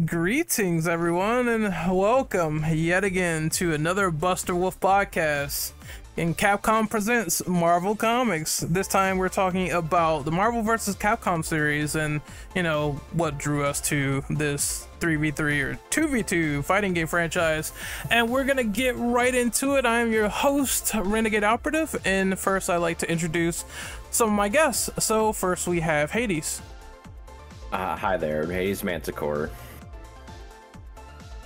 Greetings, everyone, and welcome yet again to another Buster Wolf podcast. In Capcom Presents Marvel Comics. This time we're talking about the Marvel vs. Capcom series and, what drew us to this 3v3 or 2v2 fighting game franchise. And we're gonna get right into it. I'm your host, Renegade Operative, and first I'd like to introduce some of my guests. So first we have Hades. Hi there, Hades Manticore.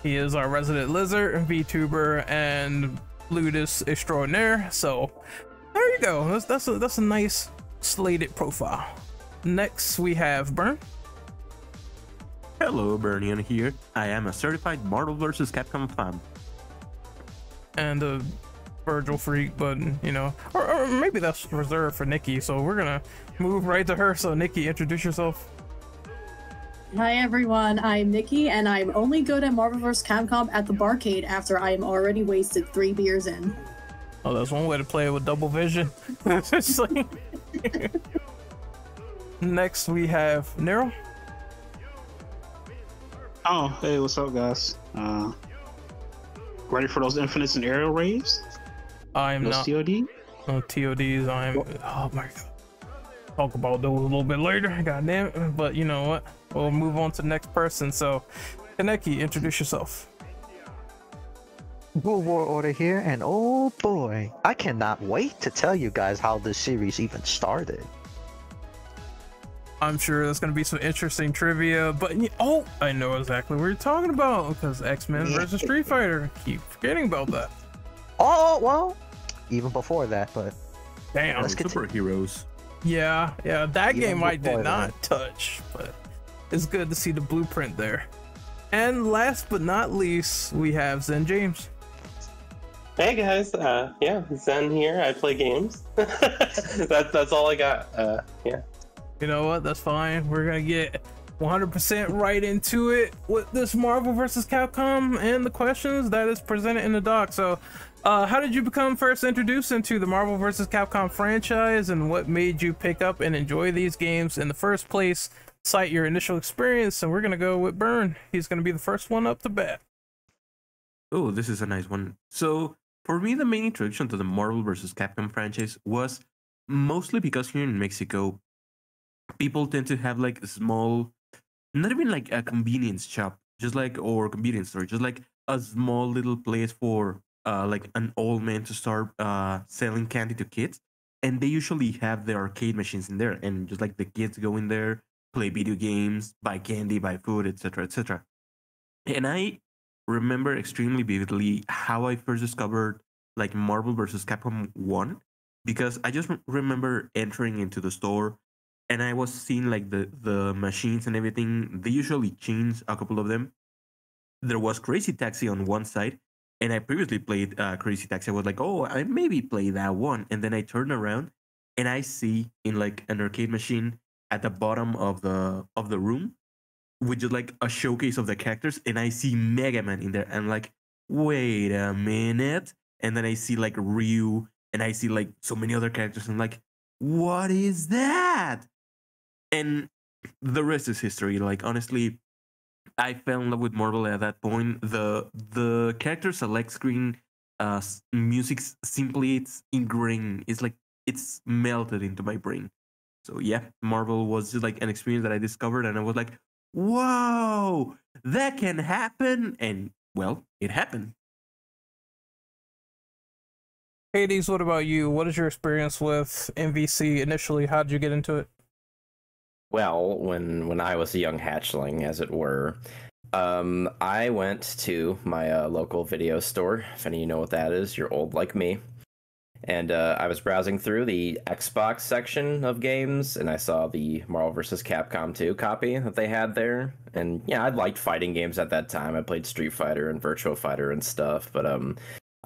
He is our resident lizard, VTuber, and Ludus extraordinaire. So there you go. That's a nice slated profile. Next we have Burn. Hello, Bernian here. I am a certified Marvel vs. Capcom fan. And a Virgil freak, but or maybe that's reserved for Nikki. So we're gonna move right to her. So Nikki, introduce yourself. Hi everyone, I'm Nikki, and I'm only good at Marvel vs. Capcom at the barcade after I am already wasted 3 beers in. Oh, that's one way to play it with double vision. Next we have Nero. Oh, hey, what's up, guys? Ready for those infinites and aerial raves? I'm those not. TOD? No TODs. Oh my god. Talk about those a little bit later. God damn it. But you know what? We'll move on to the next person. So, Kaneki, introduce yourself. World War Order here, and oh boy, I cannot wait to tell you guys how this series even started. I'm sure there's going to be some interesting trivia, but oh, I know exactly what you're talking about because X-Men versus Street Fighter. Keep forgetting about that. Oh, well, even before that, but damn, superheroes. Yeah, that even game I did that. not touch, but it's good to see the blueprint there. And last but not least, we have Zen James. Hey guys, yeah, Zen here. I play games. That's all I got. Yeah. You know what? That's fine. We're gonna get 100% right into it with this Marvel vs. Capcom and the questions that is presented in the doc. So, how did you become first introduced into the Marvel vs. Capcom franchise, and what made you pick up and enjoy these games in the first place? Cite your initial experience, and we're gonna go with Burn. He's gonna be the first one up to bat. Oh, this is a nice one. So, for me, the main introduction to the Marvel vs. Capcom franchise was mostly because here in Mexico, people tend to have like a small, not even like a convenience shop, or convenience store, just like a small little place for like an old man to start selling candy to kids. And they usually have the arcade machines in there, and just like the kids go in there, play video games, buy candy, buy food, etc., etc. And I remember extremely vividly how I first discovered like Marvel vs. Capcom 1, because I just remember entering into the store and I was seeing like the machines and everything. They usually change a couple of them. There was Crazy Taxi on one side, and I previously played Crazy Taxi. I was like, oh, I maybe play that one. And then I turn around and I see in like an arcade machine at the bottom of the room with just like a showcase of the characters, and I see Mega Man in there. And I'm like, wait a minute. And then I see like Ryu, and I see like so many other characters. And I'm like, what is that? And the rest is history. Like, honestly, I fell in love with Marvel at that point. The character select screen, music simply, it's ingrained. It's like it's melted into my brain. So yeah, Marvel was just like an experience that I discovered, and I was like, whoa, that can happen. And well, it happened. Hades, what about you? What is your experience with MVC initially? How did you get into it? Well, when I was a young hatchling, as it were, I went to my local video store. If any of you know what that is, you're old like me. And I was browsing through the Xbox section of games, and I saw the Marvel vs. Capcom 2 copy that they had there. And yeah, I liked fighting games at that time. I played Street Fighter and Virtua Fighter and stuff, but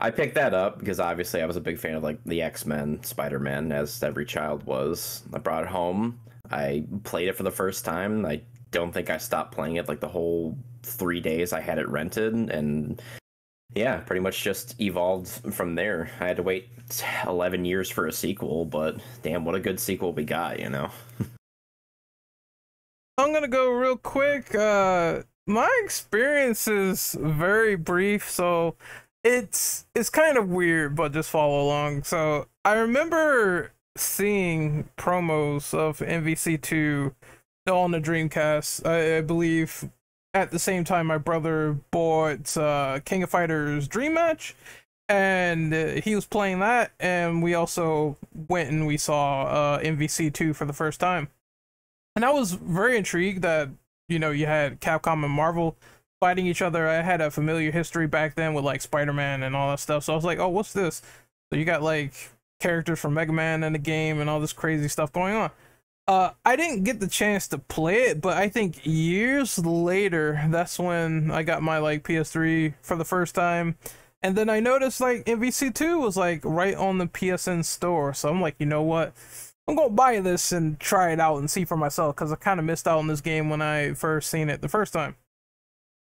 I picked that up because obviously I was a big fan of like the X-Men, Spider-Man, as every child was. I brought it home. I played it for the first time. I don't think I stopped playing it like the whole 3 days I had it rented, and yeah, pretty much just evolved from there. I had to wait 11 years for a sequel, but damn, what a good sequel we got, I'm gonna go real quick. My experience is very brief, so it's kind of weird, but just follow along. So I remember seeing promos of MVC2 on the Dreamcast. I believe at the same time my brother bought King of Fighters Dream Match, and he was playing that, and we also went and we saw MVC2 for the first time. And I was very intrigued that, you know, you had Capcom and Marvel fighting each other. I had a familiar history back then with like Spider-Man and all that stuff. So I was like, oh, what's this? So you got like characters from Mega Man in the game and all this crazy stuff going on. I didn't get the chance to play it, but I think years later, that's when I got my like PS3 for the first time. And then I noticed like MVC2 was like right on the PSN store. So I'm like, you know what? I'm gonna buy this and try it out and see for myself, because I kind of missed out on this game when I first seen it the first time.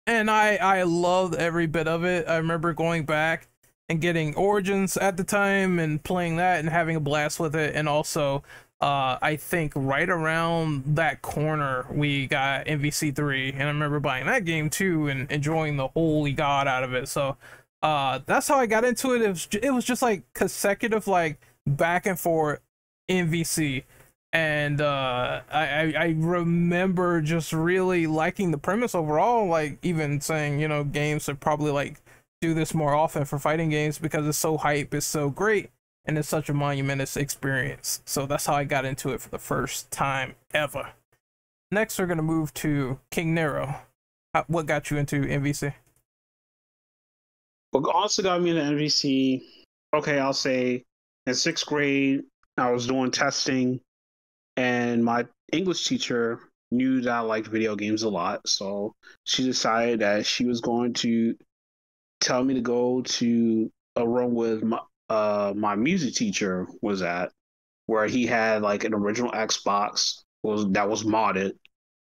And I loved every bit of it. I remember going back and getting Origins at the time and playing that and having a blast with it. And also, I think right around that corner we got MVC3, and I remember buying that game too and enjoying the holy god out of it. So that's how I got into it. It was just like consecutive, like back and forth MVC, and I remember just really liking the premise overall, like even saying, you know, games should probably like do this more often for fighting games because it's so hype, it's so great, and it's such a monumentous experience. So that's how I got into it for the first time ever. Next, we're gonna move to King Nero. What got you into MVC? What also got me into MVC, okay, I'll say in 6th grade, I was doing testing, and my English teacher knew that I liked video games a lot. So she decided that she was going to tell me to go to a room with my music teacher was at, where he had like an original Xbox that was modded,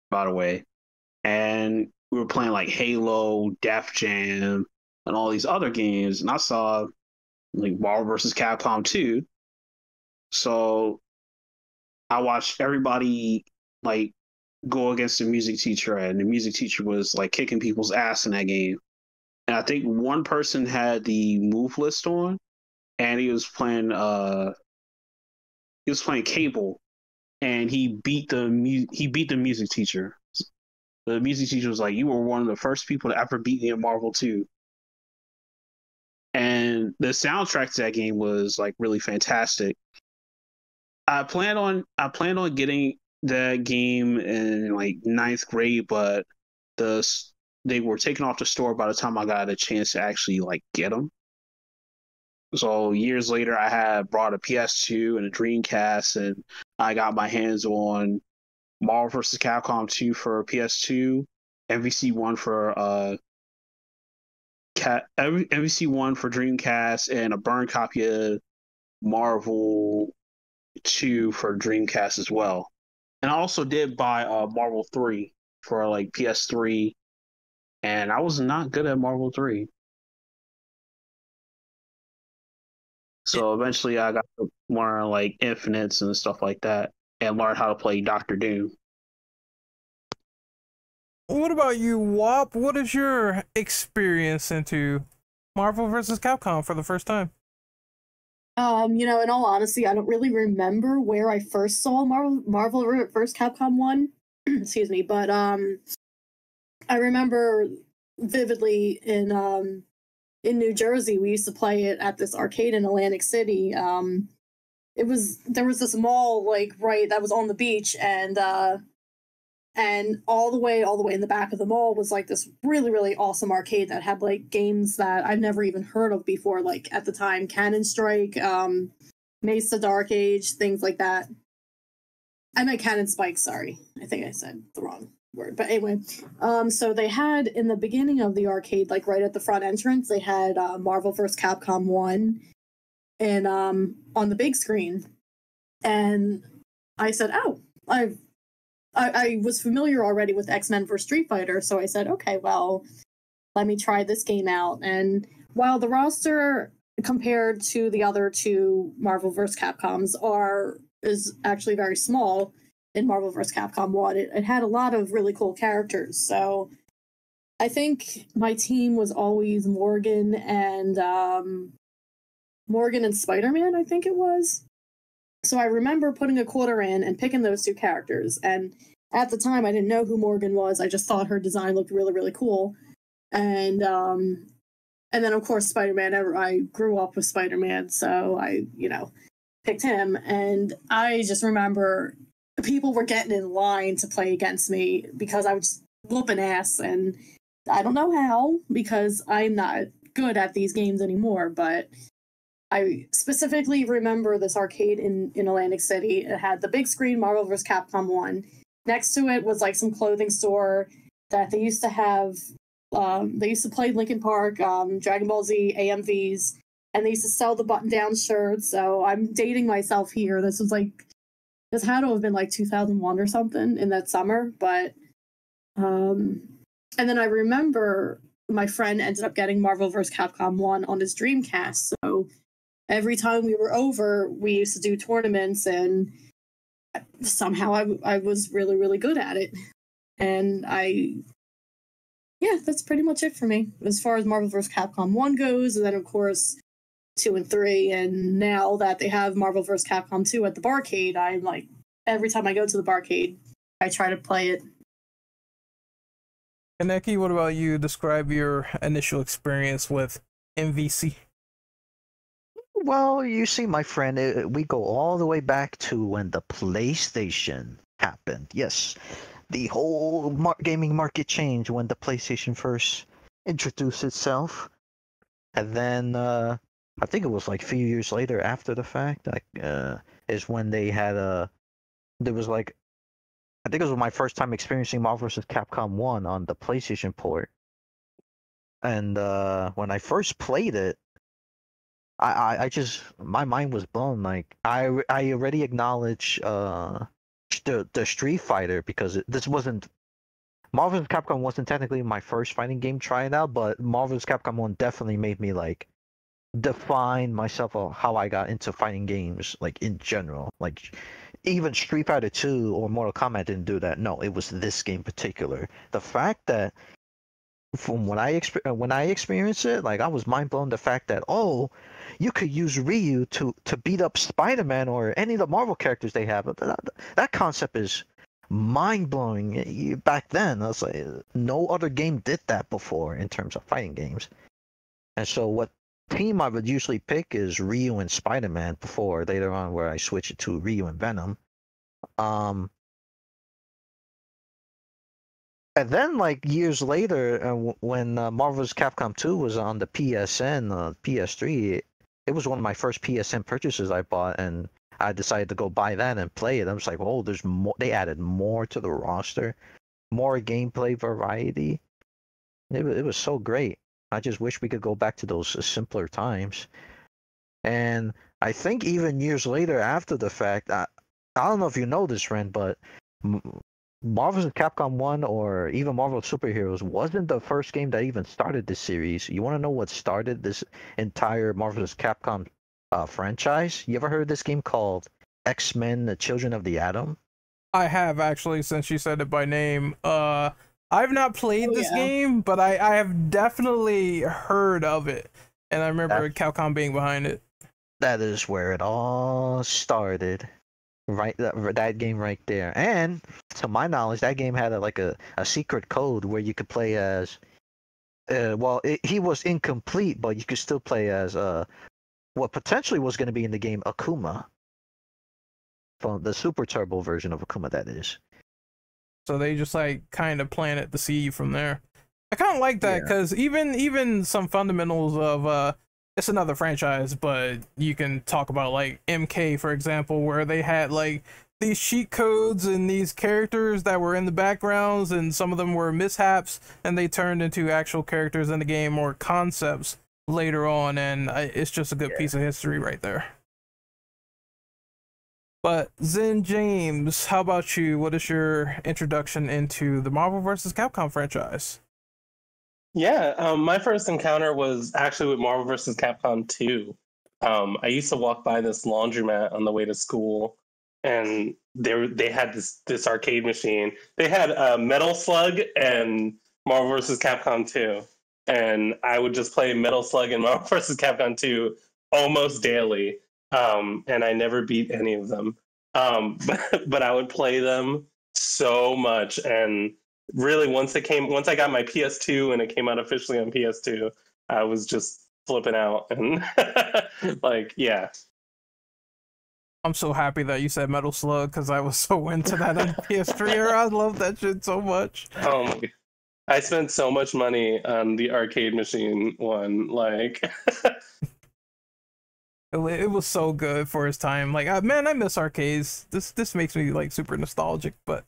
by the way. And we were playing like Halo, Def Jam, and all these other games. And I saw like Marvel vs. Capcom 2. So I watched everybody like go against the music teacher, and the music teacher was like kicking people's ass in that game. And I think one person had the move list on, and he was playing Cable, and he beat the music teacher. The music teacher was like, "You were one of the first people to ever beat me in Marvel 2." And the soundtrack to that game was like really fantastic. I plan on getting that game in like 9th grade, but they were taken off the store by the time I got a chance to actually like get them. So years later, I had brought a PS2 and a Dreamcast, and I got my hands on Marvel vs. Capcom 2 for PS2, MVC1 for MVC1 for Dreamcast, and a burned copy of Marvel 2 for Dreamcast as well. And I also did buy Marvel 3 for like PS3, and I was not good at Marvel 3. So eventually I got to learn like Infinites and stuff like that, and learn how to play Doctor Doom. What about you, Wop? What is your experience into Marvel vs. Capcom for the first time? You know, in all honesty, I don't really remember where I first saw Marvel vs. Capcom 1. Excuse me, but I remember vividly in New Jersey, we used to play it at this arcade in Atlantic City. There was this mall like right that was on the beach, and all the way in the back of the mall was like this really, really awesome arcade that had like games that I've never even heard of before, like at the time, Cannon Strike, Mesa Dark Age, things like that. I meant Cannon Spike, sorry. I think I said the wrong word. But anyway, so they had in the beginning of the arcade, like right at the front entrance, they had Marvel vs. Capcom 1 and on the big screen. And I said, oh, I was familiar already with X-Men vs. Street Fighter, so I said, okay, well, let me try this game out. And while the roster compared to the other two Marvel vs. Capcoms is actually very small in Marvel vs. Capcom 1, it had a lot of really cool characters. So I think my team was always Morgan and Spider-Man, I think it was. So I remember putting a quarter in and picking those two characters. And at the time, I didn't know who Morgan was. I just thought her design looked really, really cool. And then of course Spider-Man. I grew up with Spider-Man, so I picked him. And I just remember people were getting in line to play against me because I was whooping ass, and I don't know how, because I'm not good at these games anymore, but I specifically remember this arcade in Atlantic City. It had the big screen Marvel vs. Capcom 1. Next to it was like some clothing store that they used to have. They used to play Linkin Park, Dragon Ball Z, AMVs, and they used to sell the button-down shirts. So I'm dating myself here. This had to have been like 2001 or something in that summer. But and then I remember my friend ended up getting Marvel vs. Capcom 1 on his Dreamcast. So every time we were over, we used to do tournaments, and somehow I was really, really good at it. And that's pretty much it for me as far as Marvel vs. Capcom 1 goes. And then, of course, 2 and 3. And now that they have Marvel vs. Capcom 2 at the barcade, I'm like, every time I go to the barcade, I try to play it. Kaneki, what about you? Describe your initial experience with MVC. Well, you see, my friend, we go all the way back to when the PlayStation happened. Yes, the whole gaming market changed when the PlayStation first introduced itself. And then I think it was like a few years later after the fact, is when they had there was like, I think it was my first time experiencing Marvel vs. Capcom 1 on the PlayStation port. And when I first played it, I just, my mind was blown. Like I already acknowledge the Street Fighter, because this wasn't, Marvel vs. Capcom wasn't technically my first fighting game trying out, but Marvel vs. Capcom 1 definitely made me like define myself of how I got into fighting games, like in general. Like even Street Fighter 2 or Mortal Kombat didn't do that. No, it was this game in particular. The fact that from when I experienced it, like I was mind blown. The fact that you could use Ryu to beat up Spider-Man or any of the Marvel characters they have. That concept is mind blowing. Back then, I was like, no other game did that before in terms of fighting games. And so, what team I would usually pick is Ryu and Spider-Man. Before later on, where I switch it to Ryu and Venom. And then, like years later, when Marvel vs. Capcom 2 was on the PSN, PS3, it was one of my first PSN purchases I bought, and I decided to go buy that and play it. I was like, oh, there's more. They added more to the roster, more gameplay variety. It was so great. I just wish we could go back to those simpler times. And I think even years later, after the fact, I don't know if you know this, Ren, but Marvel vs. Capcom 1 or even Marvel Superheroes wasn't the first game that even started this series. You want to know what started this entire Marvel vs. Capcom franchise? You ever heard of this game called X-Men: The Children of the Atom? I have, actually, since you said it by name. I've not played this game, but I have definitely heard of it. And I remember Capcom being behind it. That is where it all started. Right, that game right there. And to my knowledge, that game had a secret code where you could play as he was incomplete, but you could still play as what potentially was going to be in the game Akuma, from the Super Turbo version of Akuma, that is. So they just like kind of planted the seed from there. I kind of like that, because even some fundamentals of it's another franchise, but you can talk about like MK, for example, where they had like these cheat codes and these characters that were in the backgrounds, and some of them were mishaps, and they turned into actual characters in the game or concepts later on, and it's just a good piece of history right there. But Zen James, how about you? What is your introduction into the Marvel vs. Capcom franchise? Yeah, my first encounter was actually with Marvel vs. Capcom 2. I used to walk by this laundromat on the way to school, and they had this arcade machine. They had Metal Slug and Marvel vs. Capcom 2. And I would just play Metal Slug and Marvel vs. Capcom 2 almost daily. And I never beat any of them. But I would play them so much. And really, once I got my PS2 and it came out officially on PS2, I was just flipping out. And like, yeah. I'm so happy that you said Metal Slug because I was so into that on the PS3 era. I love that shit so much. Oh my God. I spent so much money on the arcade machine one. Like, it was so good for his time. Like, man, I miss arcades. This makes me like super nostalgic. But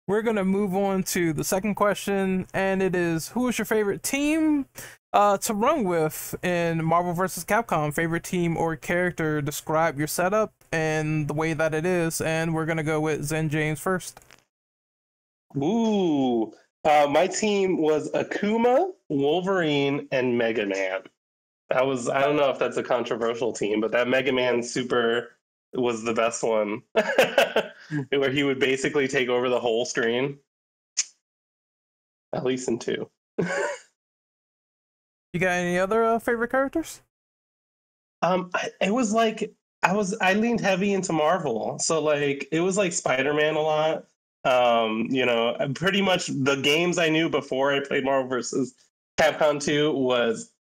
we're gonna move on to the second question, and it is: who is your favorite team to run with in Marvel vs. Capcom? Favorite team or character? Describe your setup and the way that it is. And we're gonna go with Zen James first. ooh, my team was Akuma, Wolverine, and Mega Man. I don't know if that's a controversial team, but that Mega Man Super was the best one, where he would basically take over the whole screen. At least in 2. You got any other favorite characters? It was like I leaned heavy into Marvel, so like it was like Spider-Man a lot. Pretty much the games I knew before I played Marvel vs. Capcom 2 was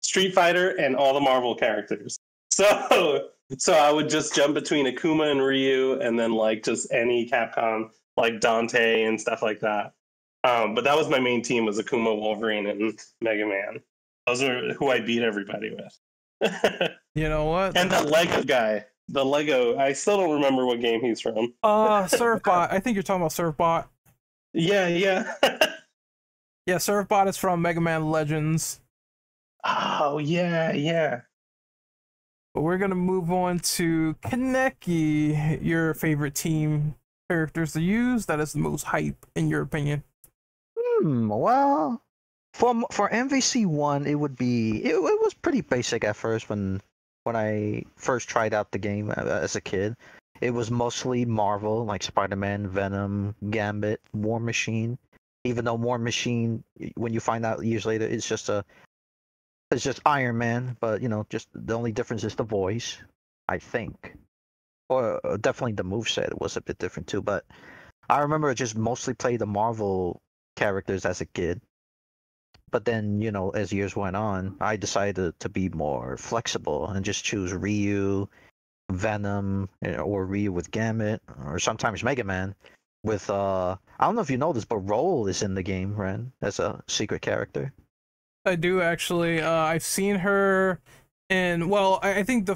Street Fighter and all the Marvel characters. So I would just jump between Akuma and Ryu, and then like just any Capcom, like Dante and stuff like that. But that was my main team, was Akuma, Wolverine, and Mega Man. Those are who I beat everybody with. You know what? And the Lego guy. The Lego. I still don't remember what game he's from. Surfbot. I think you're talking about Surfbot. Yeah. Yeah, Surfbot is from Mega Man Legends. Oh, yeah. But we're gonna move on to Kaneki, your favorite team characters to use that is the most hype in your opinion. Well, for MVC1, it would be it was pretty basic at first when I first tried out the game as a kid. It was mostly Marvel, like Spider-Man, Venom, Gambit, War Machine. Even though War Machine, when you find out years later, it's just Iron Man, but just the only difference is the voice, I think, or definitely the moveset was a bit different too. But I remember I just mostly played the Marvel characters as a kid. But then, as years went on, I decided to be more flexible and just choose Ryu, Venom, or Ryu with Gambit, or sometimes Mega Man. With I don't know if you know this, but Roll is in the game, Ren, as a secret character. I do actually. I've seen her in. Well, I think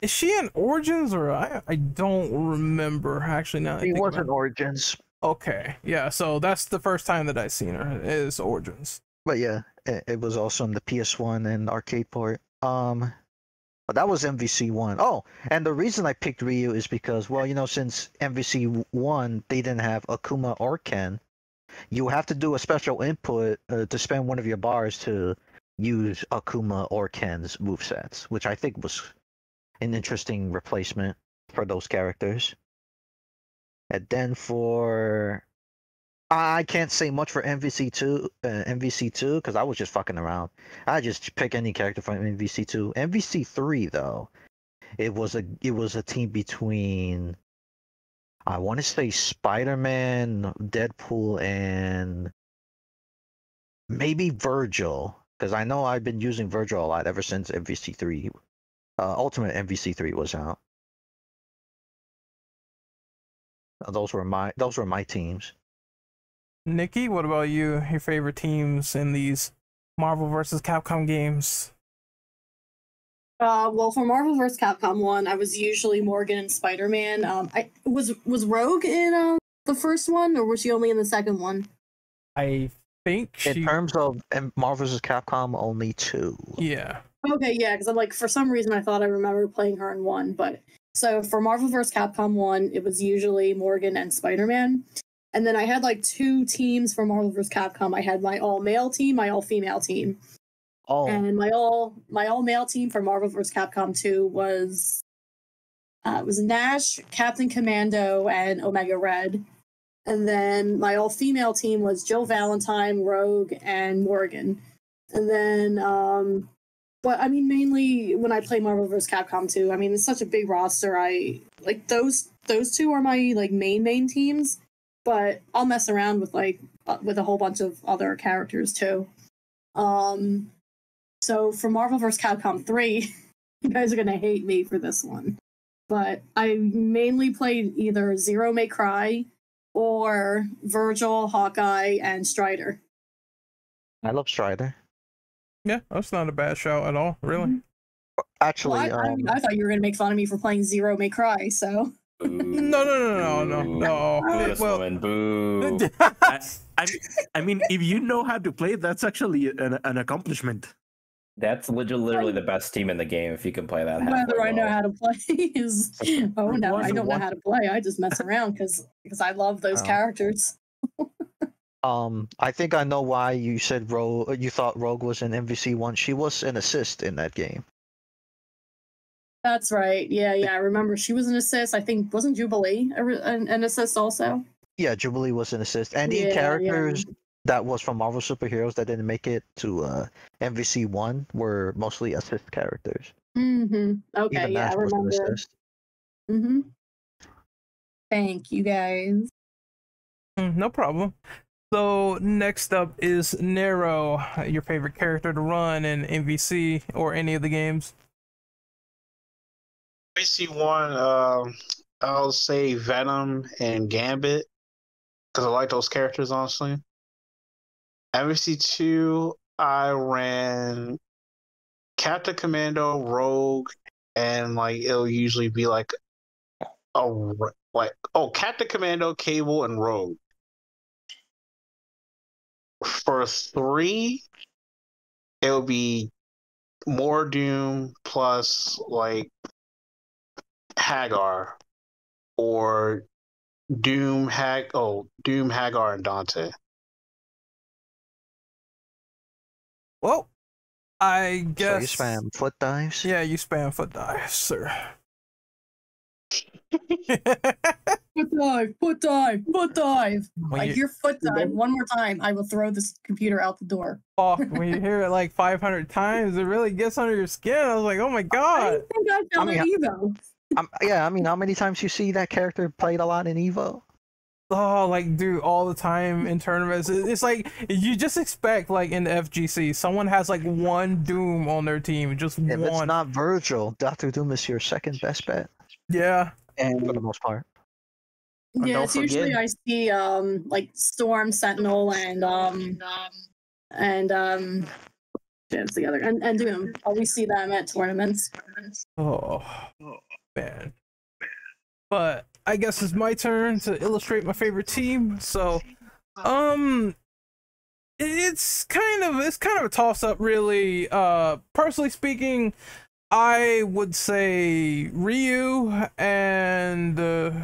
is she in Origins or I don't remember actually now. She was in Origins. Okay, yeah. So that's the first time that I've seen her is Origins. But yeah, it was also on the PS1 and arcade port. But that was MVC1. Oh, and the reason I picked Ryu is because, well, since MVC1 they didn't have Akuma or Ken, you have to do a special input to spend one of your bars to use Akuma or Ken's movesets, which I think was an interesting replacement for those characters. And then I can't say much for MVC2 because I was just fucking around. I just pick any character from MVC2. MVC3 though, it was a team between, I want to say, Spider-Man, Deadpool, and maybe Virgil, because I know I've been using Virgil a lot ever since MVC3, Ultimate MVC3 was out. Those were my teams. Nikki, what about you? Your favorite teams in these Marvel vs. Capcom games? Well, for Marvel vs. Capcom 1, I was usually Morgan and Spider-Man. I was Rogue in the first one, or was she only in the second one? I think in terms of Marvel vs. Capcom, only 2. Yeah. Okay, yeah, because I'm like, for some reason I thought I remember playing her in 1, but so for Marvel vs. Capcom 1, it was usually Morgan and Spider-Man. And then I had like 2 teams for Marvel vs. Capcom. I had my all-male team, my all-female team. Oh. And my all-male team for Marvel vs. Capcom 2 was Nash, Captain Commando, and Omega Red. And then my all-female team was Jill Valentine, Rogue, and Morgan. And then, but I mean, mainly when I play Marvel vs. Capcom 2, I mean, it's such a big roster. I like those two are my like main teams, but I'll mess around with with a whole bunch of other characters too. So for Marvel vs. Capcom 3, you guys are gonna hate me for this one, but I mainly played either Zero May Cry or Virgil, Hawkeye, and Strider. I love Strider. Yeah, that's not a bad shout at all, really. Actually, Well, I thought you were gonna make fun of me for playing Zero May Cry, so. No. This woman, boo. I mean, if you know how to play, that's actually an accomplishment. That's literally the best team in the game if you can play that. Whether I know well. how to play is no, I don't know how to play. I just mess around because I love those characters. I think I know why you said Rogue. You thought Rogue was in MVC1. She was an assist in that game. That's right. Yeah. I remember she was an assist. I think wasn't Jubilee an assist also? Yeah, Jubilee was an assist. Any characters that was from Marvel Superheroes that didn't make it to MVC1 were mostly assist characters. Mm-hmm. Okay. Even yeah, Nash I was an remember. assist. Mm-hmm. Thank you, guys. No problem. So next up is Nero, your favorite character to run in MVC or any of the games. MVC1, I'll say Venom and Gambit because I like those characters, honestly. MVC2, I ran Captain Commando, Rogue, and like it'll usually be like Captain Commando, Cable, and Rogue. For 3, it'll be more Doom plus like Hagar or Doom, Hagar, and Dante. Well, I guess. So you spam foot dives? Yeah, you spam foot dives, sir. Foot dive. When Like you- your foot dive one more time, I will throw this computer out the door. Oh, when you hear it like 500 times, it really gets under your skin. I was like, oh my I god. didn't think I found an Evo. I mean, how many times you see that character played a lot in Evo? Oh, like, dude, all the time in tournaments. It's like you just expect, like, in the FGC, someone has like one Doom on their team, just If one. it's not Virgil, Dr. Doom is your second best bet Yeah. for the most part. Yeah, don't it's usually forget- I see like Storm, Sentinel, and it's the other and Doom. Always see them at tournaments. Oh, man. But I guess it's my turn to illustrate my favorite team. So, it's kind of a toss up, really. Personally speaking, I would say Ryu and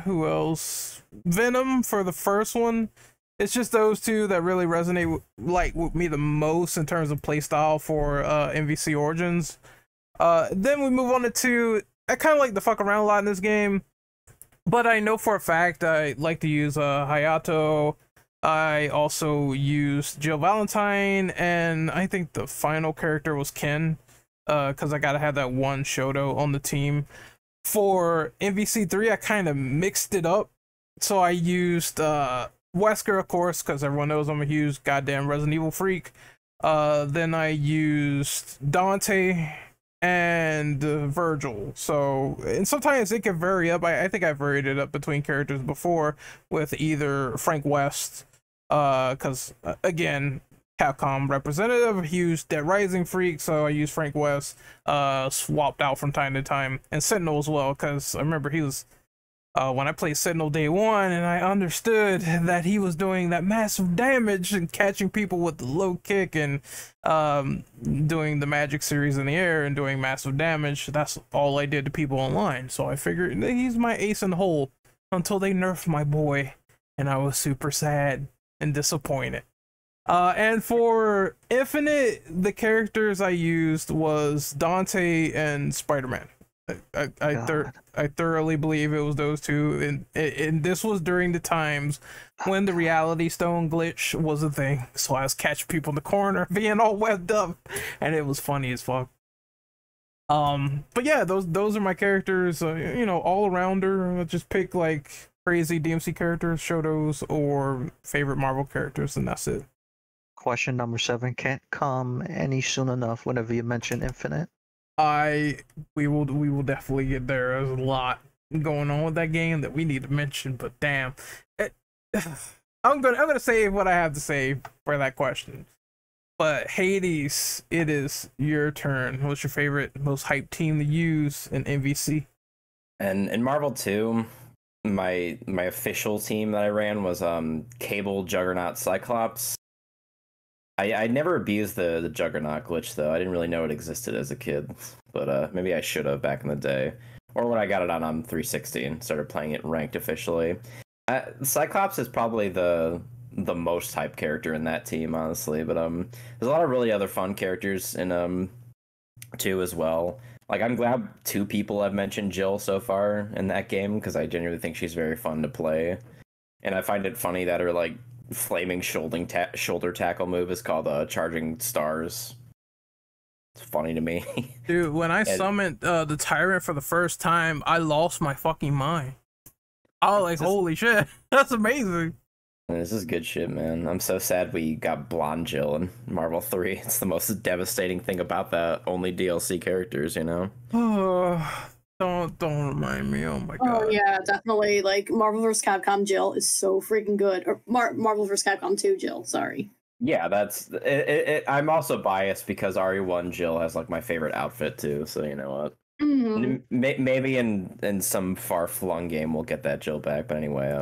who else? Venom for the first one. It's just those two that really resonate with me the most in terms of playstyle for MVC Origins. Then we move on to 2. I kind of like to fuck around a lot in this game, but I know for a fact I like to use Hayato. I also used Jill Valentine, and I think the final character was Ken, because I gotta have that one Shoto on the team. For MVC3, I kind of mixed it up, so I used Wesker, of course, because everyone knows I'm a huge goddamn Resident Evil freak. Then I used Dante and Virgil. So, and sometimes it can vary up. I think I varied it up between characters before with either Frank West, because again, Capcom representative, huge Dead Rising freak, so I used Frank West, swapped out from time to time, and Sentinel as well, because I remember he was when I played Sentinel day 1, and I understood that he was doing that massive damage and catching people with the low kick and doing the magic series in the air and doing massive damage. That's all I did to people online. So I figured he's my ace in the hole until they nerfed my boy, and I was super sad and disappointed. And for Infinite, the characters I used was Dante and Spider-Man. God. I thoroughly believe it was those two, and this was during the times when the reality stone glitch was a thing. So I was catching people in the corner being all webbed up, and it was funny as fuck. But yeah, those are my characters. All arounder. Just pick like crazy DMC characters, show those, or favorite Marvel characters, and that's it. Question number 7 can't come any soon enough whenever you mention Infinite. We will definitely get there. There's a lot going on with that game that we need to mention, but damn, I'm gonna say what I have to say for that question. But Hades, it is your turn. What's your favorite, most hyped team to use in MVC? And in Marvel 2, my official team that I ran was Cable, Juggernaut, Cyclops. I never abused the Juggernaut glitch though. I didn't really know it existed as a kid, but maybe I should have back in the day, or when I got it on 360 and started playing it ranked officially. Cyclops is probably the most hype character in that team, honestly. But there's a lot of really other fun characters in 2 as well. Like, I'm glad 2 people have mentioned Jill so far in that game, because I genuinely think she's very fun to play, and I find it funny that her like flaming shoulder tackle move is called Charging Stars. It's funny to me. Dude, when I summoned the Tyrant for the first time, I lost my fucking mind. I was like, holy shit, that's amazing. This is good shit, man. I'm so sad we got Blonde Jill in Marvel 3. It's the most devastating thing about that. Only DLC characters, you know? Oh, don't remind me. Oh my god. Oh yeah, definitely. Like Marvel vs. Capcom Jill is so freaking good. Or Marvel vs. Capcom 2 Jill, sorry. Yeah, that's it. I'm also biased because RE1 Jill has like my favorite outfit too, so you know what? Mm-hmm. Maybe in some far-flung game we'll get that Jill back, but anyway,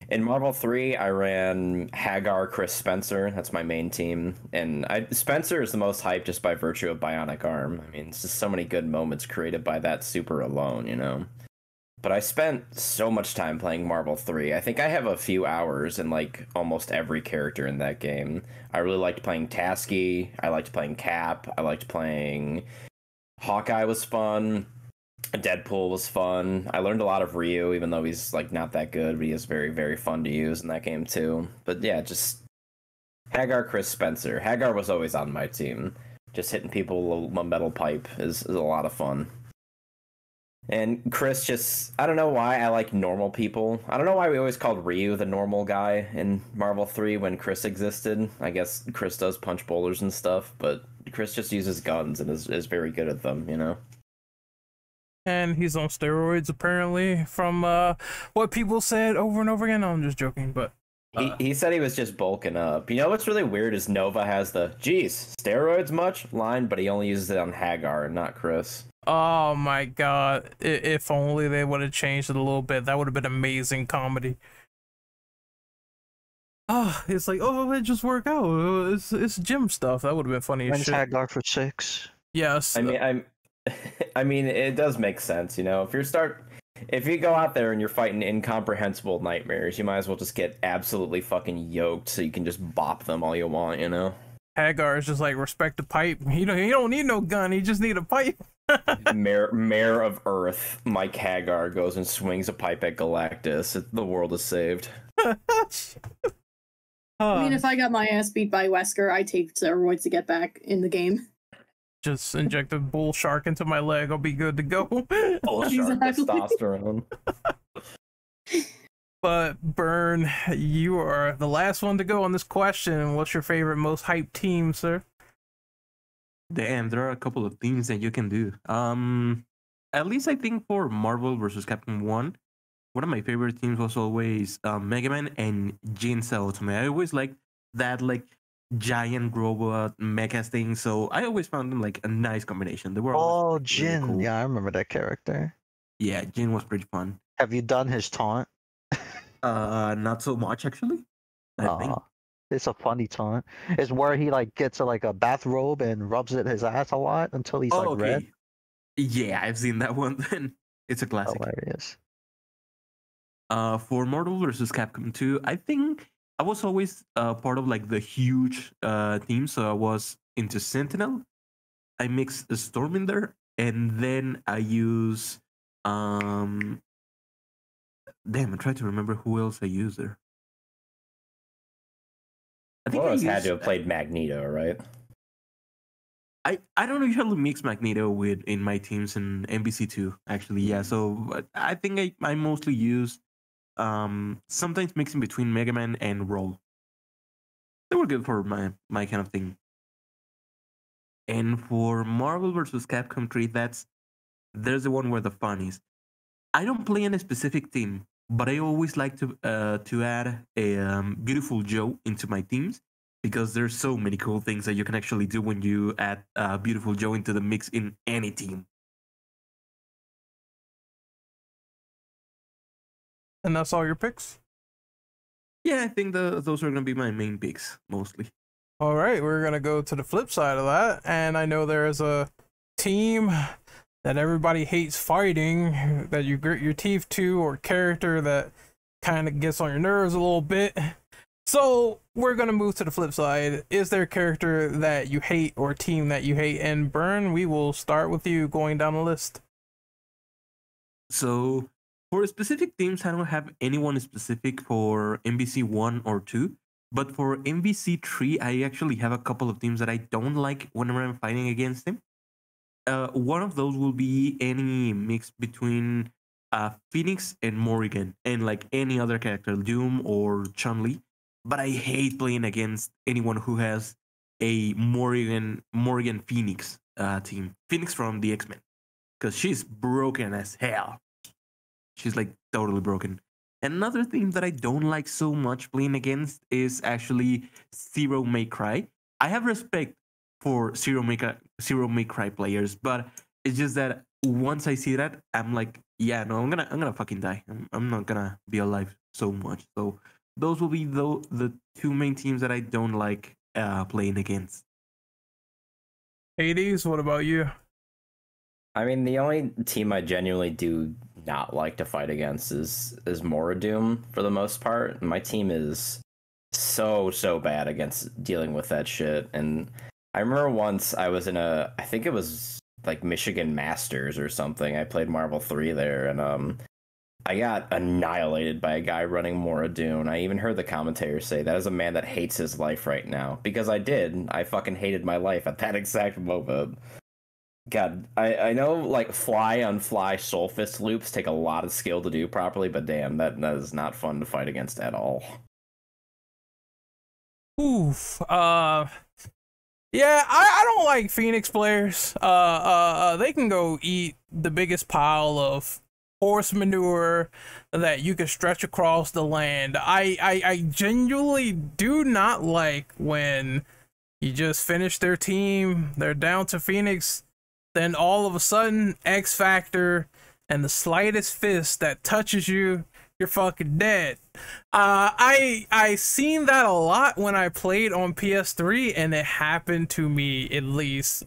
in Marvel 3 I ran Hagar, Chris, Spencer. That's my main team, and Spencer is the most hyped just by virtue of Bionic Arm. I mean, it's just so many good moments created by that super alone, you know? But I spent so much time playing Marvel 3. I think I have a few hours in like almost every character in that game. I really liked playing Tasky, I liked playing Cap, I liked playing Hawkeye was fun. Deadpool was fun. I learned a lot of Ryu, even though he's like not that good, but he is very, very fun to use in that game too. But yeah, just Hagar, Chris, Spencer. Hagar was always on my team. Just hitting people with a metal pipe is a lot of fun. And Chris, just, I don't know why I like normal people. I don't know why we always called Ryu the normal guy in Marvel 3 when Chris existed. I guess Chris does punch boulders and stuff, but Chris just uses guns and is very good at them, you know? And he's on steroids, apparently, from what people said over and over again. No, I'm just joking, but... He said he was just bulking up. You know what's really weird is Nova has the, geez, steroids much line, but he only uses it on Hagar and not Chris. Oh my god. If only they would have changed it a little bit. That would have been amazing comedy. Oh, it's like, oh, it just work out. It's gym stuff. That would have been funny as shit. Hagar for 6. Yes. I mean, it does make sense, you know. If you go out there and you're fighting incomprehensible nightmares, you might as well just get absolutely fucking yoked so you can just bop them all you want, you know? Hagar is just like, respect the pipe. He don't need no gun. He just need a pipe. Mayor of Earth, Mike Hagar, goes and swings a pipe at Galactus. The world is saved. I mean, if I got my ass beat by Wesker, I take steroids to get back in the game. Just inject a bull shark into my leg. I'll be good to go. Bull shark testosterone. But Burn, you are the last one to go on this question. What's your favorite, most hyped team, sir? Damn, there are a couple of things that you can do. At least I think for Marvel vs. Capcom 1, one of my favorite teams was always Mega Man and Jin's Ultimate. I always liked that like giant robot mecha thing, so I always found them like a nice combination. They were Oh, really Jin. cool. Yeah, I remember that character. Yeah, Jin was pretty fun. Have you done his taunt? Not so much actually. I think. It's a funny taunt. It's where he like gets a bathrobe and rubs it his ass a lot until he's like red. Yeah, I've seen that one. Then it's a classic. Hilarious. For Marvel vs. Capcom 2, I think I was always part of like the huge team, so I was into Sentinel. I mixed a Storm in there, and then I use damn, I'm trying to remember who else I use there. I think One I of us had used, to have played Magneto, right? I don't usually mix Magneto with in my teams in MBC2 actually. Yeah, so I think I mostly use sometimes mixing between Mega Man and Roll. They were good for my kind of thing. And for Marvel vs. Capcom 3, there's the one where the fun is. I don't play in a specific team, but I always like to add a Beautiful Joe into my teams because there's so many cool things that you can actually do when you add Beautiful Joe into the mix in any team. And that's all your picks? Yeah, I think those are gonna be my main picks mostly. All right, we're gonna go to the flip side of that, and I know there is a team that everybody hates fighting, that you grit your teeth to, or character that kind of gets on your nerves a little bit. So we're gonna move to the flip side. Is there a character that you hate or team that you hate? And Burn, we will start with you going down the list. So for specific teams, I don't have anyone specific for MVC 1 or 2. But for MVC 3, I actually have a couple of teams that I don't like whenever I'm fighting against them. One of those will be any mix between Phoenix and Morrigan, and like any other character, Doom or Chun-Li. But I hate playing against anyone who has a Morrigan Phoenix team. Phoenix from the X-Men. Because she's broken as hell. She's like totally broken. Another thing that I don't like so much playing against is actually Zero May Cry. I have respect for Zero May Cry players, but it's just that once I see that, I'm like, yeah, no, I'm gonna fucking die. I'm not gonna be alive so much. So those will be the two main teams that I don't like playing against. Hades, what about you? I mean, the only team I genuinely do not like to fight against is Doom for the most part. My team is so bad against dealing with that shit. And I remember once I was in I think it was like Michigan Masters or something. I played Marvel 3 there, and I got annihilated by a guy running Mora Dune. I even heard the commentator say that is a man that hates his life right now. Because I did. I fucking hated my life at that exact moment. God, I know like fly on fly soul fist loops take a lot of skill to do properly, but damn, that is not fun to fight against at all. Oof. Yeah, I don't like Phoenix players. They can go eat the biggest pile of horse manure that you can stretch across the land. I genuinely do not like when you just finish their team, they're down to Phoenix, then all of a sudden, X Factor and the slightest fist that touches you, you're fucking dead. I seen that a lot when I played on PS3, and it happened to me at least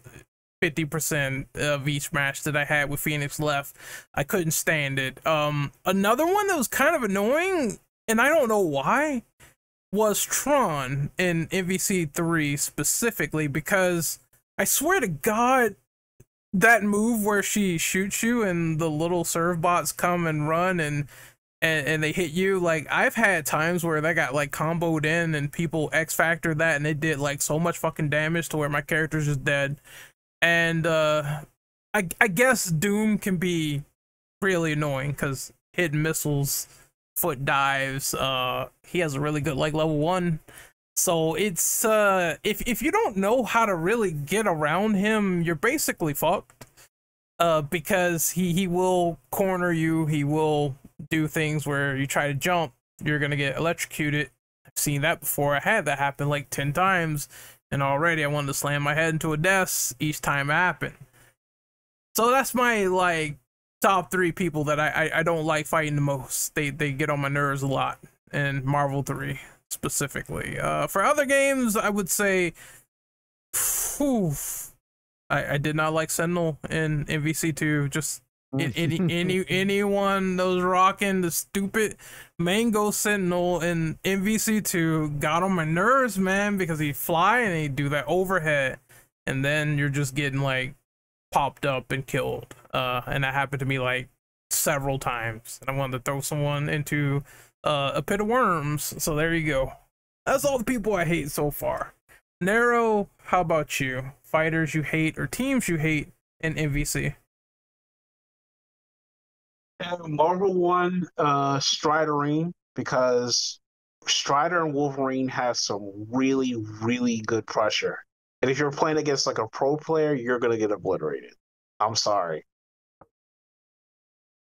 50% of each match that I had with Phoenix left. I couldn't stand it. Another one that was kind of annoying, and I don't know why, was Tron in MVC3 specifically, because I swear to God, that move where she shoots you and the little serve bots come and run and they hit you, like I've had times where that got like comboed in and people X Factor that and it did like so much fucking damage to where my character's just dead. And I guess Doom can be really annoying because hidden missiles, foot dives, he has a really good like level 1. So it's if you don't know how to really get around him, you're basically fucked. Because he will corner you, he will do things where you try to jump, you're gonna get electrocuted. I've seen that before. I had that happen like 10 times, and already I wanted to slam my head into a desk each time it happened. So that's my like top 3 people that I don't like fighting the most. They get on my nerves a lot in Marvel 3. Specifically, for other games, I would say, I did not like Sentinel in MVC2. Just anyone that was rocking the stupid Mango Sentinel in MVC2 got on my nerves, man, because he'd fly and he'd do that overhead, and then you're just getting like popped up and killed. And that happened to me like several times. And I wanted to throw someone into a pit of worms. So there you go. That's all the people I hate so far. Nero, how about you? Fighters you hate or teams you hate in MVC? Marvel one, Striderine, because Strider and Wolverine have some really, really good pressure. And if you're playing against like a pro player, you're gonna get obliterated. I'm sorry.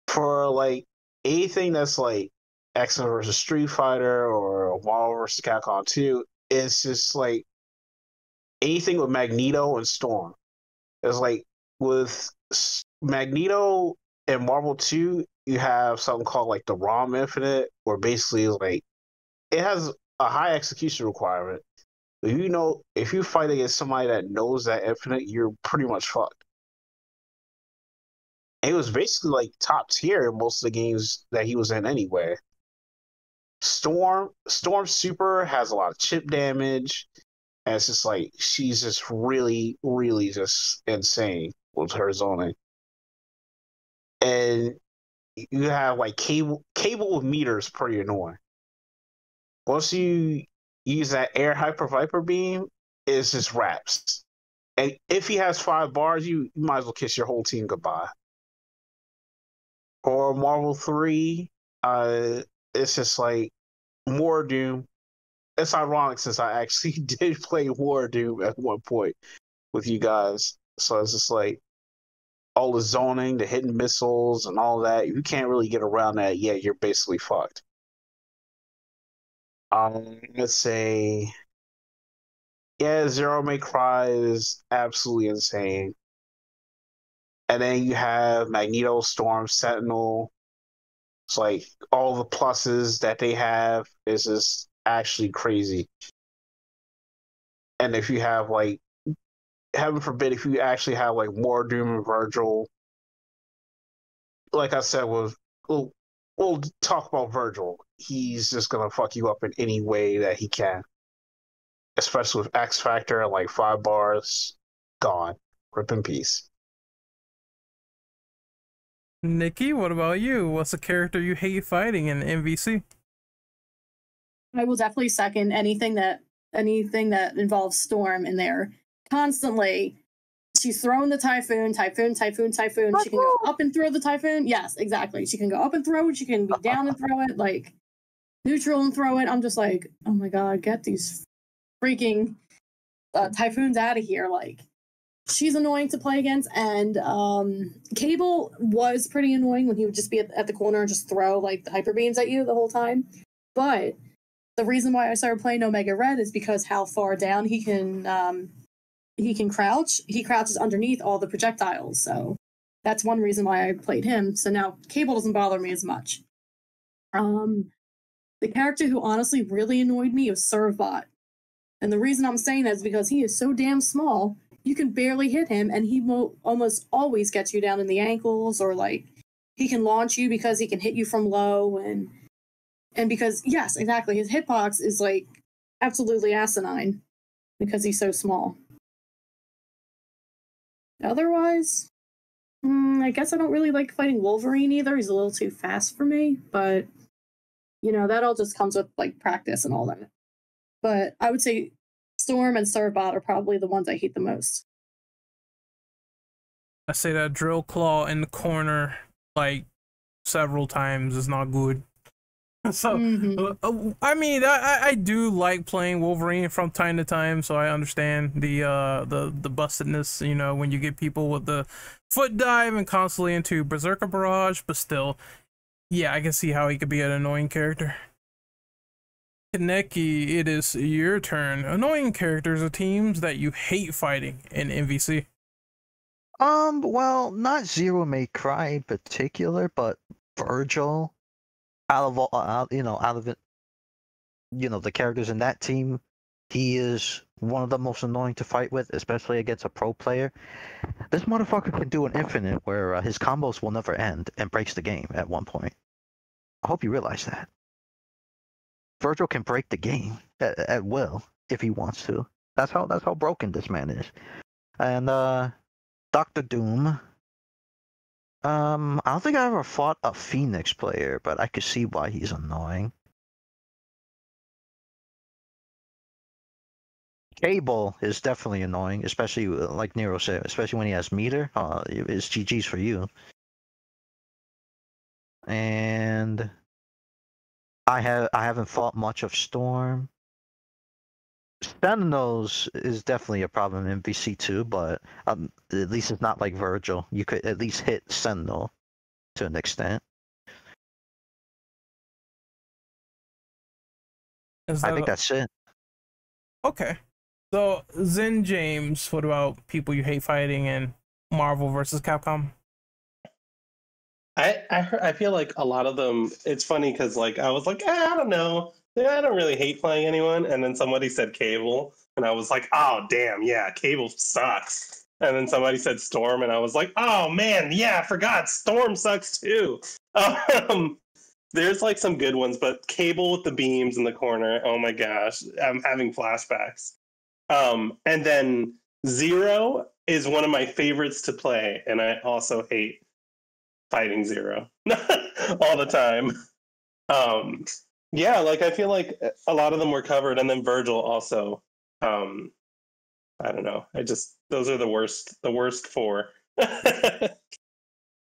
For like anything that's like X-Men versus Street Fighter or Marvel versus Capcom 2, it's just like anything with Magneto and Storm. It's like with Magneto in Marvel 2, you have something called like the ROM Infinite, where basically it's like it has a high execution requirement. You know, if you fight against somebody that knows that Infinite, you're pretty much fucked. And it was basically like top tier in most of the games that he was in anyway. Storm Super has a lot of chip damage, and it's just like she's just really, really just insane with her zoning. And you have like cable with meters pretty annoying. Once you use that air hyper viper beam, it's just wraps. And if he has 5 bars, you might as well kiss your whole team goodbye. Or Marvel 3, it's just like War Doom. It's ironic since I actually did play War Doom at one point with you guys. So it's just like all the zoning, the hidden missiles, and all that. You can't really get around that. Yeah, you're basically fucked. Let's say, yeah, Zero May Cry is absolutely insane. And then you have Magneto, Storm, Sentinel. It's like all the pluses that they have is just actually crazy. And if you have like, heaven forbid, if you actually have like War Doom and Virgil, like I said, we'll talk about Virgil. He's just gonna fuck you up in any way that he can. Especially with X Factor and like 5 bars, gone. Rip in peace. Nikki, what about you? What's a character you hate fighting in MVC? I will definitely second anything that involves Storm in there. Constantly, she's throwing the Typhoon. She can go up and throw the Typhoon. Yes, exactly. She can go up and throw it. She can be down and throw it. Like neutral and throw it. I'm just like, oh my god, get these freaking Typhoons out of here. Like, she's annoying to play against. And Cable was pretty annoying when he would just be at the corner and just throw like the hyper beams at you the whole time. But the reason why I started playing Omega Red is because how far down he can crouch. He crouches underneath all the projectiles. So that's one reason why I played him. So now Cable doesn't bother me as much. The character who honestly really annoyed me was Servbot. And the reason I'm saying that is because he is so damn small, you can barely hit him, and he will almost always get you down in the ankles, or like he can launch you because he can hit you from low, and because, yes, exactly, his hitbox is like absolutely asinine because he's so small. Otherwise, I guess I don't really like fighting Wolverine either. He's a little too fast for me, but you know, that all just comes with like practice and all that. But I would say Storm and Servbot are probably the ones I hate the most. I say that Drill Claw in the corner like several times is not good. So, I mean, I do like playing Wolverine from time to time, so I understand the bustedness, you know, when you get people with the foot dive and constantly into Berserker Barrage, but still, yeah, I can see how he could be an annoying character. Kaneki, it is your turn. Annoying characters or teams that you hate fighting in MVC. Well, not Zero May Cry in particular, but Virgil. Out of all, out of it, the characters in that team, he is one of the most annoying to fight with, especially against a pro player. This motherfucker can do an infinite where his combos will never end and breaks the game at one point. I hope you realize that. Virgil can break the game at will if he wants to. That's how broken this man is. And the Doctor Doom. I don't think I ever fought a Phoenix player, but I could see why he's annoying. Cable is definitely annoying, especially like Nero said, especially when he has meter. It's GG's for you. And I haven't fought much of Storm. Sentinels is definitely a problem in VC2, but at least it's not like Virgil. You could at least hit Sentinel to an extent. I think that's it. Okay. So, Zen James, what about people you hate fighting in Marvel versus Capcom? I feel like a lot of them. It's funny because like I was like, I don't know, I don't really hate playing anyone, and then somebody said Cable, and I was like, oh damn, yeah, Cable sucks. And then somebody said Storm, and I was like, oh man, yeah, I forgot Storm sucks too. There's like some good ones, but Cable with the beams in the corner, oh my gosh, I'm having flashbacks. And then Zero is one of my favorites to play, and I also hate fighting Zero all the time. Yeah, like I feel like a lot of them were covered, and then Virgil also. I don't know. Those are the worst four.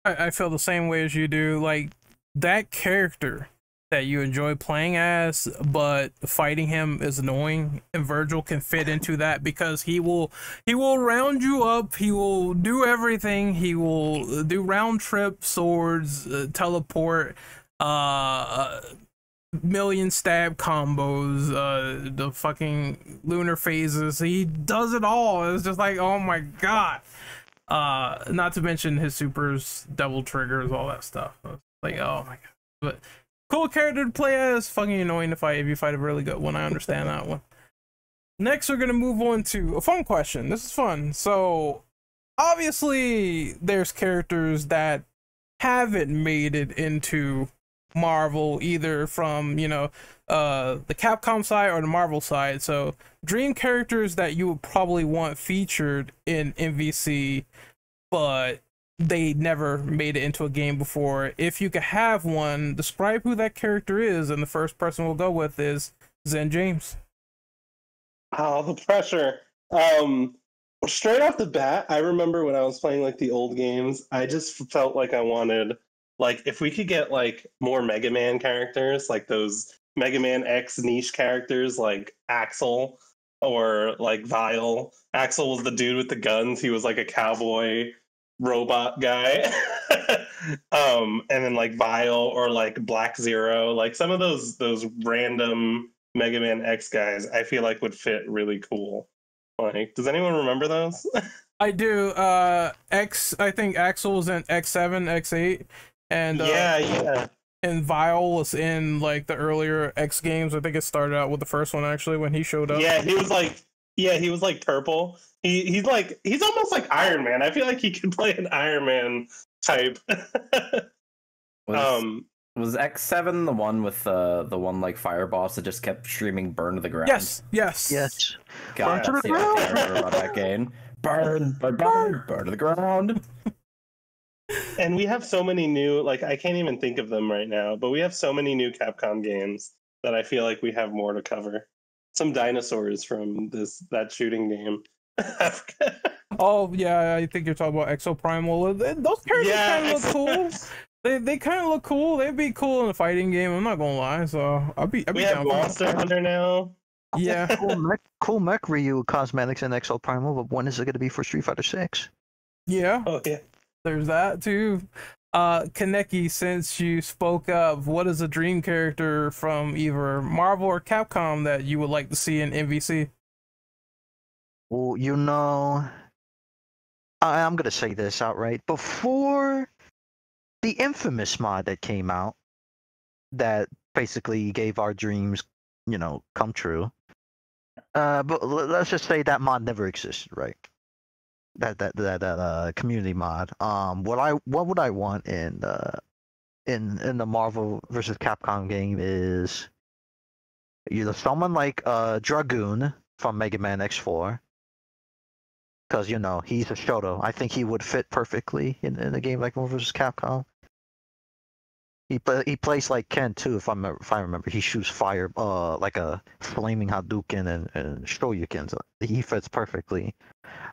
I feel the same way as you do. Like, that character that you enjoy playing as, but fighting him is annoying, and Virgil can fit into that because he will round you up, he will do everything, he will do round trip swords, teleport, million stab combos, the fucking lunar phases, he does it all. It's just like, oh my god. Not to mention his supers, double triggers, all that stuff. Like, oh my god. But cool character to play as, fucking annoying to fight if you fight a really good one. I understand that one. Next, we're gonna move on to a fun question. This is fun. So, obviously, there's characters that haven't made it into Marvel, either from, you know, the Capcom side or the Marvel side. So, dream characters that you would probably want featured in MVC, but they never made it into a game before. If you could have one, describe who that character is, and the first person we'll go with is Zen James. Oh, the pressure. Straight off the bat, I remember when I was playing like the old games, I just felt like I wanted, like, if we could get like more Mega Man characters, like those Mega Man X niche characters like Axel or like Vile. Axel was the dude with the guns. He was like a cowboy robot guy. And then like Vile or like Black Zero, like some of those random Mega Man X guys, I feel like would fit really cool. Like, does anyone remember those? I do. I think Axel was in X7, X8, and yeah. And Vile was in like the earlier X games. I think it started out with the first one actually when he showed up. Yeah, he was like purple. He's almost like Iron Man. I feel like he could play an Iron Man type. Was X7 the one with the one like fire boss that just kept screaming "burn to the ground"? Yes. God, Burn to the I ground. remember about that game. Burn to the ground. And we have so many new, like, I can't even think of them right now, but we have so many new Capcom games that I feel like we have more to cover. Some dinosaurs from that shooting game. Oh yeah, I think you're talking about Exo Primal. Those characters kind of look cool. They kind of look cool. They'd be cool in a fighting game. I'm not gonna lie. So I'd be we have down Monster Hunter now. Yeah. Cool mech Ryu cosmetics in Exo Primal, but when is it going to be for Street Fighter 6? Yeah. Oh yeah. There's that too. Kaneki, since you spoke up, what is a dream character from either Marvel or Capcom that you would like to see in MVC? Well, you know, I'm going to say this outright. Before the Infamous mod that came out, that basically gave our dreams, you know, come true. But let's just say that mod never existed, right? That community mod. What would I want in the Marvel versus Capcom game is either someone like Dragoon from Mega Man X4, because he's a Shoto. I think he would fit perfectly in a game like Marvel vs. Capcom. He plays like Ken too, if I remember. He shoots fire, like a flaming Hadouken and Shoryuken. So he fits perfectly.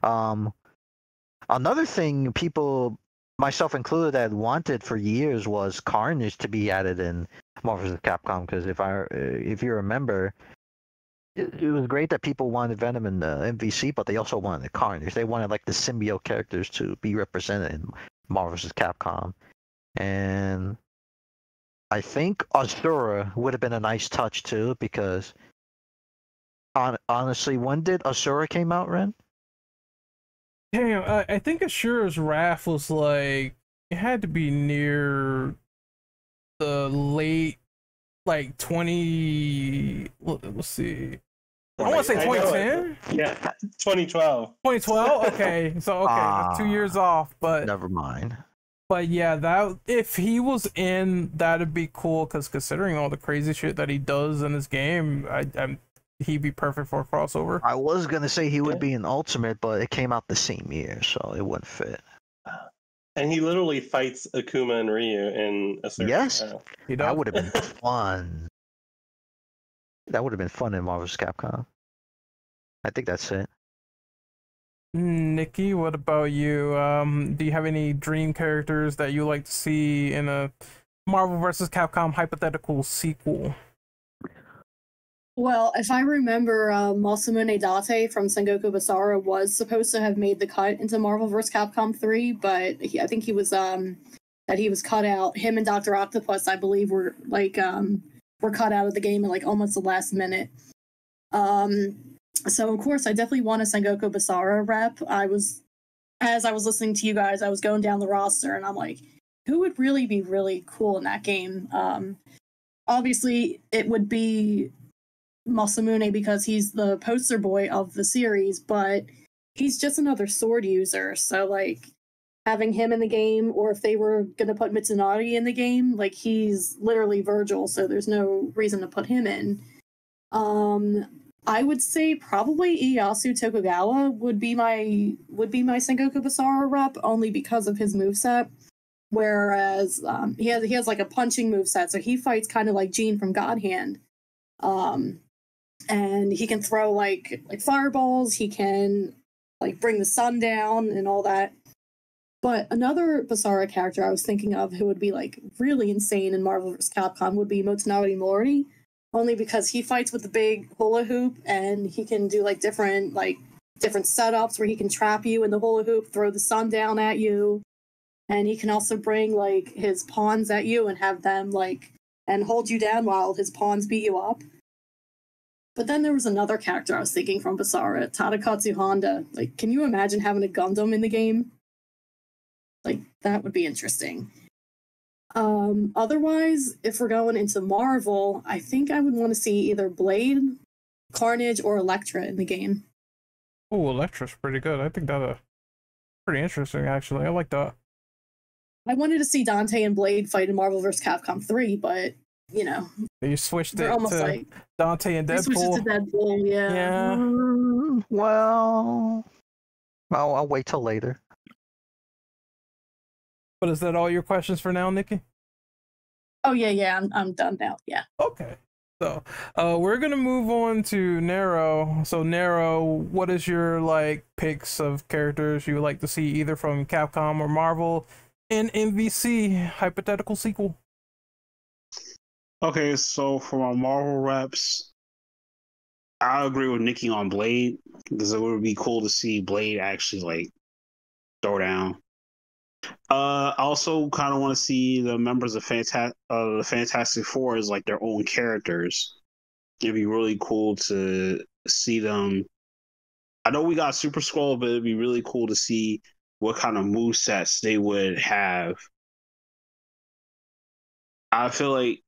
Another thing people, myself included, had wanted for years was Carnage to be added in Marvel vs. Capcom. Because if you remember, it was great that people wanted Venom in the MVC, but they also wanted Carnage. They wanted like the symbiote characters to be represented in Marvel vs. Capcom, and I think Asura would have been a nice touch too, because honestly, when did Asura came out, Ren? Damn, I think Ashura's Wrath was like, it had to be near the late, like 20. Let's see. I want to say 2010. Yeah, 2012. 2012. Okay, so that's 2 years off, but Never mind. But yeah, that if he was in, that'd be cool. Because considering all the crazy shit that he does in his game, he'd be perfect for a crossover. I was gonna say he would be an Ultimate, but it came out the same year, so it wouldn't fit. And he literally fights Akuma and Ryu in a certain Yes, He that does. would have been fun. That would have been fun in Marvel vs. Capcom. I think that's it. Nikki, what about you? Do you have any dream characters that you like to see in a Marvel vs. Capcom hypothetical sequel? Well, if I remember, Masamune Date from Sengoku Basara was supposed to have made the cut into Marvel vs. Capcom 3, but I think he was that he was cut out. Him and Dr. Octopus, I believe, were cut out of the game at like almost the last minute. So of course I definitely want a Sengoku Basara rep. As I was listening to you guys, I was going down the roster and I'm like, who would really be really cool in that game? Obviously it would be Masamune because he's the poster boy of the series, but he's just another sword user. So like having him in the game, or if they were gonna put Mitsunari in the game, like he's literally Virgil, so there's no reason to put him in. I would say probably Ieyasu Tokugawa would be my Sengoku Basara rep, only because of his moveset. Whereas he has like a punching moveset, so he fights kind of like Gene from God Hand. And he can throw like fireballs, he can like bring the sun down and all that. But another Basara character I was thinking of who would be like really insane in Marvel vs. Capcom would be Motonari Mori. Only because he fights with the big hula hoop and he can do like different setups where he can trap you in the hula hoop, throw the sun down at you, and he can also bring like his pawns at you and have them and hold you down while his pawns beat you up. But then there was another character I was thinking from Basara, Tadakatsu Honda. Like, can you imagine having a Gundam in the game? Like, that would be interesting. Otherwise, if we're going into Marvel, I think I would want to see either Blade, Carnage, or Elektra in the game. Oh, Elektra's pretty good. I think that's pretty interesting, actually. I like that. I wanted to see Dante and Blade fight in Marvel vs. Capcom 3, but, You switched it almost to like Dante and they switched it Deadpool. to Deadpool, yeah. Yeah. Well, I'll wait till later. But is that all your questions for now, Nikki? Oh, yeah, I'm done now, yeah. Okay. So, we're gonna move on to Nero. So, Nero, what is your picks of characters you would like to see either from Capcom or Marvel in MVC hypothetical sequel? Okay, so for my Marvel reps, I agree with Nikki on Blade because it would be cool to see Blade actually throw down. I also kind of want to see the members of the Fantastic Four as their own characters. It'd be really cool to see them. I know we got Super Skrull, but it'd be really cool to see what kind of movesets they would have. I feel like,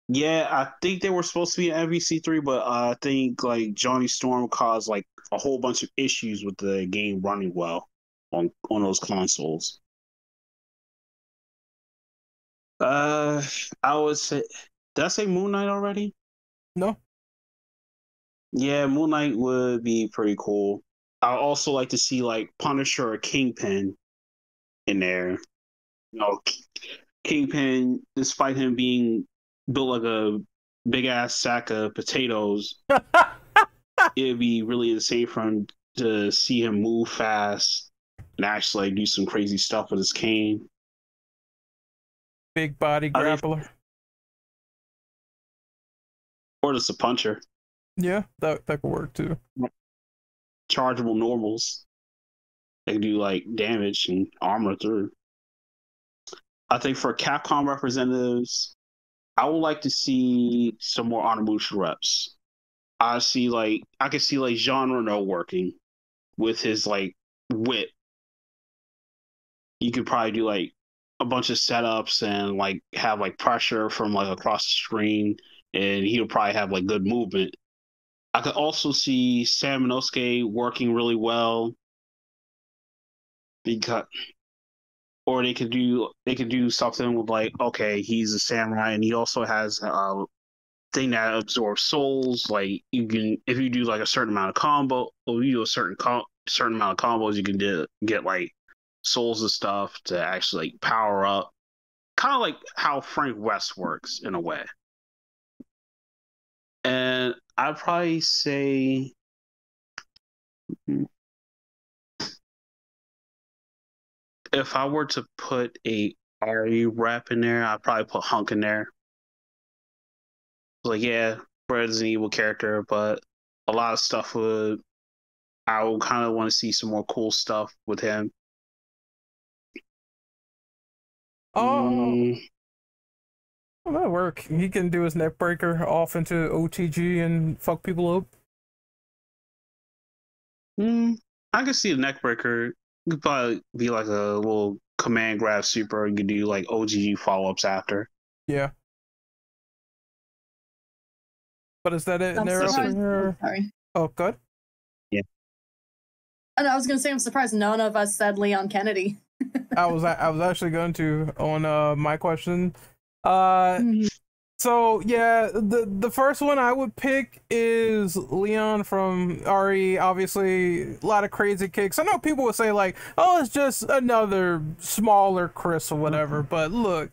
yeah, I think they were supposed to be in MVC3, but I think Johnny Storm caused a whole bunch of issues with the game running well on those consoles. I would say, did I say Moon Knight already? No. Yeah, Moon Knight would be pretty cool. I also like to see like Punisher or Kingpin in there. You know, Kingpin, despite him being built like a big ass sack of potatoes, it'd be really insane for him to see him move fast and actually like, do some crazy stuff with his cane. Big body grappler. Or just a puncher. Yeah, that could work too. Chargeable normals. They can do like damage and armor through. I think for Capcom representatives, I would like to see some more Onimusha reps. I could see like Jean Renault working with his like wit. You could probably do like a bunch of setups and like have like pressure from like across the screen, and he would probably have like good movement. I could also see Sam Inosuke working really well because, or they could do something with like, okay, he's a samurai and he also has a thing that absorbs souls. Like you can, if you do like a certain amount of combo, or you do a certain amount of combos, you can get like souls and stuff to actually like power up. Kind of like how Frank West works in a way. And I'd probably say if I were to put a RE rep in there, I'd probably put Hunk in there. Like, yeah, Fred's an evil character, but a lot of stuff I would kind of want to see some more cool stuff with him. Oh, well, that'll work. He can do his neck breaker off into OTG and fuck people up. I could see the neck breaker. It could probably be like a little command grab super. You could do like OGG follow ups after. Yeah. But is that it, Nero? Sorry. Oh, good. Yeah. And I was gonna say, I'm surprised none of us said Leon Kennedy. I was actually going to on my question. So yeah, the first one I would pick is Leon from RE. Obviously, a lot of crazy kicks. I know people would say like, "Oh, it's just another smaller Chris or whatever." But look,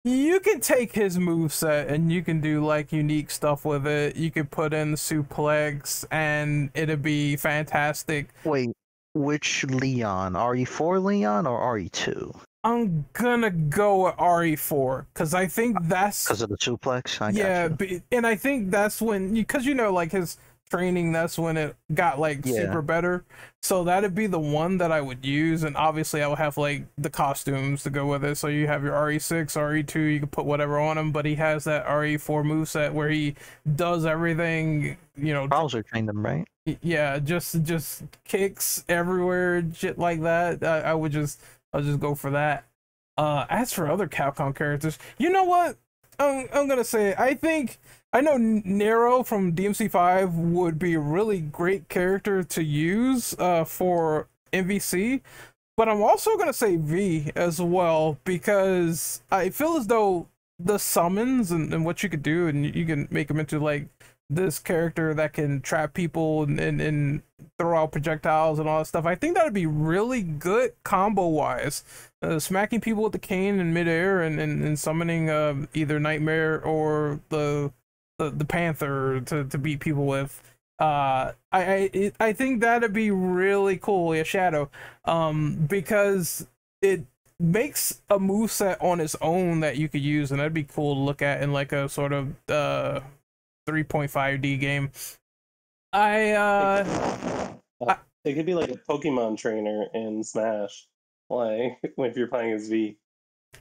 you can take his moveset and you can do like unique stuff with it. You could put in suplex and it'd be fantastic. Wait, which Leon? RE4 Leon or RE2? I'm gonna go with RE4 because I think that's because of the suplex. Yeah, and I think that's when because you know like his training, that's when it got like super better. So that'd be the one that I would use, and obviously I would have like the costumes to go with it. So you have your RE6, RE2, you can put whatever on him, but he has that RE4 moveset where he does everything. You know, Bowser trained them, right? Yeah, just kicks everywhere, shit like that. I'll just go for that. As for other Capcom characters, you know what? I'm gonna say I know Nero from DMC5 would be a really great character to use for MVC, but I'm also gonna say V as well because I feel as though the summons and what you could do, and you can make him into like this character that can trap people and throw out projectiles and all that stuff. I think that would be really good combo wise. Smacking people with the cane in midair and summoning either Nightmare or the Panther to beat people with. I think that'd be really cool. Yeah, Shadow. Because it makes a moveset on its own that you could use, and that'd be cool to look at in like a sort of 3.5D game. It could be like a Pokemon trainer in Smash, like if you're playing as V.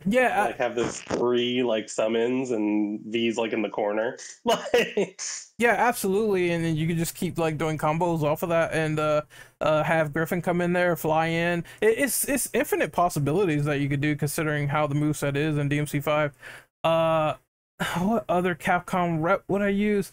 Yeah, like have those 3 like summons and V's like in the corner. Like yeah, absolutely, and then you can just keep like doing combos off of that, and have Griffin come in there, fly in. It's infinite possibilities that you could do considering how the moveset is in DMC5. What other Capcom rep would I use?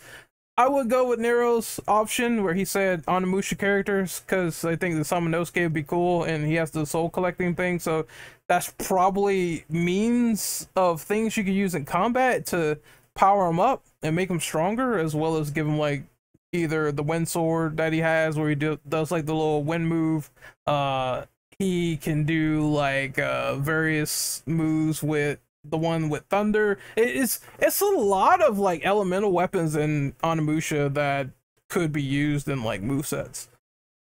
I would go with Nero's option where he said Onimusha characters because I think the Samanosuke would be cool and he has the soul collecting thing. So that's probably means of things you could use in combat to power him up and make him stronger, as well as give him like either the wind sword that he has, where he does like the little wind move. He can do like various moves with the one with thunder. It's a lot of like elemental weapons in Onimusha that could be used in like movesets.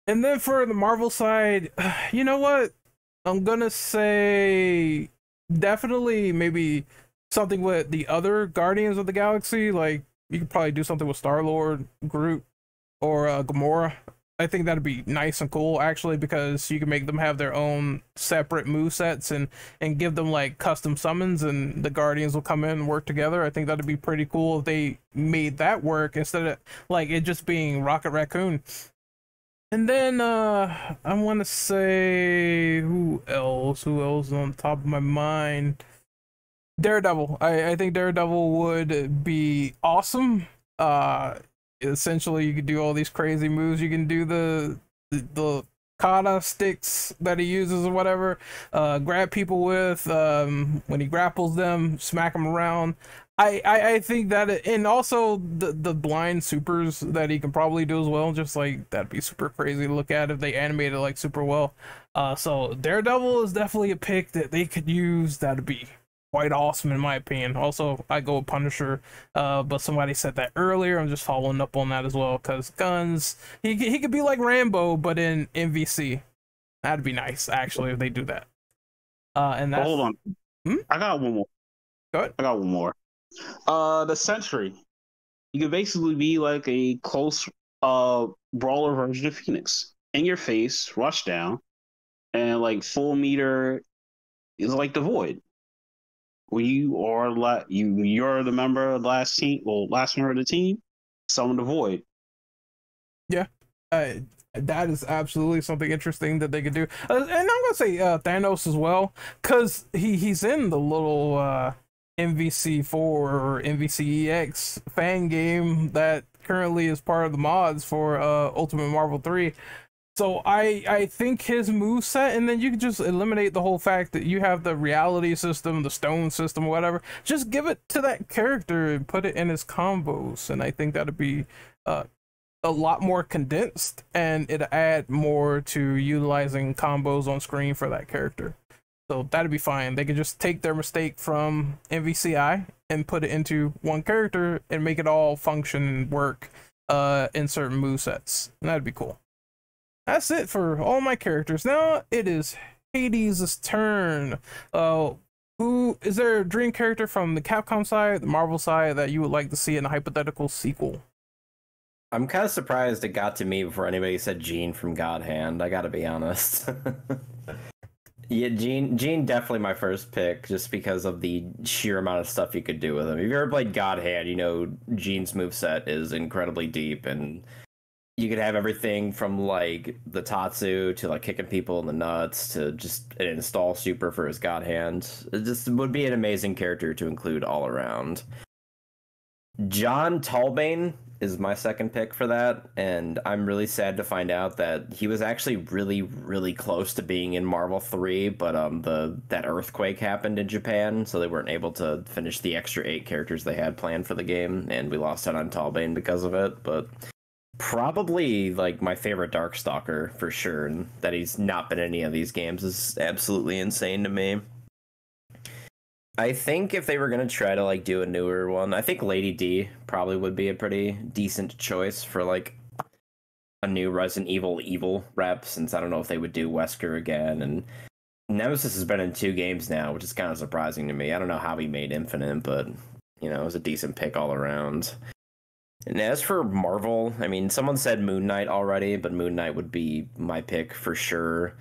And then for the Marvel side, you know what? I'm gonna say definitely maybe something with the other Guardians of the Galaxy. Like you could probably do something with Star-Lord, Groot, or Gamora. I think that'd be nice and cool actually, because you can make them have their own separate move sets and give them like custom summons, and the Guardians will come in and work together. I think that'd be pretty cool if they made that work instead of like it just being Rocket Raccoon. And then I want to say who else on top of my mind? Daredevil. I think Daredevil would be awesome. Essentially you could do all these crazy moves. You can do the kata sticks that he uses or whatever, grab people with, when he grapples them, smack them around. I think that and also the blind supers that he can probably do as well, just like that'd be super crazy to look at if they animated like super well. So Daredevil is definitely a pick that they could use. That'd be quite awesome in my opinion. Also, I go with Punisher, but somebody said that earlier. I'm just following up on that as well, because guns, he could be like Rambo, but in MVC. That'd be nice, actually, if they do that. And that's... Hold on. I got one more. Go ahead. I got one more. The Sentry. You could basically be like a close brawler version of Phoenix. In your face, rush down, and like full meter is like the Void. When you are you're the member of the last member of the team, summon the Void. Yeah, that is absolutely something interesting that they could do. And I'm gonna say Thanos as well, because he's in the little MVC4 or MVCEX fan game that currently is part of the mods for Ultimate Marvel 3. So I think his move set, and then you can just eliminate the whole fact that you have the reality system, the stone system, whatever. Just give it to that character and put it in his combos, and I think that'd be a lot more condensed, and it'd add more to utilizing combos on screen for that character. So that'd be fine. They could just take their mistake from MVCI and put it into one character and make it all function and work in certain movesets, and that'd be cool. That's it for all my characters. Now it is Hades' turn. Who is there a dream character from the Capcom side, the Marvel side, that you would like to see in a hypothetical sequel? I'm kind of surprised it got to me before anybody said Jean from God Hand. I gotta be honest. Yeah, Jean definitely my first pick, just because of the sheer amount of stuff you could do with him. If you ever played God Hand, you know Jean's moveset is incredibly deep, and you could have everything from like the Tatsu to like kicking people in the nuts to just an install super for his God Hand. It just would be an amazing character to include all around. John Talbane is my second pick for that, and I'm really sad to find out that he was actually really, really close to being in Marvel 3, but that earthquake happened in Japan, so they weren't able to finish the extra 8 characters they had planned for the game, and we lost out on Talbane because of it, but probably like my favorite Darkstalker for sure, and that he's not been in any of these games is absolutely insane to me. I think if they were going to try to like do a newer one, I think Lady D probably would be a pretty decent choice for like a new Resident Evil rep, since I don't know if they would do Wesker again, and Nemesis has been in 2 games now, which is kind of surprising to me. I don't know how he made Infinite, but you know, it was a decent pick all around. And as for Marvel, I mean, someone said Moon Knight already, but Moon Knight would be my pick for sure.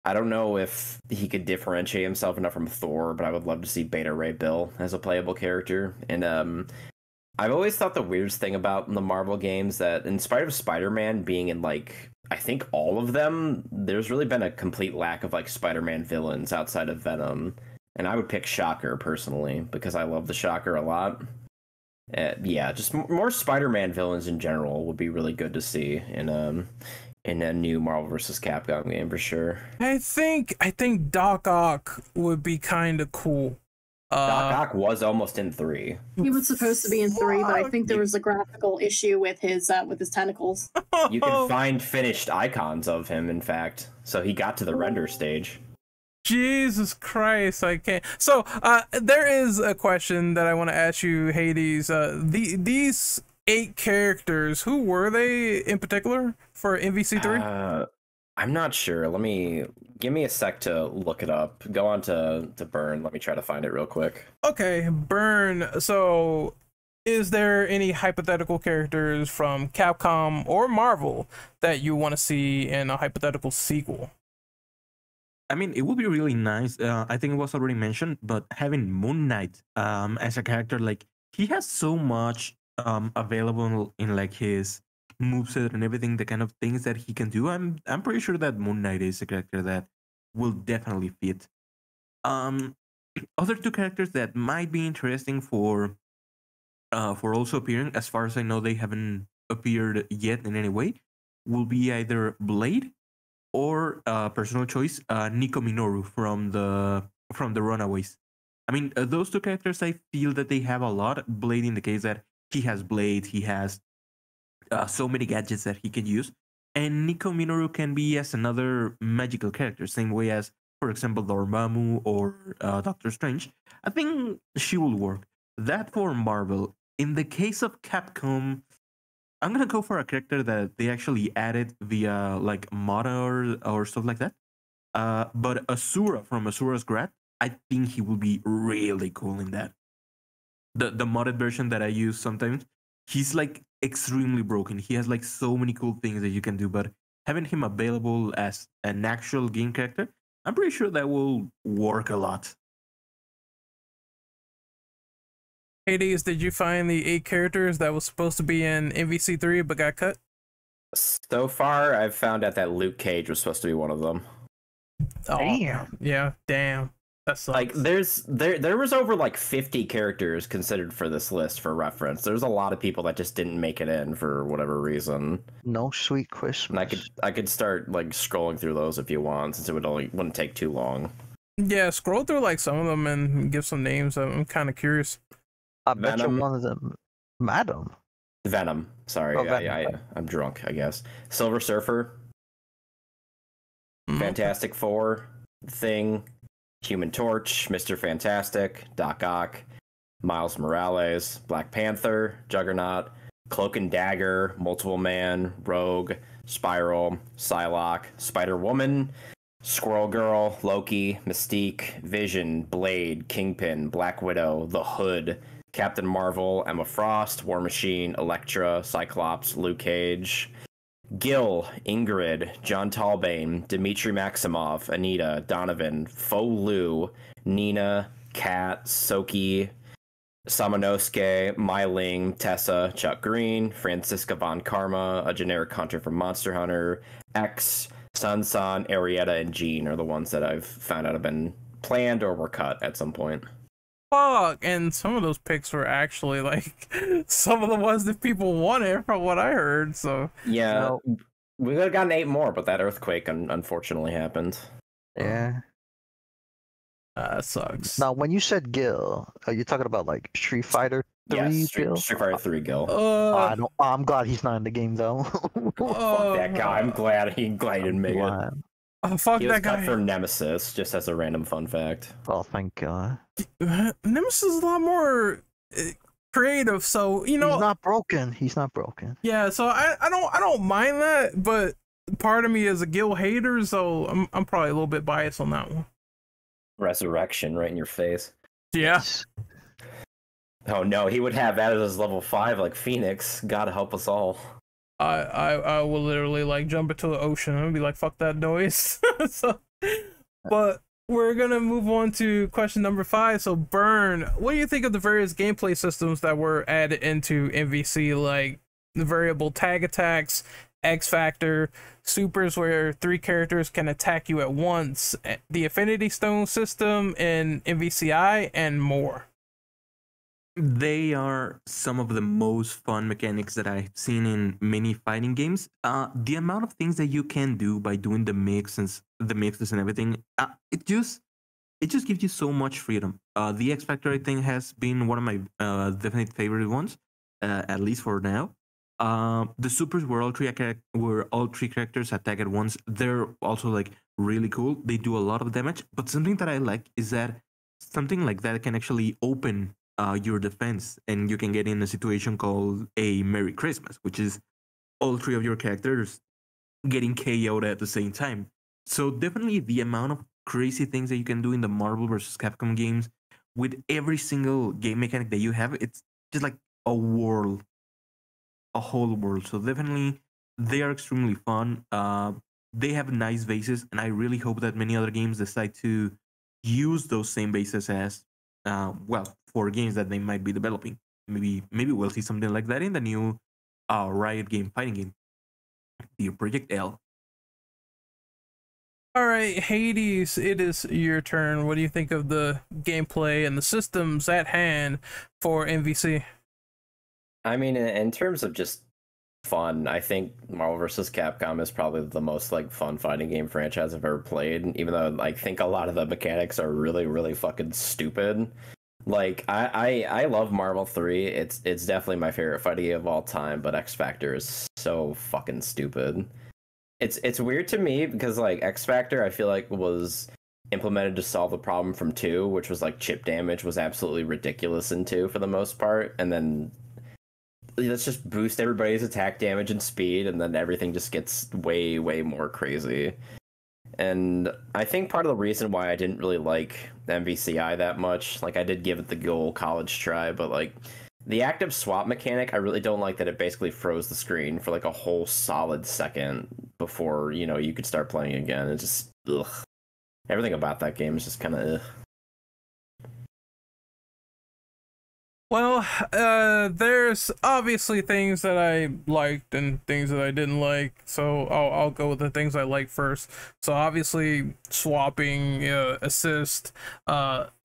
I don't know if he could differentiate himself enough from Thor, but I would love to see Beta Ray Bill as a playable character. And I've always thought the weirdest thing about the Marvel games that, in spite of Spider-Man being in like, I think all of them, there's really been a complete lack of like Spider-Man villains outside of Venom. And I would pick Shocker personally, because I love the Shocker a lot. Yeah, just more Spider-Man villains in general would be really good to see in a new Marvel vs. Capcom game for sure. I think Doc Ock would be kind of cool. Doc Ock was almost in 3. He was supposed to be in 3, but I think there You- was a graphical issue with his tentacles. You can find finished icons of him, in fact. So he got to the render stage. Jesus Christ, I can't. So, there is a question that I want to ask you, Hades. These 8 characters, who were they in particular for MVC3? I'm not sure. Give me a sec to look it up. Go on to Burn. Let me try to find it real quick. Okay, Burn. So, is there any hypothetical characters from Capcom or Marvel that you want to see in a hypothetical sequel? I mean, it would be really nice. I think it was already mentioned, but having Moon Knight as a character, like he has so much available in like his moveset and everything, the kind of things that he can do. I'm pretty sure that Moon Knight is a character that will definitely fit. Other 2 characters that might be interesting for also appearing, as far as I know, they haven't appeared yet in any way, will be either Blade or personal choice, Nico Minoru from the Runaways. I mean, those 2 characters, I feel that they have a lot. Blade in the case that he has Blade, he has so many gadgets that he can use, and Nico Minoru can be as another magical character, same way as, for example, Dormammu or Doctor Strange. I think she will work. That for Marvel. In the case of Capcom, I'm gonna go for a character that they actually added via like mod or stuff like that. But Asura from Asura's Grad, I think he will be really cool in that. The modded version that I use sometimes, he's like extremely broken. He has like so many cool things that you can do, but having him available as an actual game character, I'm pretty sure that will work a lot. Hades, did you find the 8 characters that was supposed to be in MVC3 but got cut? So far, I've found out that Luke Cage was supposed to be one of them. Oh, Damn. yeah, damn. That sucks. Like, there was over like 50 characters considered for this list for reference. There's a lot of people that just didn't make it in for whatever reason. No sweet And Christmas. I could start like scrolling through those if you want, since it wouldn't take too long. Yeah, scroll through like some of them and give some names. I'm kind of curious. I bet you Venom. one of them, Madam. Venom. Sorry, Oh, Venom. I'm drunk, I guess. Silver Surfer, Mm. Fantastic Four, Thing, Human Torch, Mr. Fantastic, Doc Ock, Miles Morales, Black Panther, Juggernaut, Cloak and Dagger, Multiple Man, Rogue, Spiral, Psylocke, Spider-Woman, Squirrel Girl, Loki, Mystique, Vision, Blade, Kingpin, Black Widow, The Hood, Captain Marvel, Emma Frost, War Machine, Elektra, Cyclops, Luke Cage, Gil, Ingrid, John Talbane, Dmitry Maximov, Anita, Donovan, Fo Lu, Nina, Kat, Soki, Samanosuke, Mai Ling, Tessa, Chuck Green, Francisca Von Karma, a generic hunter from Monster Hunter, X, Sansan, Arietta, and Jean are the ones that I've found out have been planned or were cut at some point. Fuck, and some of those picks were actually like some of the ones that people wanted from what I heard. So Yeah, we could have gotten 8 more, but that earthquake unfortunately happened. Yeah. that sucks. Now, when you said Gil, are you talking about like Street Fighter 3 Yes, Gil? Street Fighter 3 Gil. I don't. I'm glad he's not in the game though. Fuck that guy. I'm glad he didn't make it. Glad. Fuck He was that cut guy. for Nemesis, just as a random fun fact. Oh, thank God. Nemesis is a lot more creative, so you know. He's not broken. He's not broken. Yeah, so I don't mind that, but part of me is a Gil hater, so I'm probably a little bit biased on that one. Resurrection right in your face. Yeah. Oh no, he would have that as his level 5 like Phoenix. God help us all. I will literally like jump into the ocean and be like, fuck that noise. So, but we're gonna move on to question number 5. So Burn, what do you think of the various gameplay systems that were added into MVC, like the variable tag attacks, X Factor, supers where 3 characters can attack you at once, the Affinity Stone system in MVCI, and more? They are some of the most fun mechanics that I've seen in many fighting games. The amount of things that you can do by doing the mixes and everything, it just gives you so much freedom. The X Factor, I think, has been one of my definite favorite ones, at least for now. The supers where all three characters attack at once. They're also like really cool. They do a lot of damage. But something that I like is that something like that can actually open your defense, and you can get in a situation called a Merry Christmas, which is all three of your characters getting KO'd at the same time. So definitely the amount of crazy things that you can do in the Marvel vs. Capcom games with every single game mechanic that you have, it's just like a world, a whole world. So definitely they are extremely fun. They have nice bases, and I really hope that many other games decide to use those same bases as well, for games that they might be developing. Maybe we'll see something like that in the new Riot game fighting game, the Project L. All right, Hades, it is your turn. What do you think of the gameplay and the systems at hand for MVC? I mean, in terms of just fun, I think Marvel vs. Capcom is probably the most like fun fighting game franchise I've ever played, even though I think a lot of the mechanics are really, really fucking stupid. Like I love Marvel 3. It's definitely my favorite fighting game of all time, but X Factor is so fucking stupid. It's weird to me because like X Factor I feel like was implemented to solve the problem from 2, which was like chip damage was absolutely ridiculous in 2 for the most part, and then let's just boost everybody's attack damage and speed, and then everything just gets way, way more crazy. And I think part of the reason why I didn't really like MVCI that much, like I did give it the good old college try, but like the active swap mechanic, I really don't like that it basically froze the screen for like a whole solid second before, you know, you could start playing again. It's just, ugh. Everything about that game is just kind of ugh. Well, there's obviously things that I liked and things that I didn't like, so I'll go with the things I like first. So obviously swapping, assist,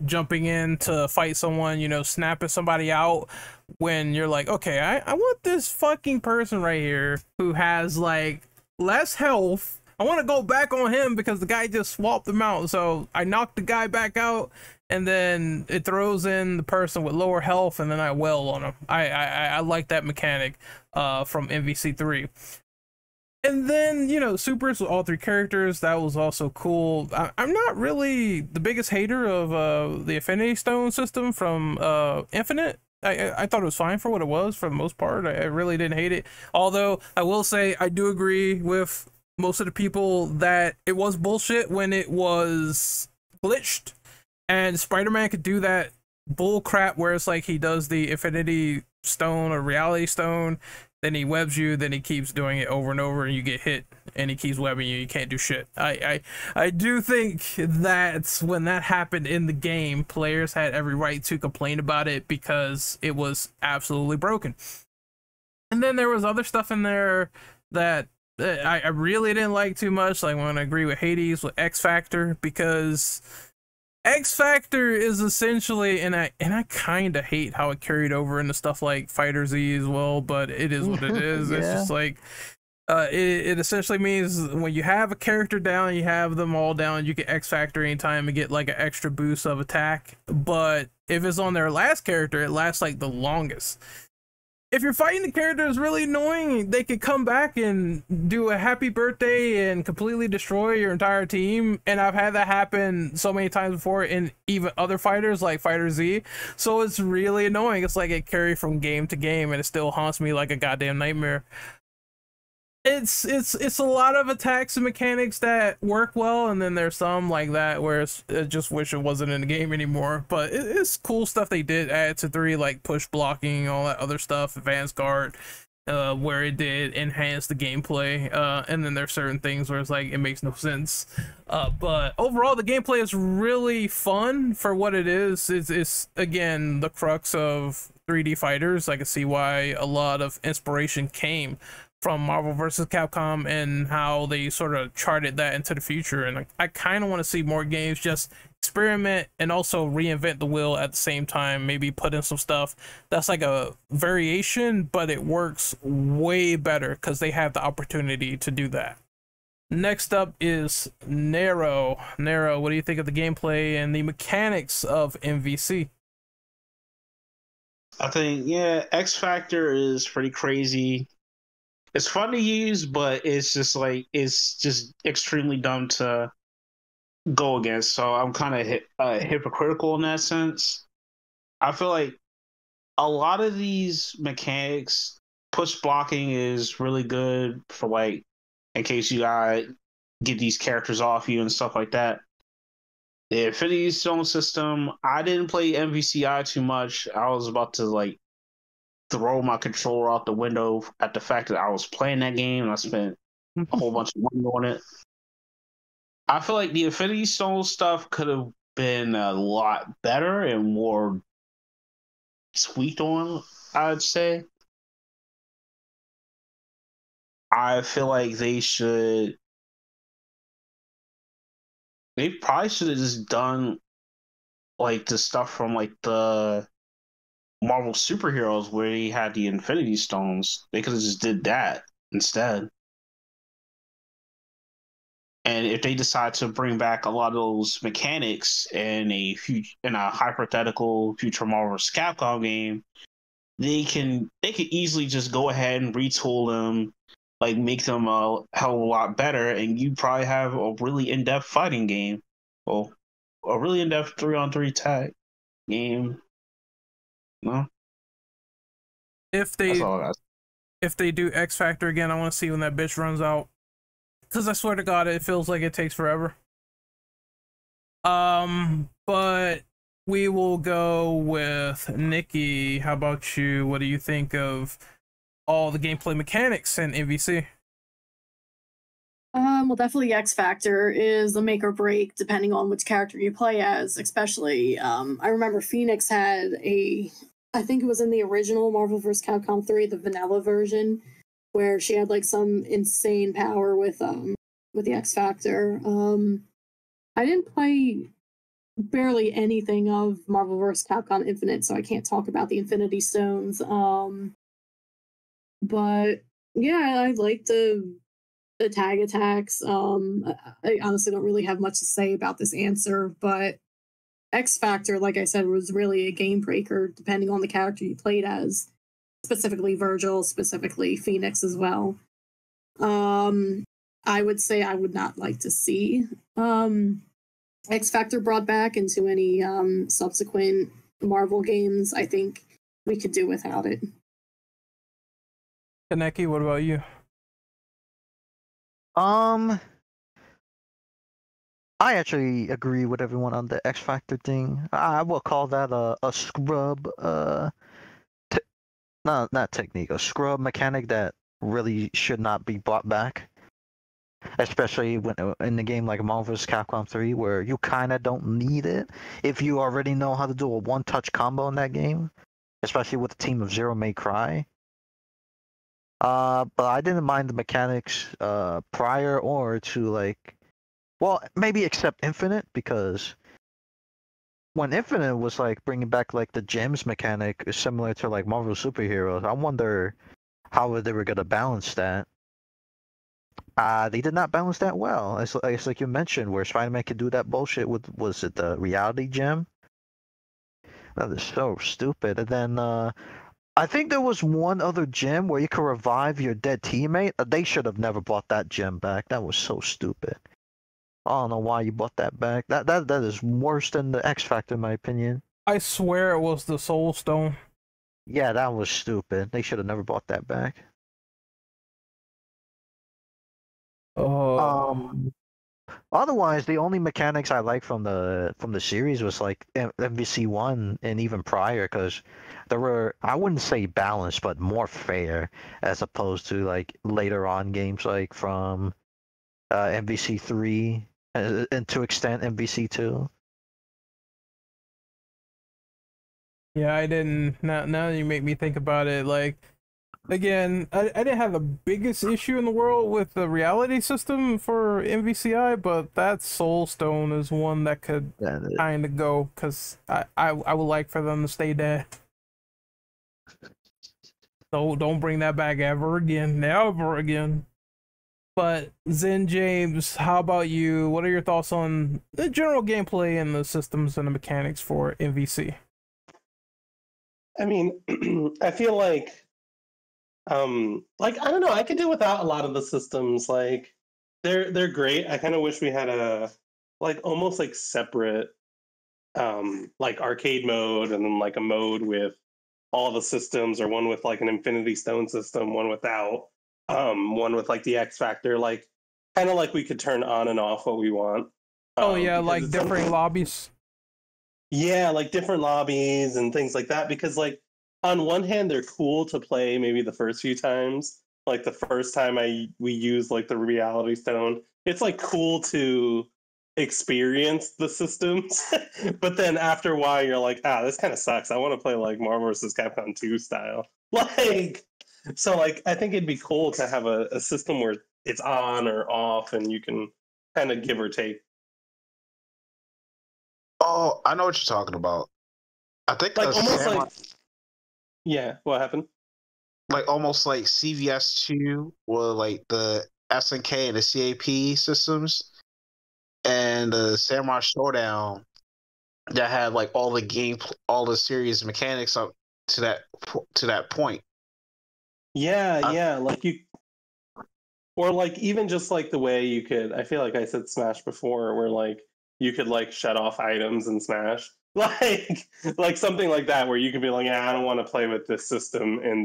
jumping in to fight someone, you know, snapping somebody out when you're like, okay, I want this fucking person right here who has like less health. I want to go back on him because the guy just swapped him out. So I knocked the guy back out, and then it throws in the person with lower health, and then I wail on him. I like that mechanic from MVC3. And then, you know, supers with all three characters, that was also cool. I'm not really the biggest hater of the Infinity Stone system from Infinite. I thought it was fine for what it was for the most part. I really didn't hate it. Although I will say I do agree with most of the people that it was bullshit when it was glitched. And Spider-Man could do that bull crap where it's like he does the Infinity Stone or Reality Stone, then he webs you, then he keeps doing it over and over, and you get hit, and he keeps webbing you. You can't do shit. I do think that when that happened in the game, players had every right to complain about it because it was absolutely broken. And then there was other stuff in there that I really didn't like too much. Like when I agree with Hades with X Factor, because X Factor is essentially, and I kind of hate how it carried over into stuff like Fighter Z as well, but it is what it is. Yeah. It's just like it essentially means when you have a character down, you have them all down, you get X Factor anytime and get like an extra boost of attack. But if it's on their last character, it lasts like the longest. If you're fighting the character that's really annoying, they could come back and do a happy birthday and completely destroy your entire team. And I've had that happen so many times before in even other fighters like Fighter Z. So it's really annoying. It's like it carried from game to game, and it still haunts me like a goddamn nightmare. It's a lot of attacks and mechanics that work well, and then there's some like that where I just wish it wasn't in the game anymore. But it's cool stuff they did add to 3, like push blocking, all that other stuff, advanced guard, where it did enhance the gameplay. And then there's certain things where it's like it makes no sense. But overall, the gameplay is really fun for what it is. It's again the crux of 3D fighters. I can see why a lot of inspiration came from Marvel vs. Capcom and how they sort of charted that into the future. And I kind of want to see more games just experiment and also reinvent the wheel at the same time. Maybe put in some stuff that's like a variation, but it works way better because they have the opportunity to do that. Next up is Nero. Nero, what do you think of the gameplay and the mechanics of MVC? I think, yeah, X Factor is pretty crazy. It's fun to use, but it's just extremely dumb to go against. So I'm kind of hypocritical in that sense. I feel like a lot of these mechanics, push blocking is really good for like in case you gotta get these characters off you and stuff like that. The Infinity Stone system, I didn't play MVCI too much. I was about to like throw my controller out the window at the fact that I was playing that game and I spent a whole bunch of money on it. I feel like the Infinity Stone stuff could have been a lot better and more tweaked on, I'd say. I feel like they probably should have just done like the stuff from like the Marvel superheroes where he had the Infinity Stones. They could have just did that instead. And if they decide to bring back a lot of those mechanics in a hypothetical future Marvel vs. Capcom game, they could easily just go ahead and retool them, like make them a hell of a lot better, and you probably have a really in-depth fighting game. Well, a really in-depth 3-on-3 tag game. No, If that's they all I got. if they do X Factor again, I want to see when that bitch runs out. Because I swear to God, it feels like it takes forever. But we will go with Nikki. How about you? What do you think of all the gameplay mechanics in MVC? Well, definitely X Factor is a make or break depending on which character you play as. Especially, I remember Phoenix had I think it was in the original Marvel vs. Capcom 3, the vanilla version, where she had like some insane power with the X Factor. I didn't play barely anything of Marvel vs. Capcom Infinite, so I can't talk about the Infinity Stones. But yeah, I like the tag attacks. I honestly don't really have much to say about this answer, but X Factor, like I said, was really a game breaker depending on the character you played as, specifically Virgil, specifically Phoenix as well. I would say I would not like to see X Factor brought back into any subsequent Marvel games. I think we could do without it. Kaneki, what about you? I actually agree with everyone on the X Factor thing. I will call that a scrub, not technique, a scrub mechanic that really should not be brought back. Especially when in the game like Marvel vs. Capcom 3, where you kind of don't need it if you already know how to do a one-touch combo in that game, especially with a team of Zero May Cry. But I didn't mind the mechanics prior or to like, well, maybe except Infinite, because when Infinite was like bringing back like the gems mechanic similar to like Marvel superheroes, I wonder how they were gonna balance that. They did not balance that well. It's like you mentioned, where Spider-Man could do that bullshit with, was it the reality gem? That is so stupid. And then I think there was one other gem where you could revive your dead teammate. They should have never brought that gem back. That was so stupid. I don't know why you brought that back. That is worse than the X Factor, in my opinion. I swear it was the Soul Stone. Yeah, that was stupid. They should have never brought that back. Oh. Otherwise, the only mechanics I like from the series was like MVC 1 and even prior, because there were, I wouldn't say balanced, but more fair as opposed to like later on games like from MVC 3 and to extent MVC 2. Yeah, I didn't. Now you make me think about it. Like, again, I didn't have the biggest issue in the world with the reality system for MVCI, but that Soul Stone is one that could kind of go, because I would like for them to stay dead. So don't bring that back ever again. Never again. But Zen James, how about you? What are your thoughts on the general gameplay and the systems and the mechanics for MVC? I mean, I feel like I don't know, I could do without a lot of the systems. Like they're great. I kind of wish we had a like almost like separate like arcade mode and then like a mode with all the systems, or one with like an Infinity Stone system, one without, one with like the X Factor, like kind of like we could turn on and off what we want. Oh yeah, Because like it's different lobbies. yeah, like different lobbies and things like that. Because like on one hand, they're cool to play maybe the first few times. Like the first time we used like the Reality Stone, it's like cool to experience the systems. But then after a while, you're like, ah, this kind of sucks. I want to play like Marvel vs. Capcom 2 style. Like, so like I think it'd be cool to have a system where it's on or off, and you can kind of give or take. Oh, I know what you're talking about. I think Like a almost Samurai, like yeah. What happened? like almost like CVS2 or like the SNK and the CAP systems and the Samurai Showdown that had like all the game, all the serious mechanics up to that point. Yeah, I, yeah. Like you, or like even just like the way you could. I feel like I said Smash before, where like you could like shut off items and Smash, like something like that, where you could be like, yeah, I don't want to play with this system in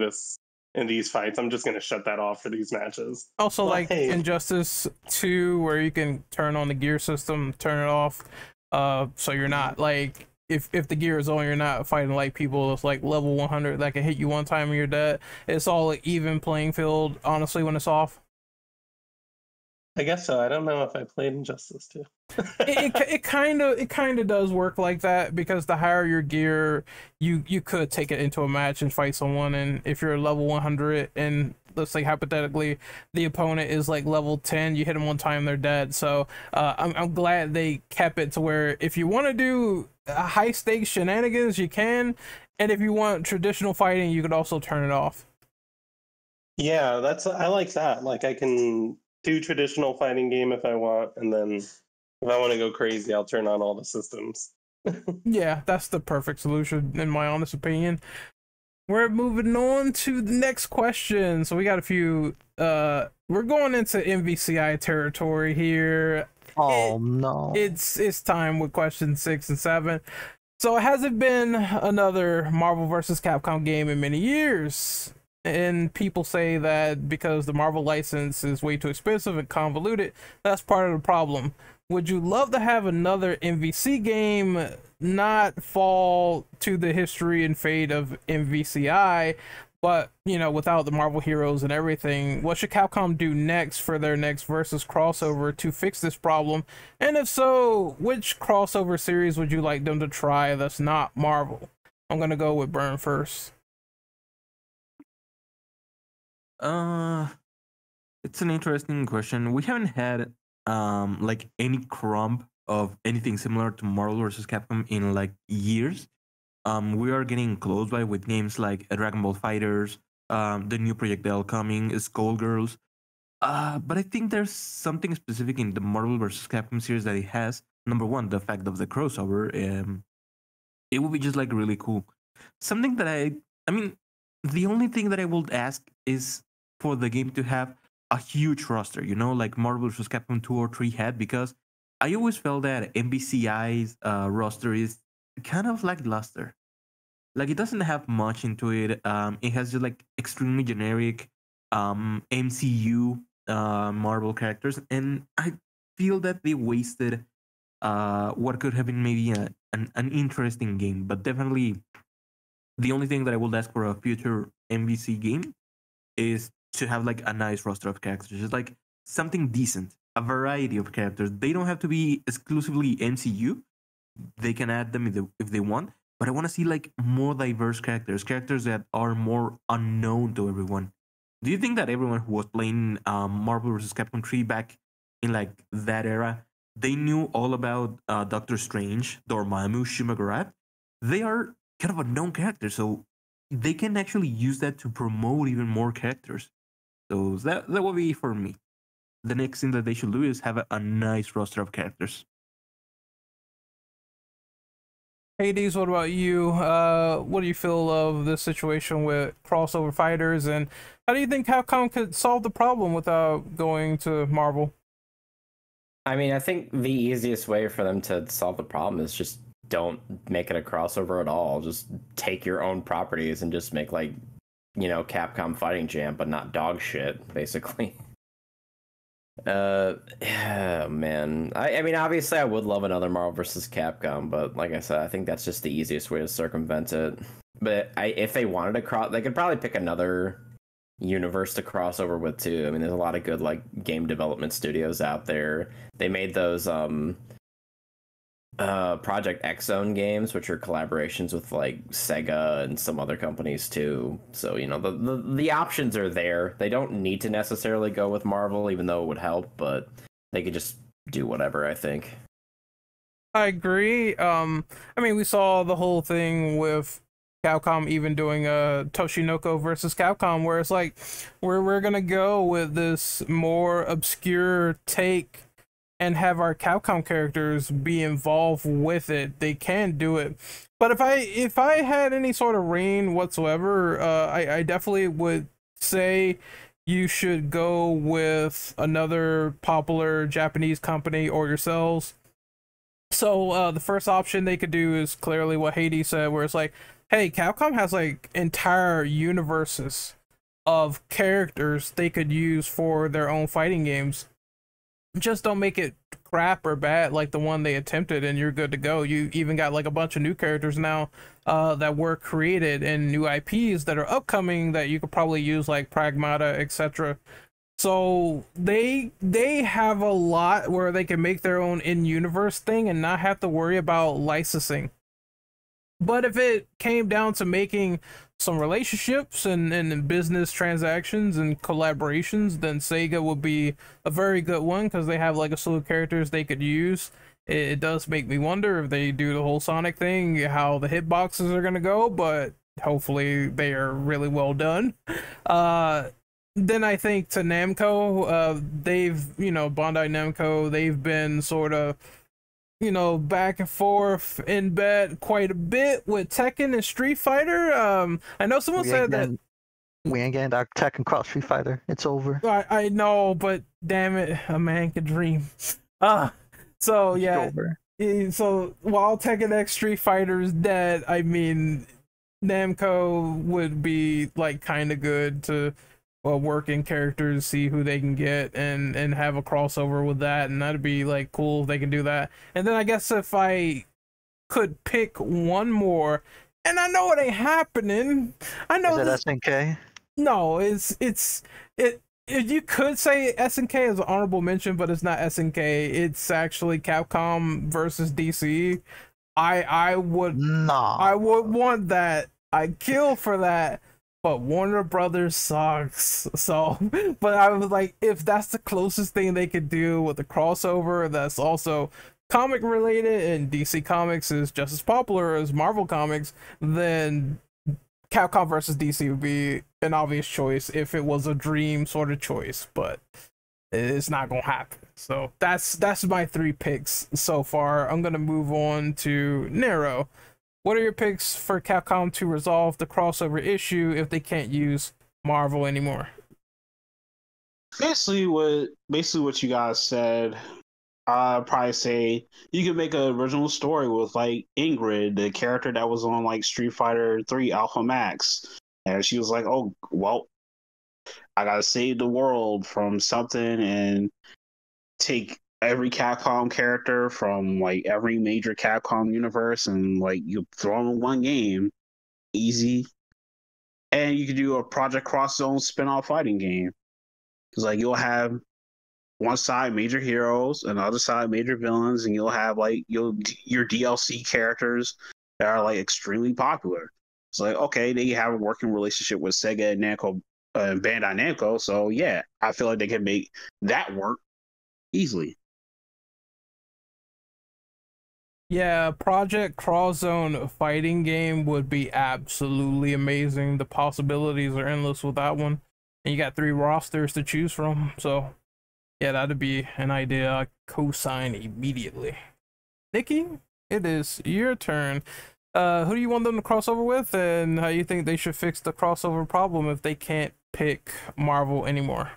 these fights. I'm just gonna shut that off for these matches. Also, like Like, Injustice 2, where you can turn on the gear system, turn it off. So you're not like if the gear is on, you're not fighting like people. It's like level 100 that can hit you one time and you're dead. It's all an even playing field, honestly, when it's off. I guess so. I don't know if I played Injustice too. It kind of does work like that, because the higher your gear, you could take it into a match and fight someone, and if you're level 100 and let's say hypothetically the opponent is like level 10, you hit them one time, they're dead. So I'm glad they kept it to where if you want to do high stakes shenanigans, you can, and if you want traditional fighting, you could also turn it off. Yeah, that's I like that. Like I can do traditional fighting game if I want, and then if I want to go crazy, I'll turn on all the systems. Yeah, that's the perfect solution in my honest opinion. We're moving on to the next question. So we got a few we're going into MVCI territory here. Oh no. It's time with question 6 and 7. So has it been another Marvel vs. Capcom game in many years? And people say that because the Marvel license is way too expensive and convoluted, that's part of the problem. Would you love to have another MVC game not fall to the history and fate of MVCI, but, you know, without the Marvel heroes and everything? What should Capcom do next for their next Versus crossover to fix this problem? And if so, which crossover series would you like them to try that's not Marvel? I'm gonna go with Burn first. It's an interesting question. We haven't had like any crumb of anything similar to Marvel vs. Capcom in like years. We are getting close by with games like Dragon Ball Fighters, the new Project coming, Skullgirls. But I think there's something specific in the Marvel vs. Capcom series that it has. Number one, the fact of the crossover. It would be just like really cool. Something that I mean, the only thing that I would ask is for the game to have a huge roster, you know, like Marvel vs. Capcom 2 or 3 had, because I always felt that MBCI's roster is kind of lackluster. Like it doesn't have much into it. It has just like extremely generic MCU Marvel characters, and I feel that they wasted what could have been maybe an interesting game. But definitely, the only thing that I would ask for a future MVC game is to have like a nice roster of characters, just like something decent, a variety of characters. They don't have to be exclusively MCU. They can add them if they want, but I want to see like more diverse characters that are more unknown to everyone. Do you think that everyone who was playing Marvel vs. Capcom 3 back in like that era, they knew all about Doctor Strange, Dormammu, Shuma-Gorath? They are kind of unknown characters, so they can actually use that to promote even more characters. So that will be for me. the next thing that they should do is have a nice roster of characters. Hades, what about you? What do you feel of this situation with crossover fighters, and how do you think Capcom could solve the problem without going to Marvel? I mean, I think the easiest way for them to solve the problem is just don't make it a crossover at all. Just take your own properties and just make, like, you know, Capcom Fighting Jam, but not dog shit, basically. Yeah, man. I mean, obviously, I would love another Marvel vs. Capcom, but like I said, I think that's just the easiest way to circumvent it. But if they wanted to cross, they could probably pick another universe to cross over with too. I mean, there's a lot of good like game development studios out there. They made those Project X Zone games, which are collaborations with like Sega and some other companies too. So, you know, the options are there. They don't need to necessarily go with Marvel, even though it would help, but they could just do whatever, I think. I agree. I mean, we saw the whole thing with Capcom even doing a Toshinoko versus Capcom, where it's like we're gonna go with this more obscure take and have our Capcom characters be involved with it. They can do it. But if I had any sort of reign whatsoever, I definitely would say you should go with another popular Japanese company or yourselves. So the first option they could do is clearly what Hades said, where it's like, hey, Capcom has like entire universes of characters they could use for their own fighting games. Just don't make it crap or bad like the one they attempted, and you're good to go. You even got like a bunch of new characters now that were created, and new IPs that are upcoming that you could probably use, like Pragmata, etc. So they have a lot where they can make their own in-universe thing and not have to worry about licensing. But if it came down to making some relationships and business transactions and collaborations, then Sega would be a very good one, because they have like a slew of characters they could use. It does make me wonder if they do the whole Sonic thing, how the hitboxes are going to go, but hopefully they are really well done. Then I think to Namco, they've, you know, Bandai Namco, they've been sort of, you know, back and forth in bed quite a bit with Tekken and Street Fighter. I know someone said that we ain't getting that Tekken Cross Street Fighter. It's over. I know, but damn it, a man can dream. So yeah. So while Tekken X Street Fighter is dead, I mean, Namco would be like kind of good to work in characters, see who they can get, and have a crossover with that, and that'd be like cool if they can do that. And then I guess if I could pick one more, and I know it ain't happening. I know is it SNK? No, you could say SNK is an honorable mention, but it's not SNK. It's actually Capcom versus DC. I would want that. I'd kill for that. But Warner Brothers sucks. So, but I was like, if that's the closest thing they could do with a crossover that's also comic related, and DC Comics is just as popular as Marvel Comics, then Capcom versus DC would be an obvious choice if it was a dream sort of choice, but it's not gonna happen. So that's my 3 picks so far. I'm gonna move on to Nero. What are your picks for Capcom to resolve the crossover issue if they can't use Marvel anymore? Basically what you guys said. I'd probably say you could make an original story with like Ingrid, the character that was on like Street Fighter 3 Alpha Max. And she was like, oh, well, I gotta save the world from something, and take every Capcom character from like every major Capcom universe and like you throw them in one game. Easy. And you could do a Project Cross Zone spin-off fighting game. Because like you'll have one side major heroes and the other side major villains, and you'll have like your DLC characters that are like extremely popular. It's like, okay, they have a working relationship with Sega and Namco, Bandai Namco, so yeah, I feel like they can make that work easily. Yeah, Project Cross Zone fighting game would be absolutely amazing. The possibilities are endless with that one. And you got 3 rosters to choose from, so Yeah, that'd be an idea I co-sign immediately. Nikki, it is your turn. Who do you want them to cross over with, and how you think they should fix the crossover problem if they can't pick Marvel anymore?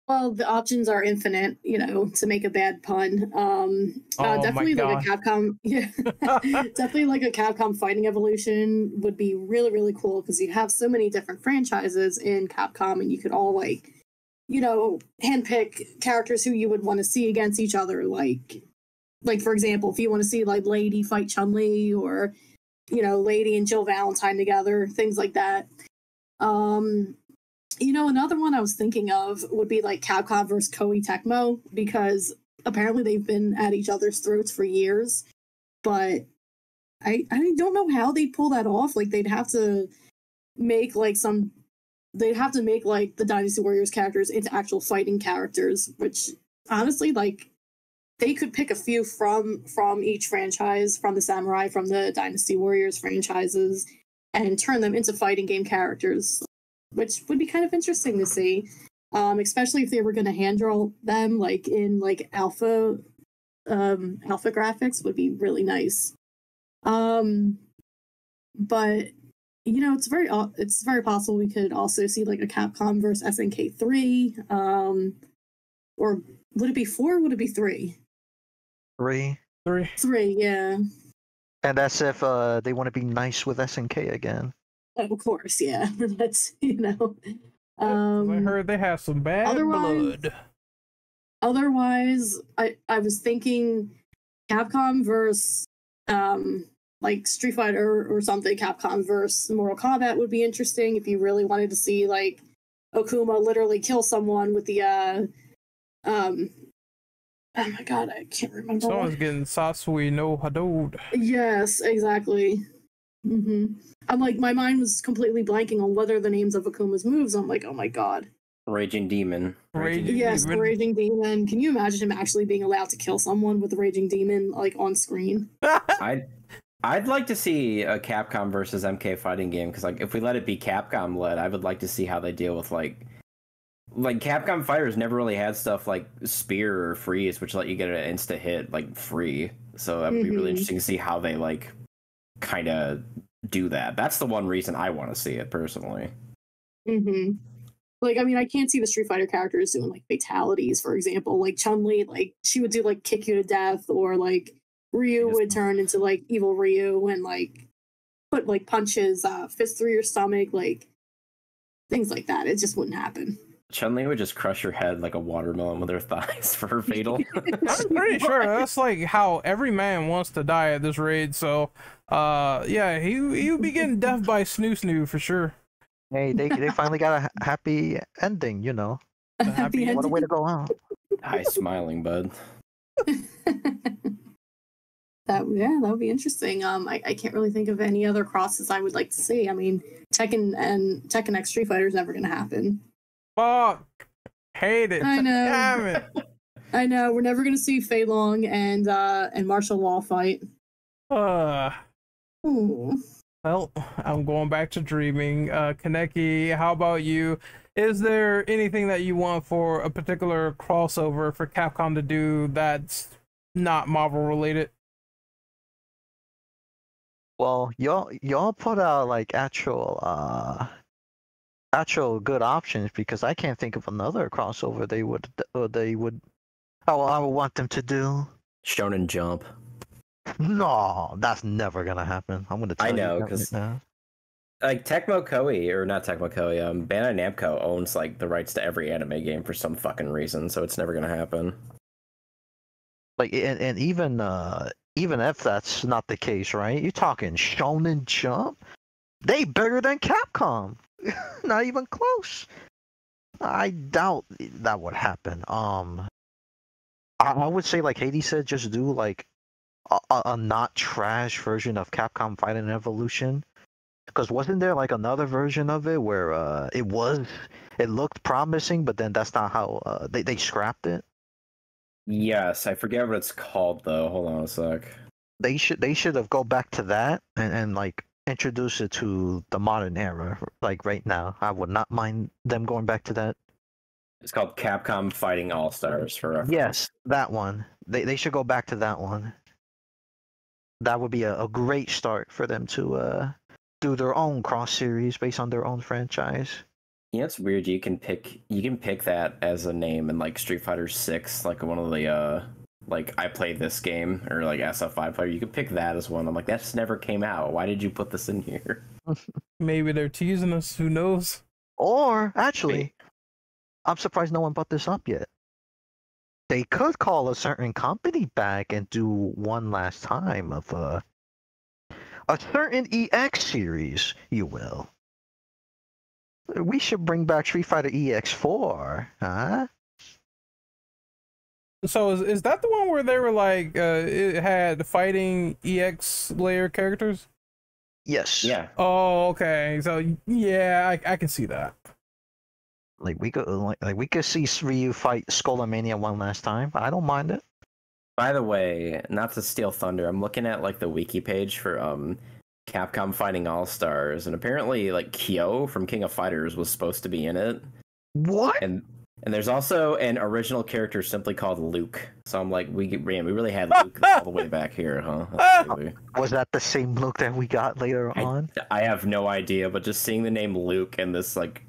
Well, the options are infinite, to make a bad pun. Oh Definitely my like a Capcom, yeah, definitely like a Capcom fighting evolution would be really, really cool because you have so many different franchises in Capcom, and you could all handpick characters who you would want to see against each other. Like for example, if you want to see like Lady fight Chun-Li, or Lady and Jill Valentine together, things like that. Another one I was thinking of would be like Capcom versus Koei Tecmo, because apparently they've been at each other's throats for years, but I don't know how they'd pull that off. Like they'd have to make like the Dynasty Warriors characters into actual fighting characters, which honestly, like, they could pick a few from each franchise, from the Samurai, from the Dynasty Warriors franchises, and turn them into fighting game characters, which would be kind of interesting to see, especially if they were going to hand draw them like in like alpha graphics would be really nice. But it's very possible we could also see like a Capcom versus SNK 3, or would it be 4? Would it be 3? 3. 3, yeah. And that's if they want to be nice with SNK again. Of course, yeah. That's I heard they have some bad blood. Otherwise, I was thinking Capcom versus like Street Fighter or something. Capcom versus Mortal Kombat would be interesting if you really wanted to see like Okuma literally kill someone with the oh my god, I can't remember. Someone's getting Sasui no Hadouken. Yes, exactly. I'm like, my mind was completely blanking on what are the names of Akuma's moves. I'm like, oh my god. Raging Demon. Yes, the Raging Demon. Can you imagine him actually being allowed to kill someone with the Raging Demon like on screen? I'd like to see a Capcom versus MK fighting game, because like if we let it be Capcom led, I would like to see how they deal with like Capcom fighters never really had stuff like spear or freeze, which let you get an insta hit like free. So that would be really interesting to see how they like kind of do that. That's the one reason I want to see it personally. Like, I mean, I can't see the Street Fighter characters doing like fatalities, for example. Like Chun-Li, like she would do like kick you to death, or like Ryu would turn into like evil Ryu and like put like punches, fists through your stomach, like things like that. It just wouldn't happen. Chun-Li would just crush your head like a watermelon with her thighs for her fatal. I'm pretty sure that's like how every man wants to die at this raid. So, yeah, he would be getting death by Snoo for sure. Hey, they finally got a happy ending, A happy ending. What a way to go out. Hi, smiling bud. That would be interesting. I can't really think of any other crosses I would like to see. I mean, Tekken X Street Fighter is never going to happen. Fuck, hate it. I know. Damn it. I know. We're never going to see Fei Long and martial law fight. Well, I'm going back to dreaming. Kaneki, how about you? Is there anything that you want for a particular crossover for Capcom to do that's not Marvel related? Well, y'all put out like actual good options, because I can't think of another crossover they would I would want them to do. Shonen Jump. No, that's never gonna happen. I'm gonna tell you. I know, because like Tecmo Koei, or not Tecmo Koei, Bandai Namco owns like the rights to every anime game for some fucking reason, so it's never gonna happen. Like, and even if that's not the case, right? You're talking Shonen Jump. They bigger than Capcom. Not even close. I doubt that would happen. I would say, like Hades said, just do like a not trash version of Capcom Fighting Evolution. Because wasn't there like another version of it where it looked promising, but then that's not how they scrapped it? Yes, I forget what it's called though. Hold on a sec. They should have go back to that and like introduce it to the modern era, like right now. I would not mind them going back to that. It's called Capcom Fighting All Stars for reference. Yes, that one. They should go back to that one. That would be a great start for them to do their own cross series based on their own franchise. You know, it's weird. You can pick that as a name in like Street Fighter 6, like one of the like I played this game, or like SF5 player. You could pick that as one. I'm like, that just never came out. Why did you put this in here? Maybe they're teasing us. Who knows? Or actually, I'm surprised no one brought this up yet. They could call a certain company back and do one last time of a certain EX series, you will. We should bring back Street Fighter EX4, huh? So is that the one where they were like it had fighting EX layer characters? Yes. Yeah. Oh, okay. So yeah, I can see that. Like we could see Ryu fight Skullomania one last time. I don't mind it. By the way, not to steal thunder, I'm looking at like the wiki page for Capcom Fighting All Stars, and apparently like Kyo from King of Fighters was supposed to be in it. What? And there's also an original character simply called Luke. So I'm like, we really had Luke all the way back here, huh? That's crazy. Was that the same look that we got later on? I have no idea, but just seeing the name Luke and this like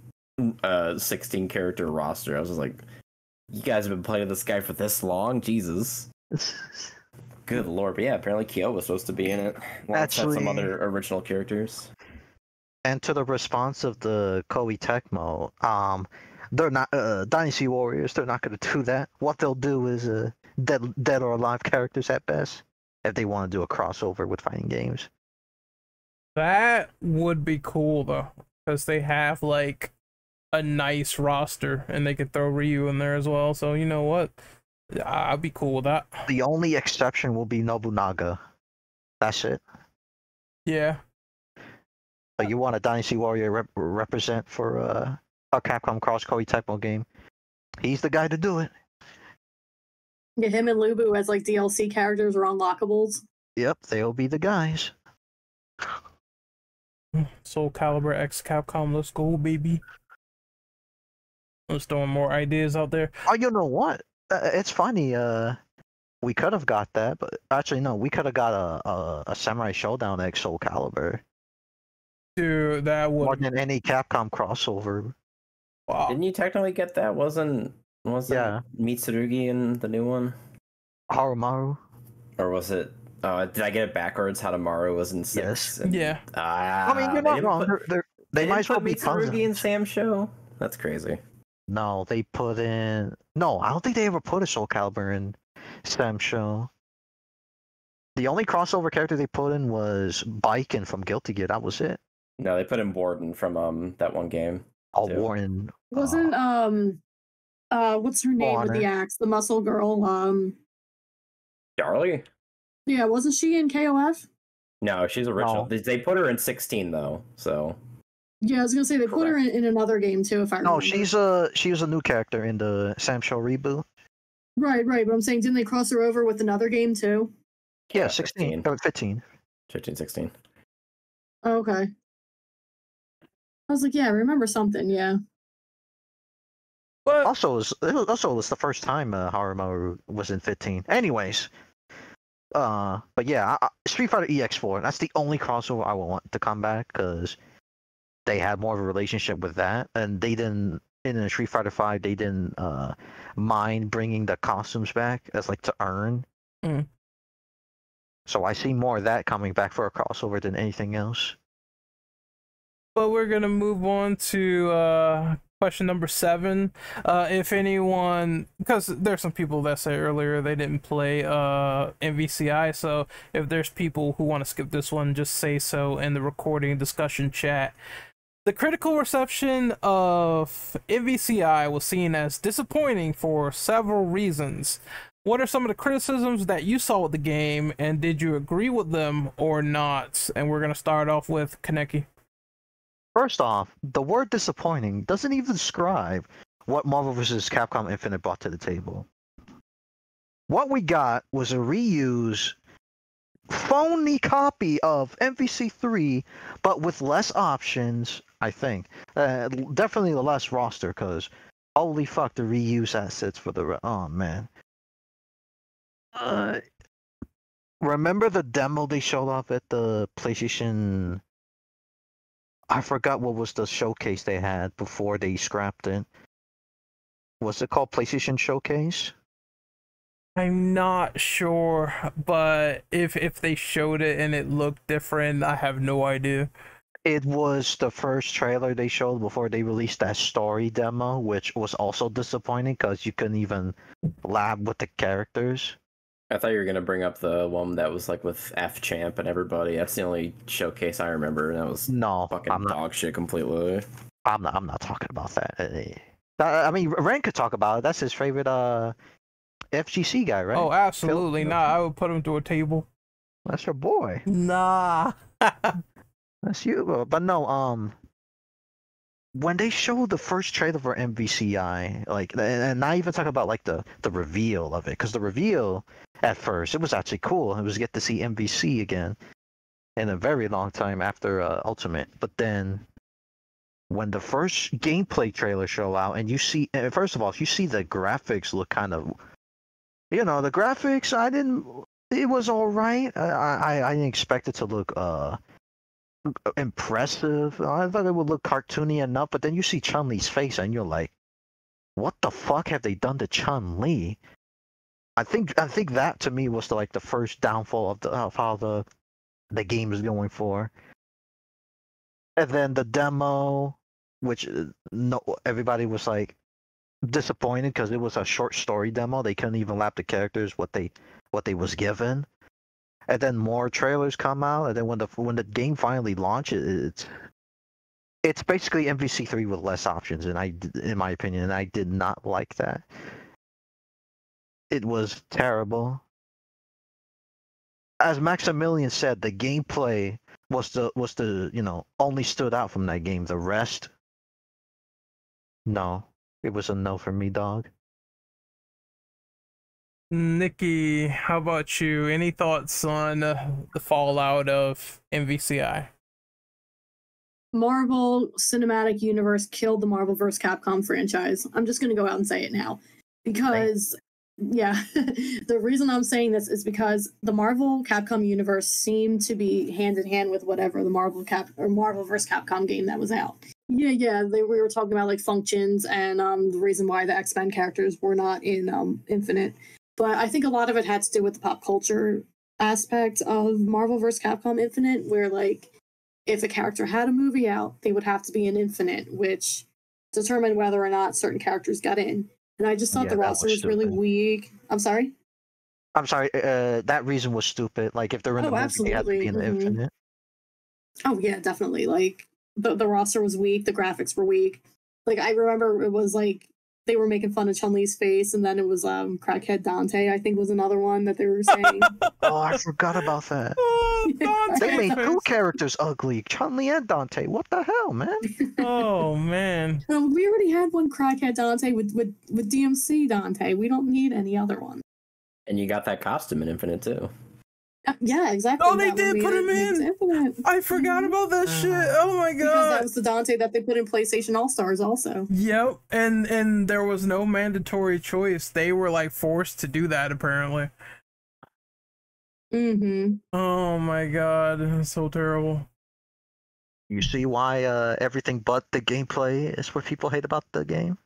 16 character roster, I was just like, you guys have been playing this guy for this long? Jesus. Good lord. But yeah, apparently Kyo was supposed to be in it. Actually, some other original characters. And to the response of the Koei Tecmo, they're not Dynasty Warriors. They're not going to do that. What they'll do is dead or alive characters at best, if they want to do a crossover with fighting games. That would be cool though, because they have like a nice roster, and they could throw Ryu in there as well. So you know what, I'd be cool with that. The only exception will be Nobunaga. That's it. Yeah. So you want a Dynasty Warrior represent for a Capcom Cross Koei Tecmo game? He's the guy to do it. Yeah, him and Lubu as like DLC characters or unlockables. Yep, they'll be the guys. Soul Calibur X Capcom, let's go, baby. Let's throwing more ideas out there. Oh, you know what? It's funny. We could have got that, but actually no. We could have got a Samurai Showdown X Soul Calibur. Dude, that would more than any Capcom crossover. Wow. Didn't you technically get that? Wasn't Mitsurugi in the new one? Harumaru. Or was it? Did I get it backwards? Hamaru was in 6. Yes. And, yeah. I mean, you're not wrong. They might as well be Mitsurugi in Sam Show. That's crazy. No, they put in. No, I don't think they ever put a Soul Calibur in Sam Show. The only crossover character they put in was Baiken from Guilty Gear. That was it. No, they put in Borden from that one game. Oh, Warren. Wasn't what's her name with the axe? The muscle girl. Darlie? Yeah, wasn't she in KOF? No, she's original. No. They put her in 16 though, so. Yeah, I was gonna say they put her in another game too. If I remember. No, she was a new character in the Sam Show reboot. Right. But I'm saying, didn't they cross her over with another game too? Yeah, 16. 15. 15, 16. Oh, okay. I was like, yeah, I remember something, yeah. But Also, it was the first time Harumaru was in 15. Anyways, but yeah, Street Fighter EX4. That's the only crossover I would want to come back because they had more of a relationship with that, and they didn't in Street Fighter 5. They didn't mind bringing the costumes back as like to earn. Mm. So I see more of that coming back for a crossover than anything else. But we're gonna move on to question number 7. If anyone, because there's some people that said earlier they didn't play MVCI, so if there's people who want to skip this one, just say so in the recording discussion chat. The critical reception of MVCI was seen as disappointing for several reasons. What are some of the criticisms that you saw with the game, and did you agree with them or not? And we're gonna start off with Kaneki. First off, the word disappointing doesn't even describe what Marvel vs. Capcom Infinite brought to the table. What we got was a reuse phony copy of MVC3, but with less options, I think. Definitely the less roster, because Holy fuck, the reuse assets for the oh man. Remember the demo they showed off at the PlayStation? I forgot what was the showcase they had before they scrapped it. What's it called? PlayStation Showcase? I'm not sure, but if they showed it and it looked different, I have no idea. It was the first trailer they showed before they released that story demo, which was also disappointing because you couldn't even lab with the characters. I thought you were gonna bring up the one that was like with F Champ and everybody. That's the only showcase I remember, and that was No, fucking I'm not. dog shit completely. I'm not talking about that. I mean, Ren could talk about it. That's his favorite FGC guy, right? Oh, absolutely not. I would put him to a table. That's your boy. Nah. That's you. But no, when they showed the first trailer for MVCI, like, and not even talking about like the reveal of it, because the reveal at first it was actually cool. It was get to see MVC again in a very long time after Ultimate. But then when the first gameplay trailer show out, and you see, first of all, you see the graphics look kind of, the graphics. It was all right. I didn't expect it to look impressive. I thought it would look cartoony enough, but then you see Chun-Li's face and you're like, what the fuck have they done to Chun-Li? I think that to me was the first downfall of how the game is going for. And then the demo, which no everybody was like disappointed because it was a short story demo. They couldn't even lap the characters what they was given. And then more trailers come out, and then when the game finally launches, it's basically MVC3 with less options, and in my opinion, and I did not like that. It was terrible. As Maximilian said, the gameplay was the only stood out from that game. The rest, no, it was a no for me, dog. Nikki, how about you? Any thoughts on the fallout of MVCI? Marvel Cinematic Universe killed the Marvel vs. Capcom franchise. I'm just going to go out and say it now. Because, yeah, the reason I'm saying this is because the Marvel Capcom universe seemed to be hand in hand with whatever the Marvel vs. Capcom game that was out. Yeah, we were talking about like functions and the reason why the X-Men characters were not in Infinite. But I think a lot of it had to do with the pop culture aspect of Marvel vs. Capcom Infinite, where like if a character had a movie out, they would have to be in Infinite, which determined whether or not certain characters got in. And I just thought the roster was really weak. I'm sorry? That reason was stupid. Like if they're in the movie, they had to be in the Infinite. Oh yeah, definitely. Like the roster was weak, the graphics were weak. Like I remember it was like they were making fun of Chun-Li's face, and then it was Crackhead Dante, I think was another one that they were saying. Oh, I forgot about that. They made two characters ugly, Chun-Li and Dante. What the hell, man? Oh man. Well, we already had one Crackhead Dante with DMC Dante. We don't need any other one. And you got that costume in Infinite too. Yeah, exactly. Oh, they did put him in. I forgot about that shit. Oh my god. Because that was the Dante that they put in PlayStation All-Stars also. Yep, and there was no mandatory choice. They were like forced to do that apparently. Oh my god, that's so terrible. You see why everything but the gameplay is what people hate about the game?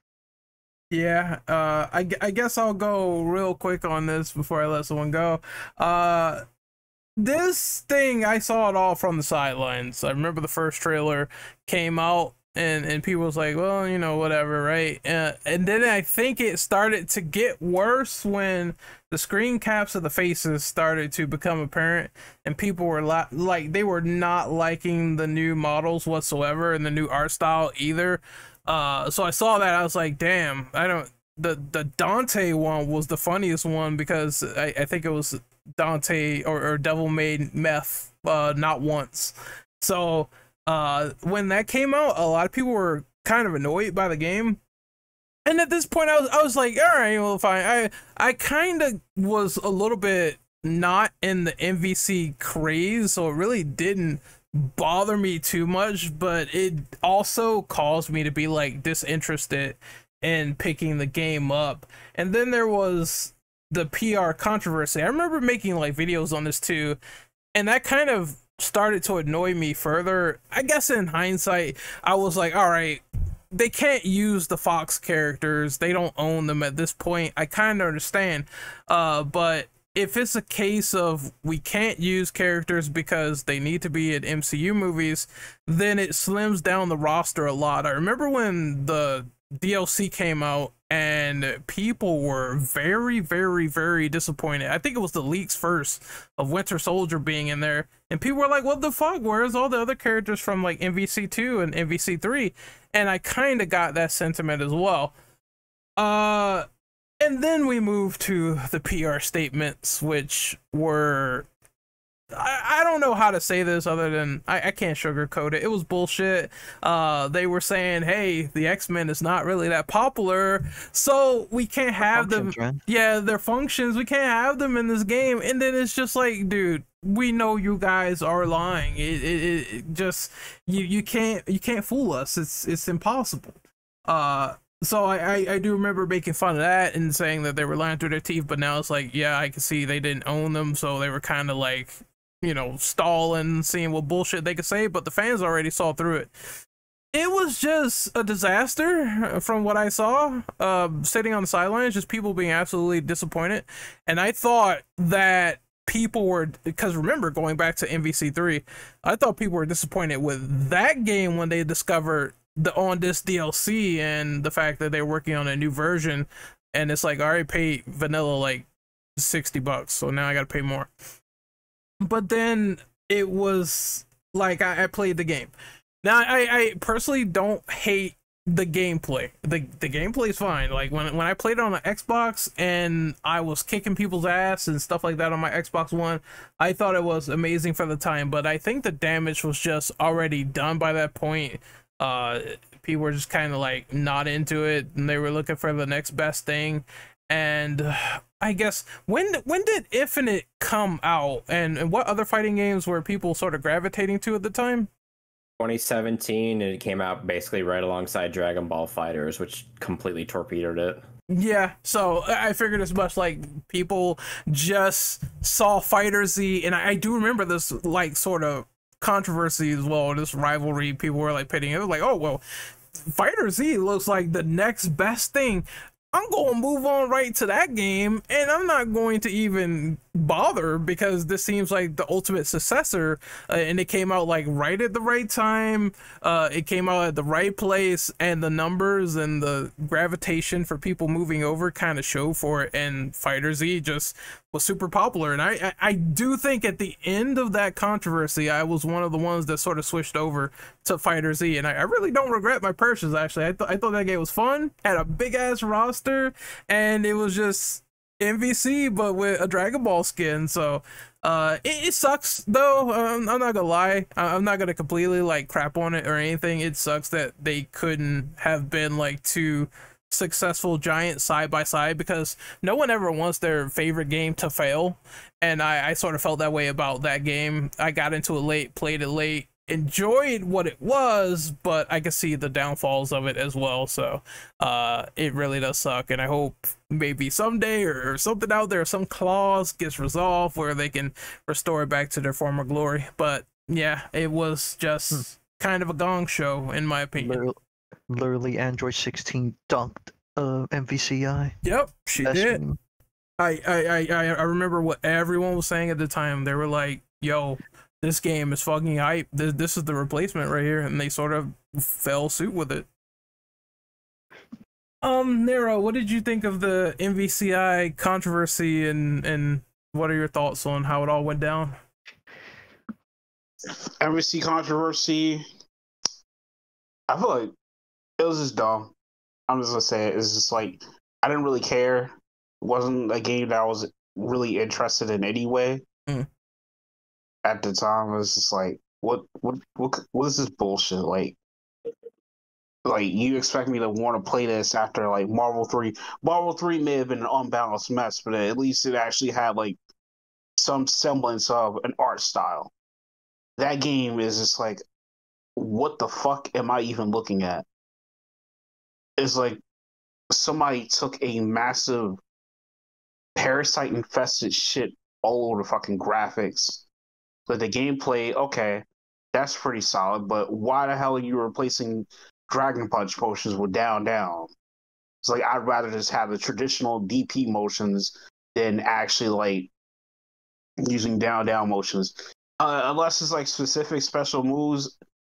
Yeah, I guess I'll go real quick on this before I let someone go. This thing, I saw it all from the sidelines. I remember the first trailer came out and people was like, well, whatever, right? And then I think it started to get worse when the screen caps of the faces started to become apparent, and people were like, they were not liking the new models whatsoever and the new art style either. So I saw that, I was like, damn, the Dante one was the funniest one because I think it was Dante or Devil Made Meth not once. So when that came out, a lot of people were kind of annoyed by the game, and at this point I was like, all right, well, fine. I kind of was a little bit not in the MVC craze, so it really didn't bother me too much, but it also caused me to be like disinterested in picking the game up. And then there was the PR controversy. I remember making like videos on this too, and that kind of started to annoy me further. I guess in hindsight, I was like, all right, they can't use the Fox characters. They don't own them at this point. I kind of understand. But if it's a case of we can't use characters because they need to be in MCU movies, then it slims down the roster a lot. I remember when the DLC came out and people were very, very, very disappointed. I think it was the leaks first of Winter Soldier being in there, and people were like, what the fuck, where's all the other characters from like MVC2 and MVC3? And I kind of got that sentiment as well. And then we moved to the PR statements, which were, I don't know how to say this other than I can't sugarcoat it. It was bullshit. They were saying, hey, the X-Men is not really that popular, so we can't have them. Right? Yeah, their functions, we can't have them in this game. And then it's just like, dude, we know you guys are lying. It just, you can't fool us. It's impossible. So I do remember making fun of that and saying that they were lying through their teeth, but now it's like, yeah, I can see they didn't own them, so they were kind of like, you know, stalling, seeing what bullshit they could say, but the fans already saw through it. It was just a disaster from what I saw, sitting on the sidelines, just people being absolutely disappointed. And I thought that people were, because remember, going back to MVC3, I thought people were disappointed with that game when they discovered on this DLC and the fact that they're working on a new version, and it's like I already paid vanilla like $60, so now I gotta pay more. But then it was like I played the game. Now I personally don't hate the gameplay. The gameplay is fine. Like when I played it on an Xbox and I was kicking people's ass and stuff like that on my Xbox One, I thought it was amazing for the time. But I think the damage was just already done by that point. People were just kind of like not into it, and they were looking for the next best thing. And I guess when did Infinite come out, and what other fighting games were people sort of gravitating to at the time? 2017, and it came out basically right alongside Dragon Ball Fighters, which completely torpedoed it. Yeah, so I figured as much. Like people just saw Fighter Z, and I do remember this like sort of controversy as well, this rivalry. People were like pitting it. It was like, oh well, Fighter Z looks like the next best thing. I'm going to move on right to that game, and I'm not going to even bother because this seems like the ultimate successor, and it came out like right at the right time. It came out at the right place, and the numbers and the gravitation for people moving over kind of show for it, and Fighter Z just was super popular. And I do think at the end of that controversy, I was one of the ones that sort of switched over to Fighter Z, and I really don't regret my purchase. Actually, I thought that game was fun, had a big ass roster, and it was just MVC but with a Dragon Ball skin. So it sucks though. I'm not gonna lie, I'm not gonna completely like crap on it or anything. It sucks that they couldn't have been like two successful giants side by side, because no one ever wants their favorite game to fail, and I sort of felt that way about that game. I got into it late, played it late, enjoyed what it was, but I could see the downfalls of it as well. So it really does suck, and I hope maybe someday or something out there, some clause gets resolved where they can restore it back to their former glory. But yeah, it was just kind of a gong show in my opinion. Literally Android 16 dunked MVCI. Yep, she did. I remember what everyone was saying at the time. They were like, yo, this game is fucking hype. This is the replacement right here, and they sort of fell suit with it. Nero, what did you think of the MVCI controversy, and what are your thoughts on how it all went down? MVC controversy, I feel like it was just dumb. I'm just gonna say it. It's just like I didn't really care. It wasn't a game that I was really interested in anyway. At the time, it was just like, what is this bullshit? Like you expect me to want to play this after like Marvel 3? Marvel 3 may have been an unbalanced mess, but at least it actually had like some semblance of an art style. That game is just like, what the fuck am I even looking at? It's like somebody took a massive parasite infested shit all over the fucking graphics. But the gameplay, okay, that's pretty solid, but why the hell are you replacing Dragon Punch motions with down down? It's like I'd rather just have the traditional DP motions than actually like using down down motions. Unless it's like specific special moves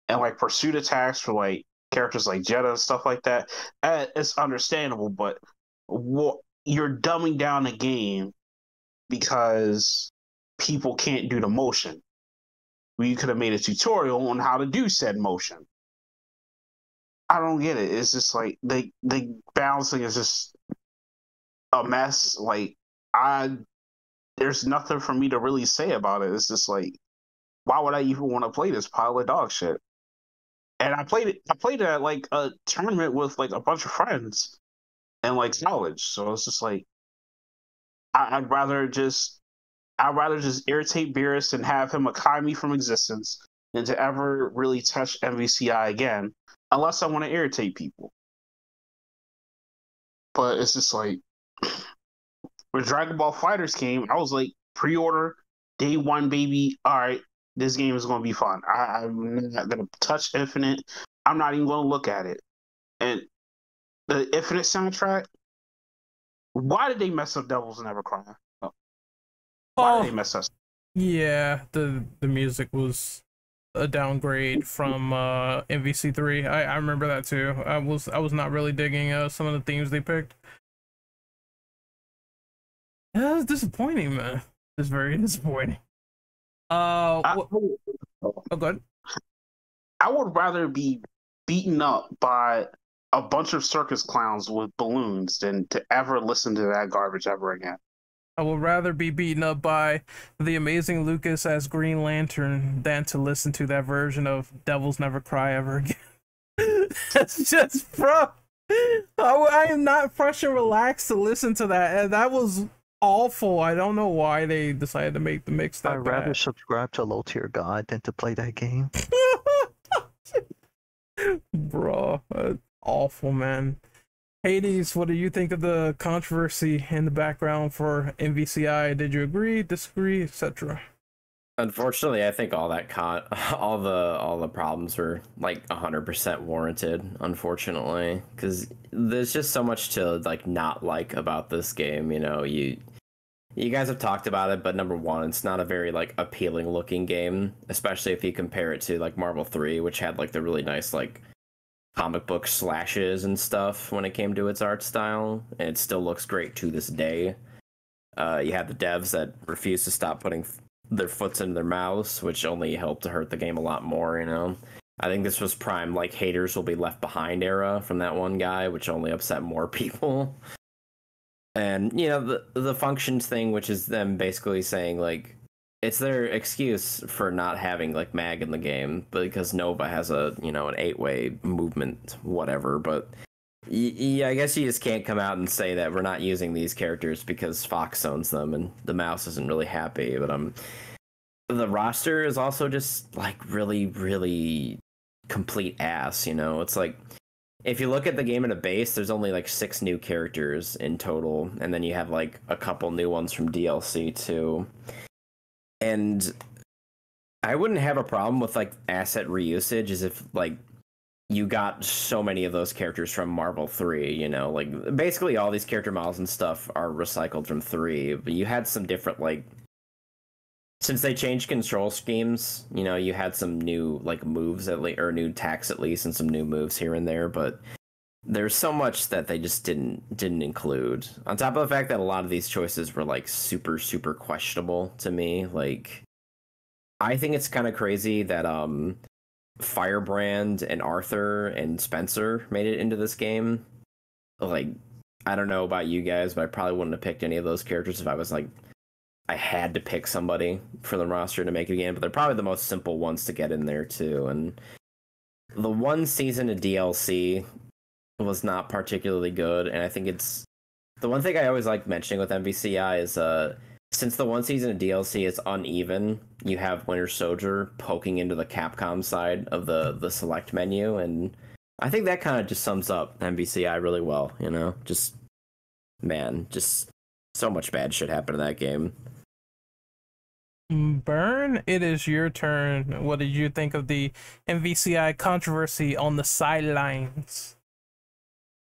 and like pursuit attacks for like characters like Jetta and stuff like that, it's understandable. But you're dumbing down a game because people can't do the motion. You could have made a tutorial on how to do said motion. I don't get it. It's just like the balancing is just a mess. Like there's nothing for me to really say about it. It's just like, why would I even want to play this pile of dog shit? And I played it at like a tournament with like a bunch of friends in like college. So it's just like I'd rather just irritate Beerus and have him Akai me from existence than to ever really touch MVCI again, unless I want to irritate people. But it's just like, when Dragon Ball Fighters came, I was like, pre-order, day one, baby. All right, this game is going to be fun. I'm not going to touch Infinite. I'm not even going to look at it. And the Infinite soundtrack, why did they mess up Devils Never Cry? Why did they mess us? Yeah, the music was a downgrade from MVC3. I remember that too. I was not really digging some of the themes they picked. Yeah, it's disappointing, man. It's very disappointing. Oh, go ahead. I would rather be beaten up by a bunch of circus clowns with balloons than to ever listen to that garbage ever again. I would rather be beaten up by the amazing Lucas as Green Lantern than to listen to that version of Devils Never Cry ever again. That's just, bro. I am not fresh and relaxed to listen to that. And that was awful. I don't know why they decided to make the mix that I'd bad. rather subscribe to Low Tier God than to play that game. Bro, awful, man. Hades, what do you think of the controversy in the background for MVCI? Did you agree, disagree, etc.? Unfortunately, I think all the problems were like 100% warranted. Unfortunately, because there's just so much to like not like about this game. You know, you guys have talked about it, but number one, it's not a very like appealing looking game, especially if you compare it to like Marvel 3, which had like the really nice like comic book slashes and stuff when it came to its art style, and it still looks great to this day. You had the devs that refuse to stop putting their foots in their mouths, which only helped to hurt the game a lot more, you know. I think this was prime like haters will be left behind era from that one guy, which only upset more people. And you know, the functions thing, which is them basically saying like it's their excuse for not having like mag in the game, because Nova has a, you know, an 8-way movement, whatever. But yeah, I guess you just can't come out and say that we're not using these characters because Fox owns them and the mouse isn't really happy. But the roster is also just like really, really complete ass. You know, it's like if you look at the game at a base, there's only like 6 new characters in total, and then you have like a couple new ones from DLC too. And I wouldn't have a problem with like asset reusage, as if like you got so many of those characters from Marvel 3, you know, like basically all these character models and stuff are recycled from 3, but you had some different like, since they changed control schemes, you know, you had some new like moves at least, or new attacks at least, and some new moves here and there, but there's so much that they just didn't include. On top of the fact that a lot of these choices were like super, super questionable to me. Like, I think it's kind of crazy that Firebrand and Arthur and Spencer made it into this game. Like, I don't know about you guys, but I probably wouldn't have picked any of those characters if I was like, I had to pick somebody for the roster to make it again. But they're probably the most simple ones to get in there too. And the one season of DLC was not particularly good, and I think it's the one thing I always like mentioning with MVCI is since the one season of DLC is uneven, you have Winter Soldier poking into the Capcom side of the select menu, and I think that kind of just sums up MVCI really well, you know? Just, man, just so much bad shit happened in that game. Burn, it is your turn. What did you think of the MVCI controversy on the sidelines?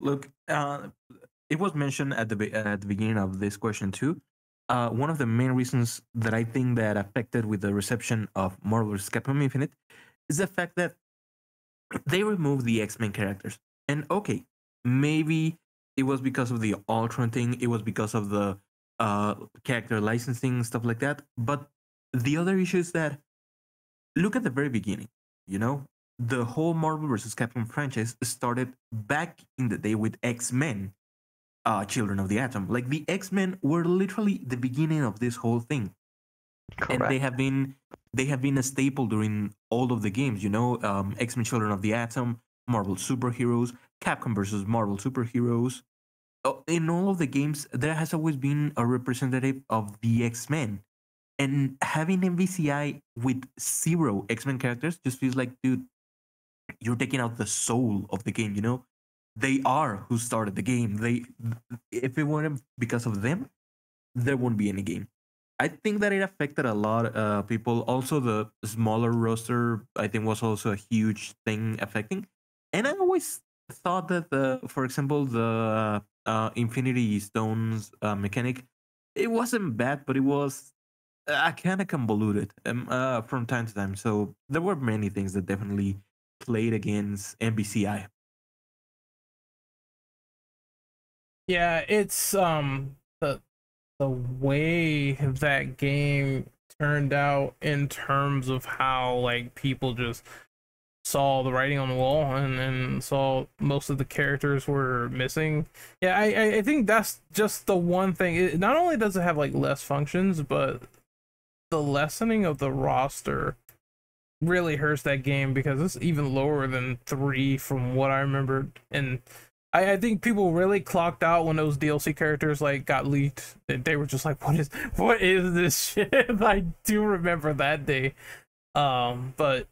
Look, it was mentioned at the beginning of this question too. One of the main reasons that I think that affected with the reception of Marvel vs. Capcom Infinite is the fact that they removed the X-Men characters. And okay, maybe it was because of the Ultron thing, it was because of the character licensing, stuff like that. But the other issue is that look at the very beginning, you know? The whole Marvel vs. Capcom franchise started back in the day with X-Men, Children of the Atom. Like the X-Men were literally the beginning of this whole thing. Correct. And they have been a staple during all of the games, you know, X-Men Children of the Atom, Marvel Superheroes, Capcom versus Marvel Superheroes. In all of the games, there has always been a representative of the X-Men. And having MVCI with 0 X-Men characters just feels like, dude, you're taking out the soul of the game, you know? They are who started the game. If it weren't because of them, there won't be any game. I think that it affected a lot of people. Also, the smaller roster, I think, was also a huge thing affecting. And I always thought that, for example, the Infinity Stones mechanic, it wasn't bad, but it was kind of convoluted from time to time. So there were many things that definitely played against MBCI. Yeah, it's the way that game turned out in terms of how like people just saw the writing on the wall and saw most of the characters were missing. Yeah, I think that's just the one thing. It not only does it have like less functions, but the lessening of the roster really hurts that game because it's even lower than 3 from what I remembered. And I think people really clocked out when those DLC characters like got leaked. They were just like, what is this shit? I do remember that day. But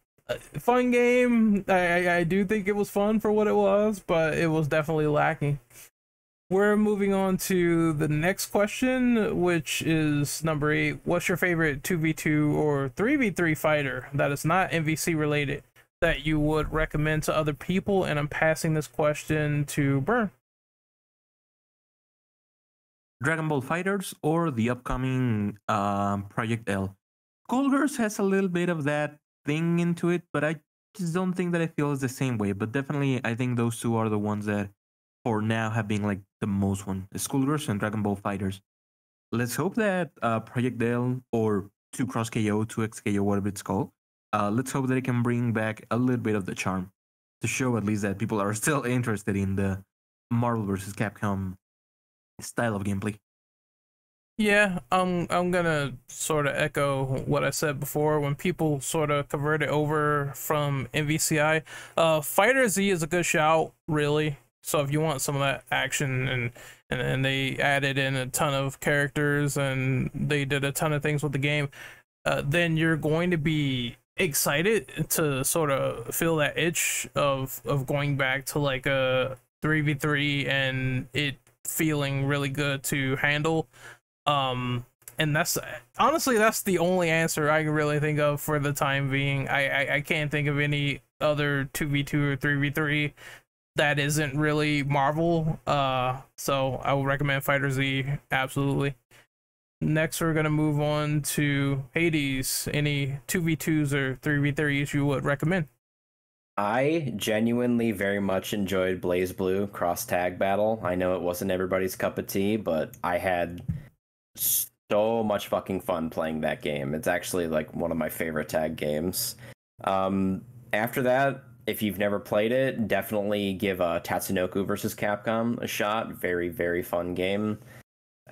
fun game. I do think it was fun for what it was, but it was definitely lacking. We're moving on to the next question, which is number 8. What's your favorite 2v2 or 3v3 fighter that is not MVC related that you would recommend to other people? And I'm passing this question to Burn. Dragon Ball Fighters or the upcoming Project L. Skullgirls has a little bit of that thing into it, but I just don't think that it feels the same way. But definitely, I think those two are the ones that for now have been like the most one. Skullgirls and Dragon Ball Fighters. Let's hope that Project L or 2 Cross KO, 2X KO, whatever it's called, let's hope that it can bring back a little bit of the charm to show at least that people are still interested in the Marvel vs. Capcom style of gameplay. Yeah, I'm gonna sort of echo what I said before. When people sort of converted over from MVCI, Fighter Z is a good shout, really. So if you want some of that action and they added in a ton of characters and they did a ton of things with the game, then you're going to be excited to sort of feel that itch of going back to like a 3v3 and it feeling really good to handle. And that's honestly that's the only answer I can really think of for the time being. I can't think of any other 2v2 or 3v3 that isn't really Marvel. So I would recommend Fighter Z, absolutely. Next, we're gonna move on to Hades. Any 2v2s or 3v3s you would recommend? I genuinely very much enjoyed Blaze Blue Cross Tag Battle. I know it wasn't everybody's cup of tea, but I had so much fucking fun playing that game. It's actually like one of my favorite tag games. After that, if you've never played it, definitely give Tatsunoko versus Capcom a shot. Very, very fun game.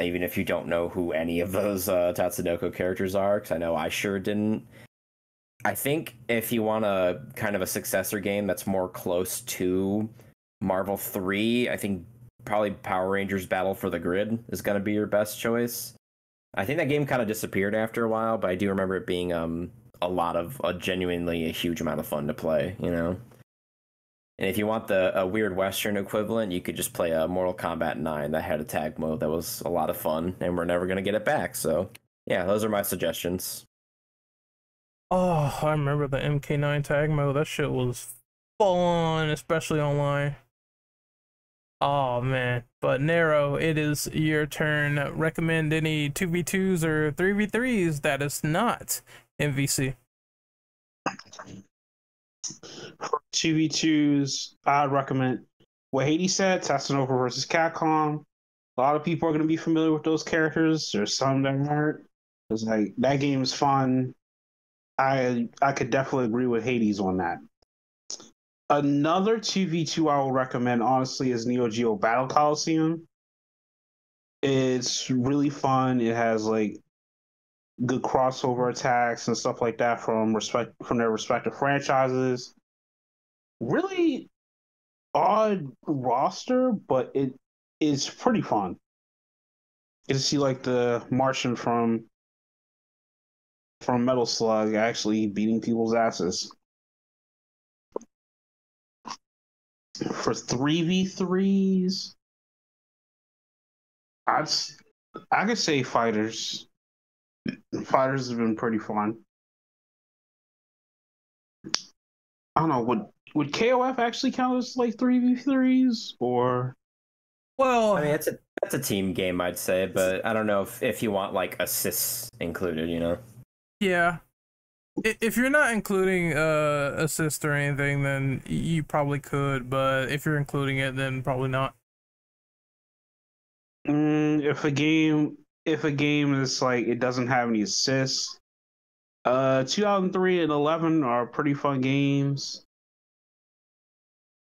Even if you don't know who any of those Tatsunoko characters are, because I know I sure didn't. I think if you want a kind of a successor game that's more close to Marvel 3, I think probably Power Rangers Battle for the Grid is going to be your best choice. I think that game kind of disappeared after a while, but I do remember it being a genuinely a huge amount of fun to play, you know? And if you want the a weird Western equivalent, you could just play a Mortal Kombat 9 that had a tag mode that was a lot of fun, and we're never gonna get it back. So yeah, those are my suggestions. Oh, I remember the MK9 tag mode. That shit was fun, especially online. Oh man. But Nero, it is your turn. Recommend any 2v2s or 3v3s that is not MVC. For 2v2s, I'd recommend what Haiti said, Tatsunoko versus Capcom. A lot of people are going to be familiar with those characters. There's some that aren't. It's like that game is fun. I could definitely agree with Hades on that. Another 2v2 I will recommend, honestly, is Neo Geo Battle Coliseum. It's really fun. It has like good crossover attacks and stuff like that from their respective franchises. Really odd roster, but it is pretty fun. You get to see like the Martian from Metal Slug actually beating people's asses. For 3v3s, I could say fighters. Fighters have been pretty fun. I don't know, would KOF actually count as like 3v3s or? Well, I mean, that's a team game, I'd say, but I don't know if you want like assists included, you know. yeah. If you're not including assist or anything, then you probably could, but if you're including it, then probably not. If a game is like it doesn't have any assists, 2003 and 11 are pretty fun games.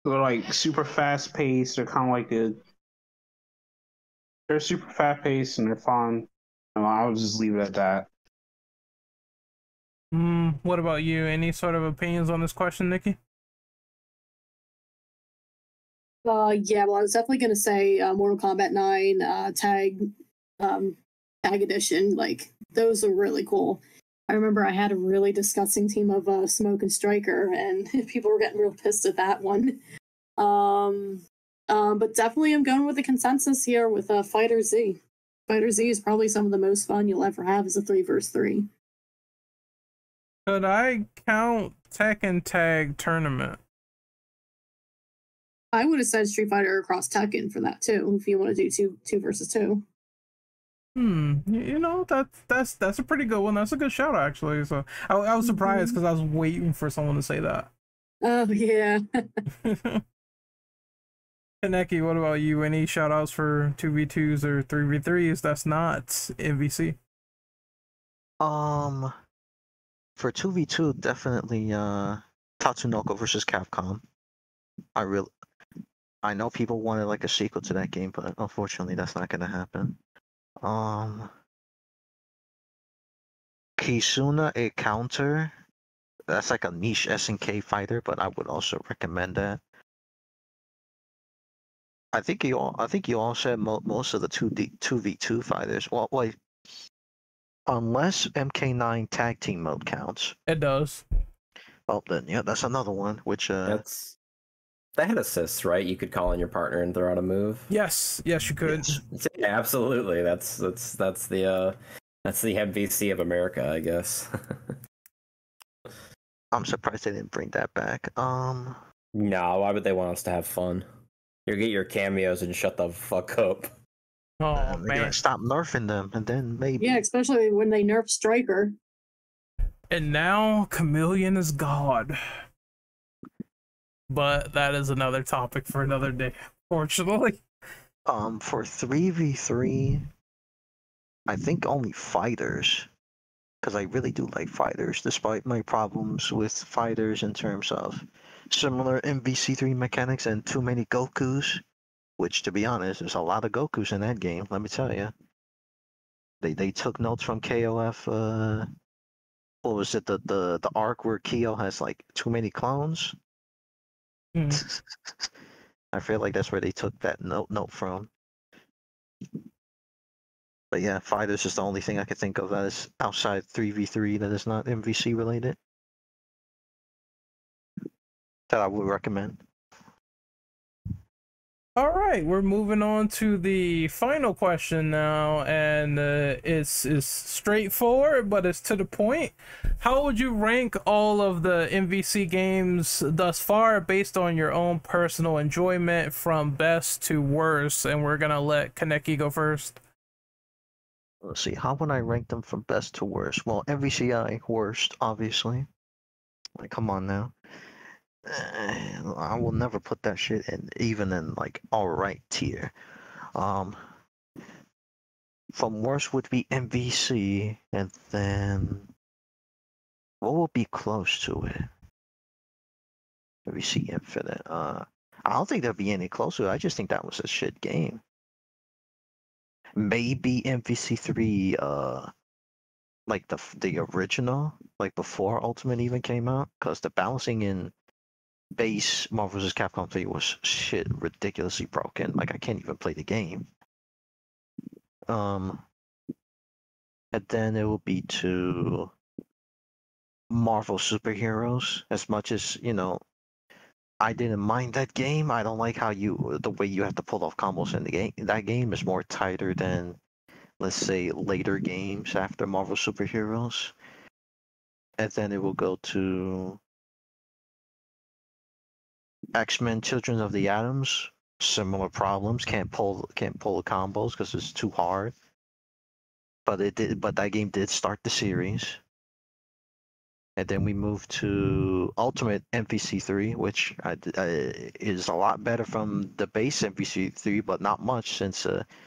They're like super fast paced. They're kind of like they're super fast paced and they're fun. I'll just leave it at that. What about you? Any sort of opinions on this question, Nikki? Yeah, well, I was definitely gonna say Mortal Kombat 9 tag edition. Like those are really cool. I remember I had a really disgusting team of Smoke and Striker, and people were getting real pissed at that one. But definitely, I'm going with the consensus here with Fighter Z. Fighter Z is probably some of the most fun you'll ever have as a 3v3. Could I count Tekken Tag Tournament? I would have said Street Fighter Cross Tekken for that too, if you want to do two versus two. You know, that's a pretty good one. That's a good shout, actually. So I was surprised because I was waiting for someone to say that. Oh yeah. Kaneki, what about you? Any shout outs for 2v2s or 3v3s that's not MVC? For 2v2, definitely Tatsunoko versus Capcom. I know people wanted like a sequel to that game, but unfortunately that's not gonna happen. Kisuna a Counter. That's like a niche SNK fighter, but I would also recommend that. I think you all said most of the 2v2 fighters. Well, wait, unless MK9 tag team mode counts. It does. Well, then yeah, that's another one. Which That had assists, right? You could call in your partner and throw out a move. Yes, you could. Yeah, absolutely. That's the MVC of America, I guess. I'm surprised they didn't bring that back. No, why would they want us to have fun? You get your cameos and shut the fuck up. Oh man, stop nerfing them, and then maybe. Yeah, especially when they nerf Striker. And now Chameleon is God. But that is another topic for another day, fortunately. For 3v3, I think only fighters, because I really do like fighters, despite my problems with fighters in terms of similar MVC3 mechanics and too many Gokus, which, to be honest, there's a lot of Gokus in that game, let me tell you. They took notes from KOF, what was it, the arc where Kyo has like too many clones? I feel like that's where they took that note from. But yeah, fighters is the only thing I could think of that is outside 3v3 that is not MVC related that I would recommend. All right, we're moving on to the final question now, and it's straightforward, but it's to the point. How would you rank all of the MVC games thus far based on your own personal enjoyment from best to worst? And we're gonna let Kaneki go first. Let's see, how would I rank them from best to worst? Well, MVCI worst, obviously. Like, come on now. I will never put that shit in even in like alright tier. Um, from worst would be MVC, and then what will be close to it? MVC Infinite. I don't think there'll be any closer. I just think that was a shit game. Maybe MVC3, like the original, like before Ultimate even came out, because the balancing in base Marvel vs. Capcom 3 was shit ridiculously broken. Like I can't even play the game. And then it will be to Marvel superheroes. As much as I didn't mind that game. I don't like how the way you have to pull off combos in the game. That game is more tighter than, let's say, later games after Marvel superheroes. And then it will go to X-Men Children of the Atoms. Similar problems. Can't pull the combos because it's too hard. But that game did start the series. And then we moved to Ultimate MVC3, which is a lot better from the base MVC3, but not much since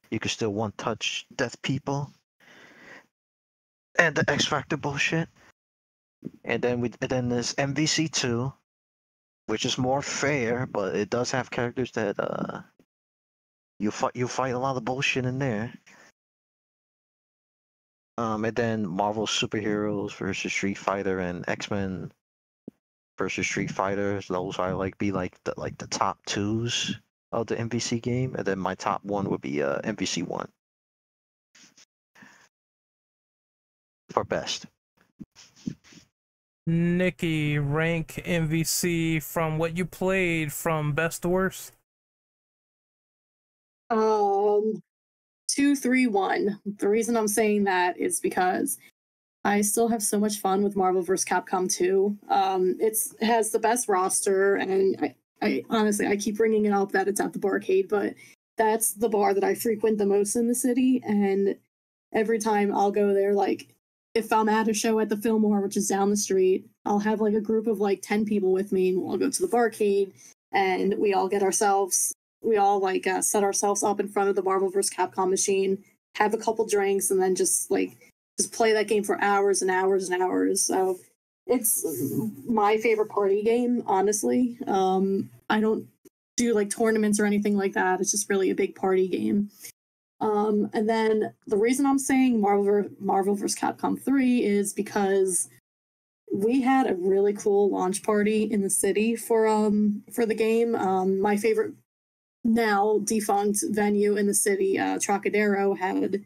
you can still one-touch death people. And the X Factor bullshit. And then there's MVC2, which is more fair, but it does have characters that you fight a lot of bullshit in there. And then Marvel superheroes versus Street Fighter and X-Men versus Street Fighter. Those are like the top twos of the MVC game, and then my top one would be MVC1 for best. Nikki, rank MVC from what you played from best to worst. 2, 3, 1. The reason I'm saying that is because I still have so much fun with Marvel vs. Capcom 2. It has the best roster, and I honestly, I keep bringing it up that it's at the barcade, but that's the bar that I frequent the most in the city, and every time I'll go there, like, if I'm at a show at the Fillmore, which is down the street, I'll have like a group of like 10 people with me, and we'll go to the barcade, and we all set ourselves up in front of the Marvel vs. Capcom machine, have a couple drinks, and then just play that game for hours and hours and hours. So it's my favorite party game, honestly. I don't do like tournaments or anything like that. It's just really a big party game. And then the reason I'm saying Marvel vs. Capcom 3 is because we had a really cool launch party in the city for the game. My favorite now defunct venue in the city, Trocadero, had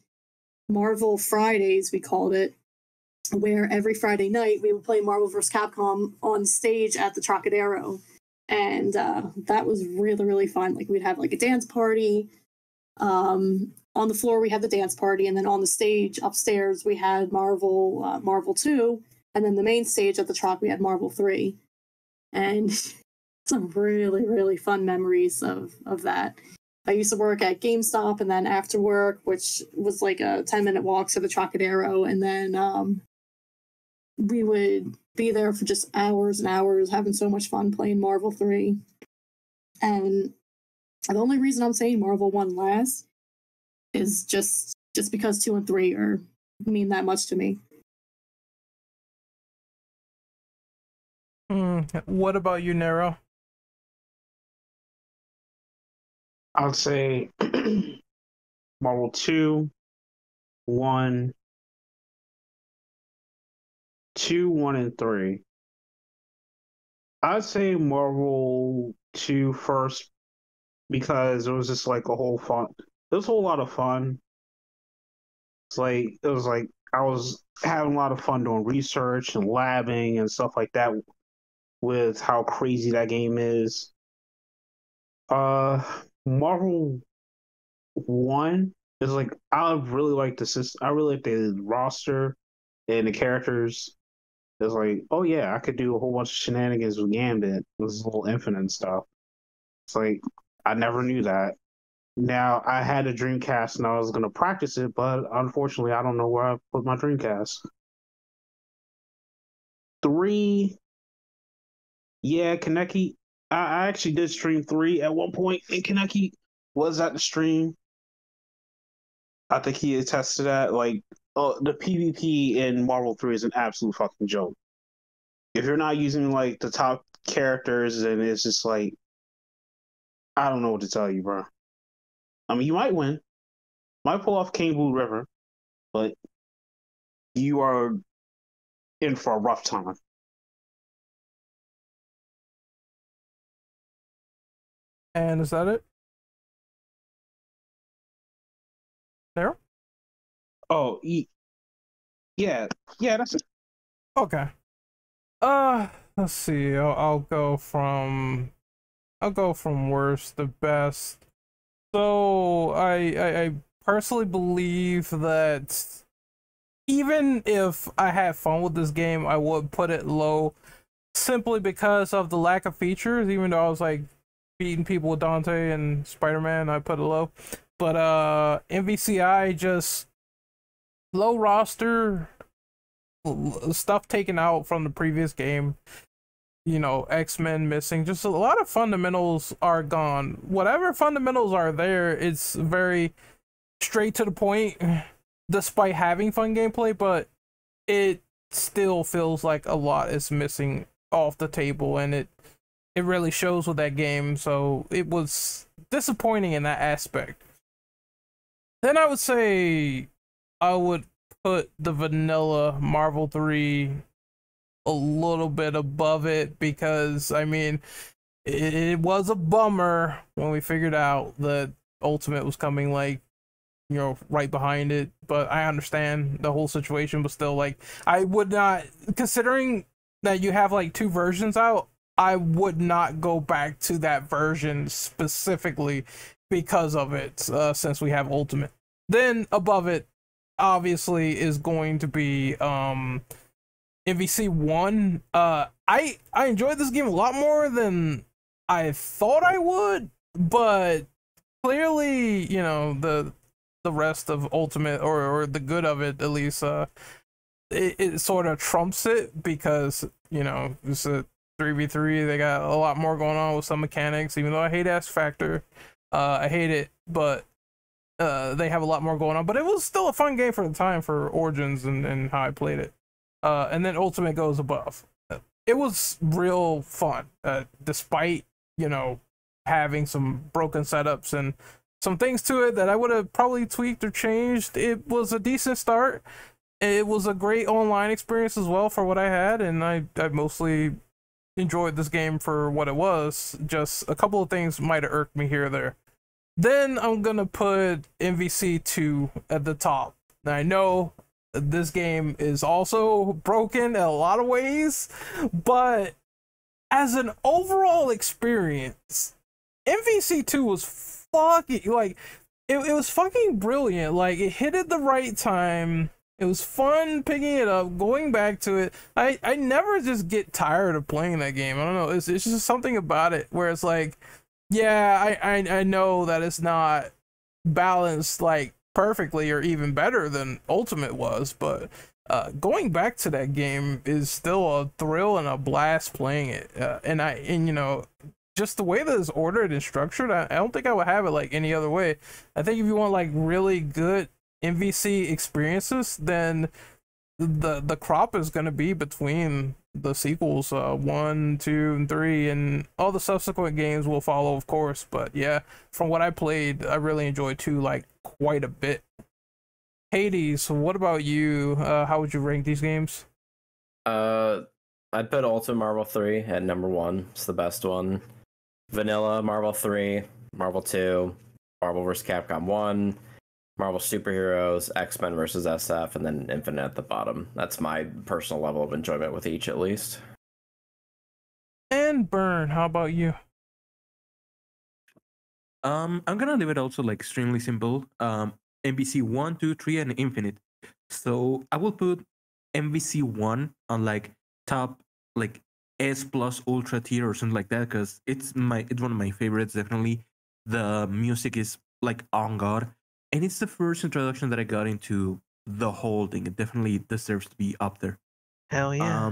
Marvel Fridays, we called it, where every Friday night we would play Marvel vs. Capcom on stage at the Trocadero. And that was really, really fun. Like, we'd have like a dance party. On the floor we had the dance party, and then on the stage upstairs we had Marvel 2, and then the main stage at the Troc we had Marvel 3. And some really, really fun memories of that. I used to work at GameStop, and then after work, which was like a 10-minute walk to the Trocadero, and then we would be there for just hours and hours, having so much fun playing Marvel 3. And the only reason I'm saying Marvel 1 last is just because 2 and 3 mean that much to me. What about you, Nero? I would say Marvel 2, 1, 2, 1, and 3. I'd say Marvel 2 first because it was just like a whole fun. It was a whole lot of fun. It was like I was having a lot of fun doing research and labbing and stuff like that with how crazy that game is. Marvel 1 is like I really like the system. I really like the roster and the characters. It's like, oh yeah, I could do a whole bunch of shenanigans with Gambit, with this whole Infinite stuff. It's like I never knew that. Now I had a Dreamcast and I was gonna practice it, but unfortunately, I don't know where I put my Dreamcast. 3, yeah, Kaneki. I actually did stream 3 at one point, and Kaneki was at the stream. I think he attested to that. Like, the PvP in Marvel 3 is an absolute fucking joke. If you're not using like the top characters, then it's just like I don't know what to tell you, bro. I mean, you might win, might pull off King Blue River, but you are in for a rough time. And is that it? There? Oh, yeah, that's it. Okay. Let's see. I'll go from worst to best. So I personally believe that even if I had fun with this game, I would put it low simply because of the lack of features. Even though I was like beating people with Dante and Spider-Man, I put it low. But MVCI just low roster, stuff taken out from the previous game. You know, X-Men missing, just a lot of fundamentals are gone. Whatever fundamentals are there, it's very straight to the point, despite having fun gameplay, but it still feels like a lot is missing off the table, and it really shows with that game. So it was disappointing in that aspect. Then I would say I would put the vanilla Marvel 3 a little bit above it, because I mean it was a bummer when we figured out that Ultimate was coming, like, you know, right behind it. But I understand the whole situation, but still, like, I would not, considering that you have like 2 versions out, I would not go back to that version specifically because of it, since we have Ultimate. Then above it obviously is going to be MVC 1. I enjoyed this game a lot more than I thought I would, but clearly, you know, the rest of Ultimate, or the good of it at least, it sort of trumps it, because, you know, it's a 3v3. They got a lot more going on with some mechanics, even though I hate S Factor. I hate it, but they have a lot more going on. But it was still a fun game for the time, for Origins and how I played it. And then Ultimate goes above. It was real fun, despite, you know, having some broken setups and some things to it that I would have probably tweaked or changed. It was a decent start. It was a great online experience as well for what I had, and I mostly enjoyed this game for what it was. Just a couple of things might have irked me here or there. Then I'm gonna put MVC 2 at the top. Now, I know this game is also broken in a lot of ways, but as an overall experience, MVC 2 was fucking, like, it was fucking brilliant. Like, it hit at the right time. It was fun picking it up, going back to it. I never just get tired of playing that game. I don't know. It's just something about it where it's like, yeah, I know that it's not balanced like perfectly or even better than Ultimate was, but going back to that game is still a thrill and a blast playing it. And you know, just the way that it's ordered and structured, I don't think I would have it like any other way. I think if you want like really good MVC experiences, then the crop is going to be between the sequels, 1, 2, and 3, and all the subsequent games will follow, of course. But yeah, from what I played, I really enjoyed 2 like quite a bit. Hades, what about you? How would you rank these games? I'd put Ultimate Marvel 3 at number 1. It's the best one. Vanilla Marvel 3, Marvel 2, Marvel vs. Capcom 1, Marvel Superheroes, X-Men vs. SF, and then Infinite at the bottom. That's my personal level of enjoyment with each, at least. And Burn, how about you? I'm gonna leave it also like extremely simple. MVC 1, 2, 3, and Infinite. So I will put MVC 1 on like top like S plus ultra tier or something like that because it's one of my favorites. Definitely, the music is like on god, and it's the first introduction that I got into the whole thing. It definitely deserves to be up there. Hell yeah.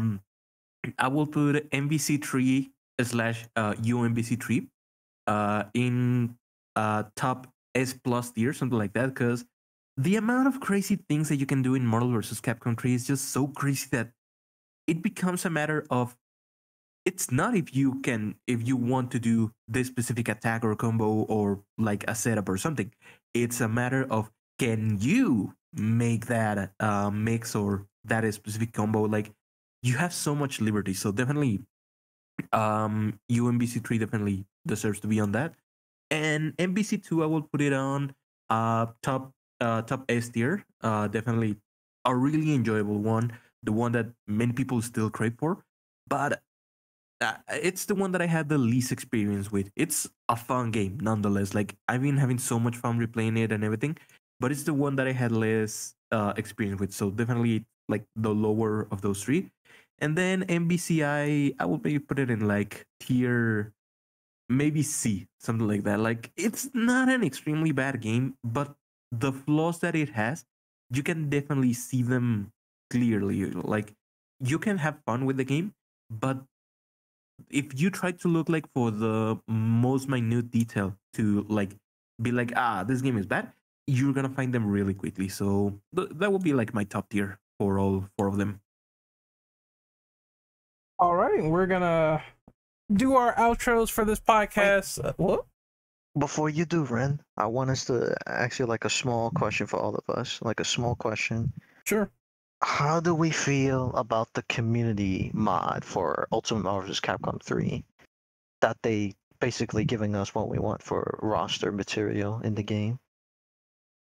I will put MVC 3 slash UMVC 3 in top S plus tier, something like that, because the amount of crazy things that you can do in Marvel vs. Capcom 3 is just so crazy that it becomes a matter of it's not if you want to do this specific attack or combo or like a setup or something. It's a matter of can you make that mix or that specific combo. Like you have so much liberty. So definitely UMBC3 definitely deserves to be on that. And MBC2 I will put it on top S tier. Definitely a really enjoyable one, the one that many people still crave for. But it's the one that I had the least experience with. It's a fun game nonetheless. Like I've been having so much fun replaying it and everything, but it's the one that I had less experience with. So definitely like the lower of those three. And then MBCI, I will maybe put it in like tier maybe C, something like that. Like it's not an extremely bad game, but the flaws that it has, you can definitely see them clearly. Like you can have fun with the game, but if you try to look like for the most minute detail to like be like this game is bad, you're gonna find them really quickly. So that would be like my top tier for all four of them. All right, we're gonna do our outros for this podcast. What? Before you do, Ren, I want us to ask you like a small question for all of us. Like a small question. Sure. How do we feel about the community mod for Ultimate Marvel vs. Capcom 3? That they basically giving us what we want for roster material in the game.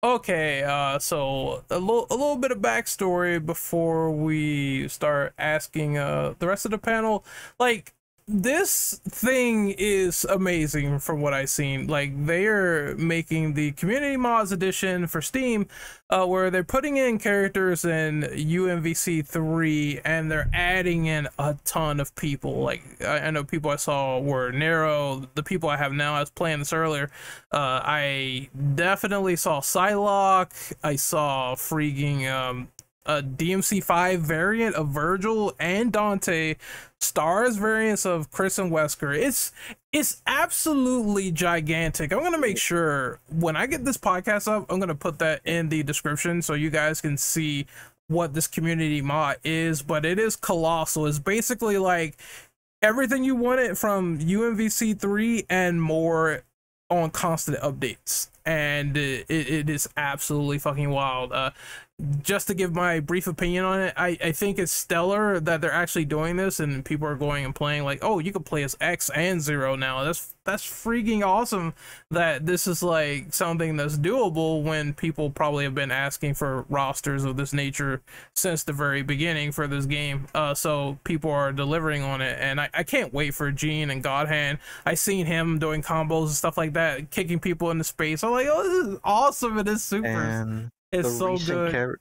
Okay, so a little bit of backstory before we start asking the rest of the panel. Like, this thing is amazing from what I've seen. Like, they're making the community mods edition for Steam, where they're putting in characters in UMVC 3 and they're adding in a ton of people. Like, I know people I saw were Nero, the people I have now. I was playing this earlier. I definitely saw Psylocke. I saw freaking a DMC5 variant of Virgil and Dante, Stars variants of Chris and Wesker. It's absolutely gigantic. I'm gonna make sure when I get this podcast up, I'm gonna put that in the description so you guys can see what this community mod is. But it is colossal. It's basically like everything you wanted from UMVC 3 and more on constant updates, and it is absolutely fucking wild. Just to give my brief opinion on it, I think it's stellar that they're actually doing this and people are going and playing. Like, oh, you can play as X and Zero now. That's freaking awesome that this is like something that's doable when people probably have been asking for rosters of this nature since the very beginning for this game. So people are delivering on it, and I can't wait for Gene and Godhand. I seen him doing combos and stuff like that, kicking people into space. I'm like, oh, this is awesome. It is super. And it's so good.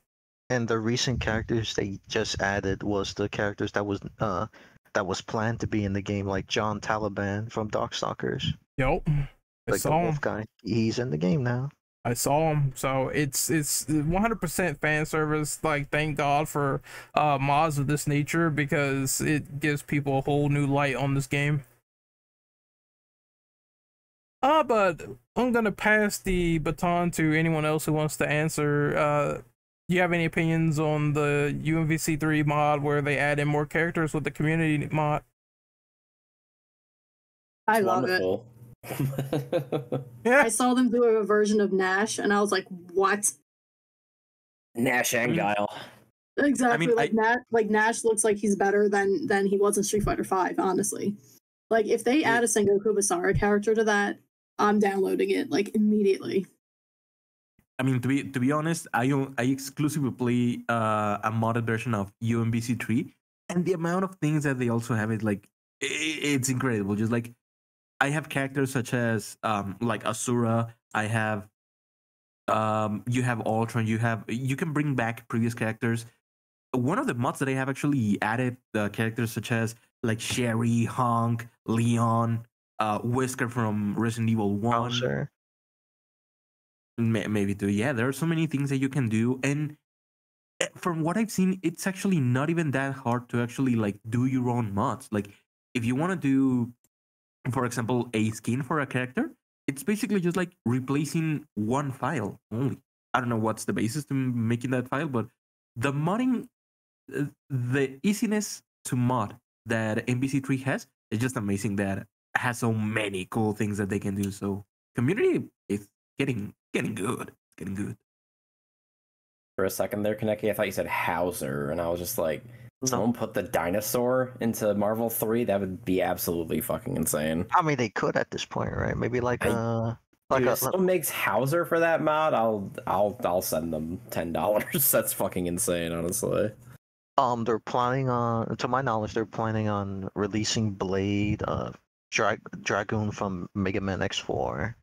And the recent characters they just added was the characters that was planned to be in the game, like John Taliban from Darkstalkers. Yep, I like saw the him. wolf guy. He's in the game now. I saw him. So it's 100% fan service. Like, thank God for mods of this nature, because it gives people a whole new light on this game. But I'm gonna pass the baton to anyone else who wants to answer. Do you have any opinions on the UMVC3 mod where they add in more characters with the community mod? I love it. Yeah, I saw them do a version of Nash, and I was like, "What?" Nash and Guile. Exactly. I mean, like Nash looks like he's better than he was in Street Fighter V. Honestly, like if they add a Sengoku Basara character to that, I'm downloading it like immediately. I mean, to be honest, I exclusively play a modded version of UMBC3, and the amount of things that they also have is like it's incredible. Just like I have characters such as like Asura. I have you have Ultron. You can bring back previous characters. One of the mods that I have actually added characters such as like Sherry, Honk, Leon, Whisker from Resident Evil 1. Bowser. Maybe 2. Yeah, there are so many things that you can do, and from what I've seen, it's actually not even that hard to actually like do your own mods. Like if you want to do, for example, a skin for a character, it's basically just like replacing one file only. I don't know what's the basis to making that file, but the modding, the easiness to mod that MVC3 has is just amazing. That it has so many cool things that they can do. So community is getting good. It's getting good. For a second there, Kaneki, I thought you said Hauser, and I was just like, someone put the dinosaur into Marvel 3? That would be absolutely fucking insane. I mean, they could at this point, right? Maybe like Dude, if someone makes Hauser for that mod, I'll send them $10. That's fucking insane, honestly. They're planning on, to my knowledge, they're planning on releasing Blade, Dragoon from Mega Man X4.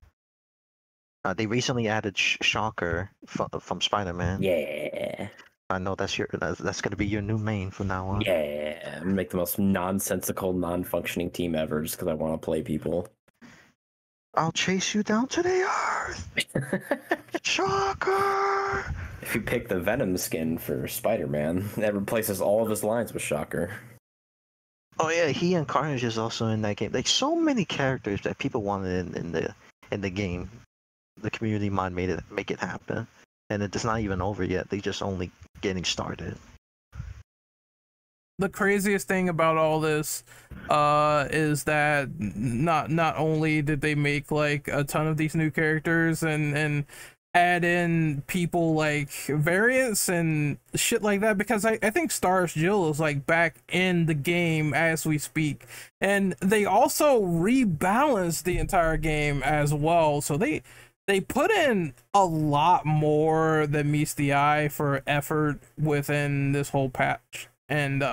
They recently added Shocker from Spider-Man. Yeah. I know that's gonna be your new main from now on. Yeah. I'm gonna make the most nonsensical, non-functioning team ever just because I want to play people. I'll chase you down to the earth. Shocker. If you pick the Venom skin for Spider-Man, that replaces all of his lines with Shocker. Oh yeah, he and Carnage is also in that game. Like so many characters that people wanted in the game. The community mod make it happen, and it's not even over yet. They just only getting started. The craziest thing about all this is that not only did they make like a ton of these new characters and add in people like variants and shit like that, because I think Stars Jill is like back in the game as we speak, and they also rebalanced the entire game as well, so they put in a lot more than meets the eye for effort within this whole patch. And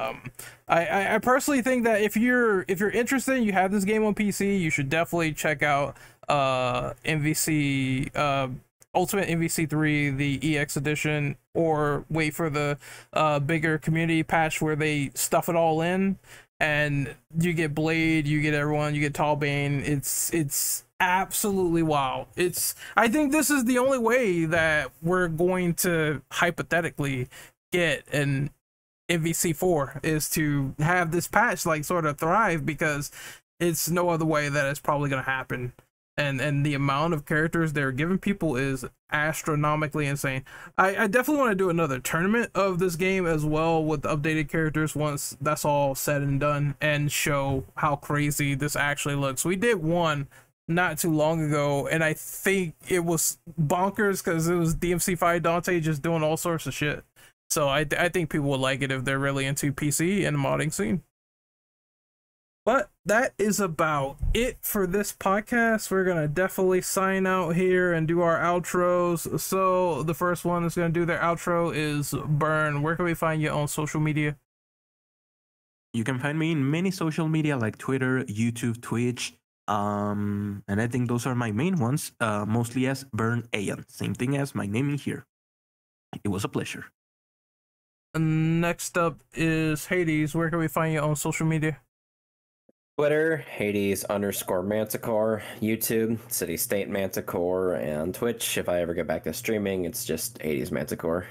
I personally think that if you're interested and you have this game on PC, you should definitely check out MVC Ultimate MVC3, the EX edition, or wait for the bigger community patch where they stuff it all in and you get Blade, you get everyone, you get Tallbane. It's absolutely wild. I think this is the only way that we're going to hypothetically get an MVC4 is to have this patch like sort of thrive, because it's no other way that it's probably going to happen. And the amount of characters they're giving people is astronomically insane. I definitely want to do another tournament of this game as well with updated characters once that's all said and done, and show how crazy this actually looks. We did one not too long ago, and I think it was bonkers because it was DMC5 Dante just doing all sorts of shit. So I think people would like it if they're really into PC and the modding scene. But that is about it for this podcast. We're going to definitely sign out here and do our outros. So the first one that's going to do their outro is Burn. Where can we find you on social media? You can find me in many social media like Twitter, YouTube, Twitch. And I think those are my main ones, mostly as Burn Aeon. Same thing as my name in here. It was a pleasure. Next up is Hades. Where can we find you on social media? Twitter, Hades_Manticore, YouTube, City State Manticore, and Twitch. If I ever get back to streaming, it's just Hades Manticore.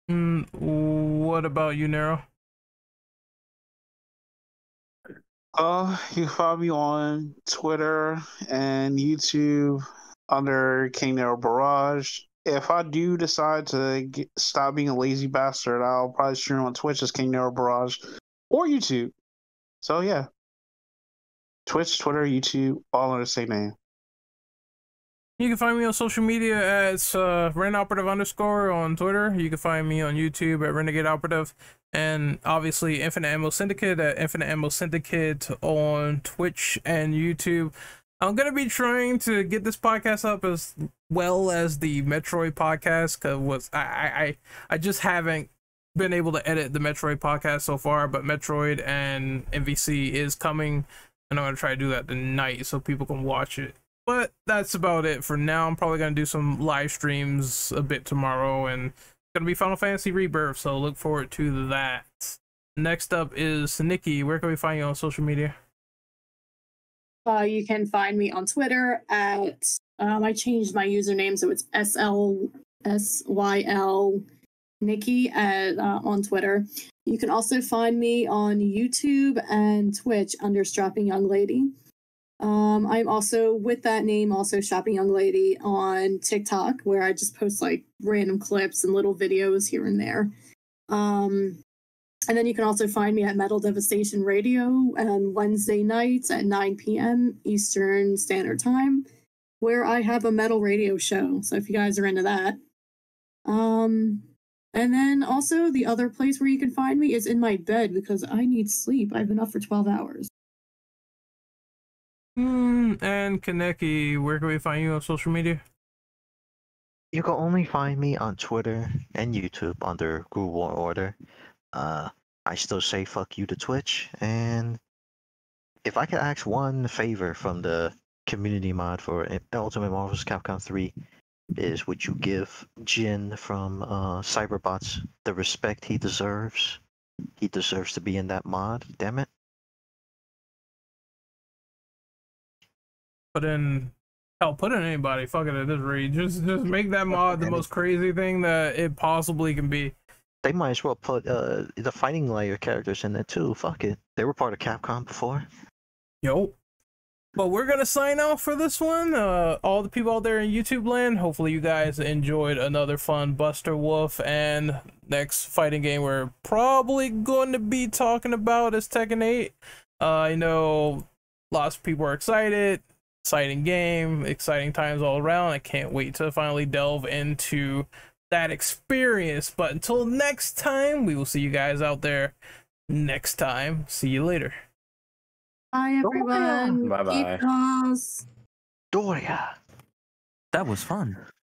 What about you, Nero? You can find me on Twitter and YouTube under King Nero Barrage. If I do decide to stop being a lazy bastard, I'll probably stream on Twitch as King Nero Barrage or YouTube. So yeah, Twitch, Twitter, YouTube, all under the same name. You can find me on social media as RenOperative_ on Twitter. You can find me on YouTube at Renegade Operative, and obviously Infinite Ammo Syndicate at Infinite Ammo Syndicate on Twitch and YouTube. I'm gonna be trying to get this podcast up as well as the Metroid podcast, because I just haven't been able to edit the Metroid podcast so far, but Metroid and MVC is coming and I'm gonna try to do that tonight so people can watch it. But that's about it for now. I'm probably gonna do some live streams a bit tomorrow, and it's gonna be Final Fantasy Rebirth, so look forward to that. Next up is Nikki. Where can we find you on social media? You can find me on Twitter at I changed my username, so it's SLSYL Nikki at on Twitter. You can also find me on YouTube and Twitch under Strapping Young Lady. I'm also with that name, also Shopping Young Lady on TikTok, where I just post like random clips and little videos here and there. And then you can also find me at Metal Devastation Radio on Wednesday nights at 9 p.m. Eastern Standard Time, where I have a metal radio show. So if you guys are into that. And then also the other place where you can find me is in my bed because I need sleep. I've been up for 12 hours. And Kaneki, where can we find you on social media? You can only find me on Twitter and YouTube under Groove War Order. I still say fuck you to Twitch, and if I could ask one favor from the community mod for Ultimate Marvel's Capcom 3, is would you give Jin from Cyberbots the respect he deserves? He deserves to be in that mod, damn it. Put in anybody. Fuck it at this rate. Just make that mod the most crazy thing that it possibly can be. They might as well put the Fighting Layer characters in there too. Fuck it. They were part of Capcom before. Yo. But we're gonna sign off for this one. All the people out there in YouTube land, hopefully you guys enjoyed another fun Buster Wolf, and next fighting game we're probably going to be talking about is Tekken 8. I know lots of people are excited. Exciting game, exciting times all around. I can't wait to finally delve into that experience. But until next time, we will see you guys out there next time. See you later. Bye, everyone. Bye-bye. Keep calls. Doria. That was fun.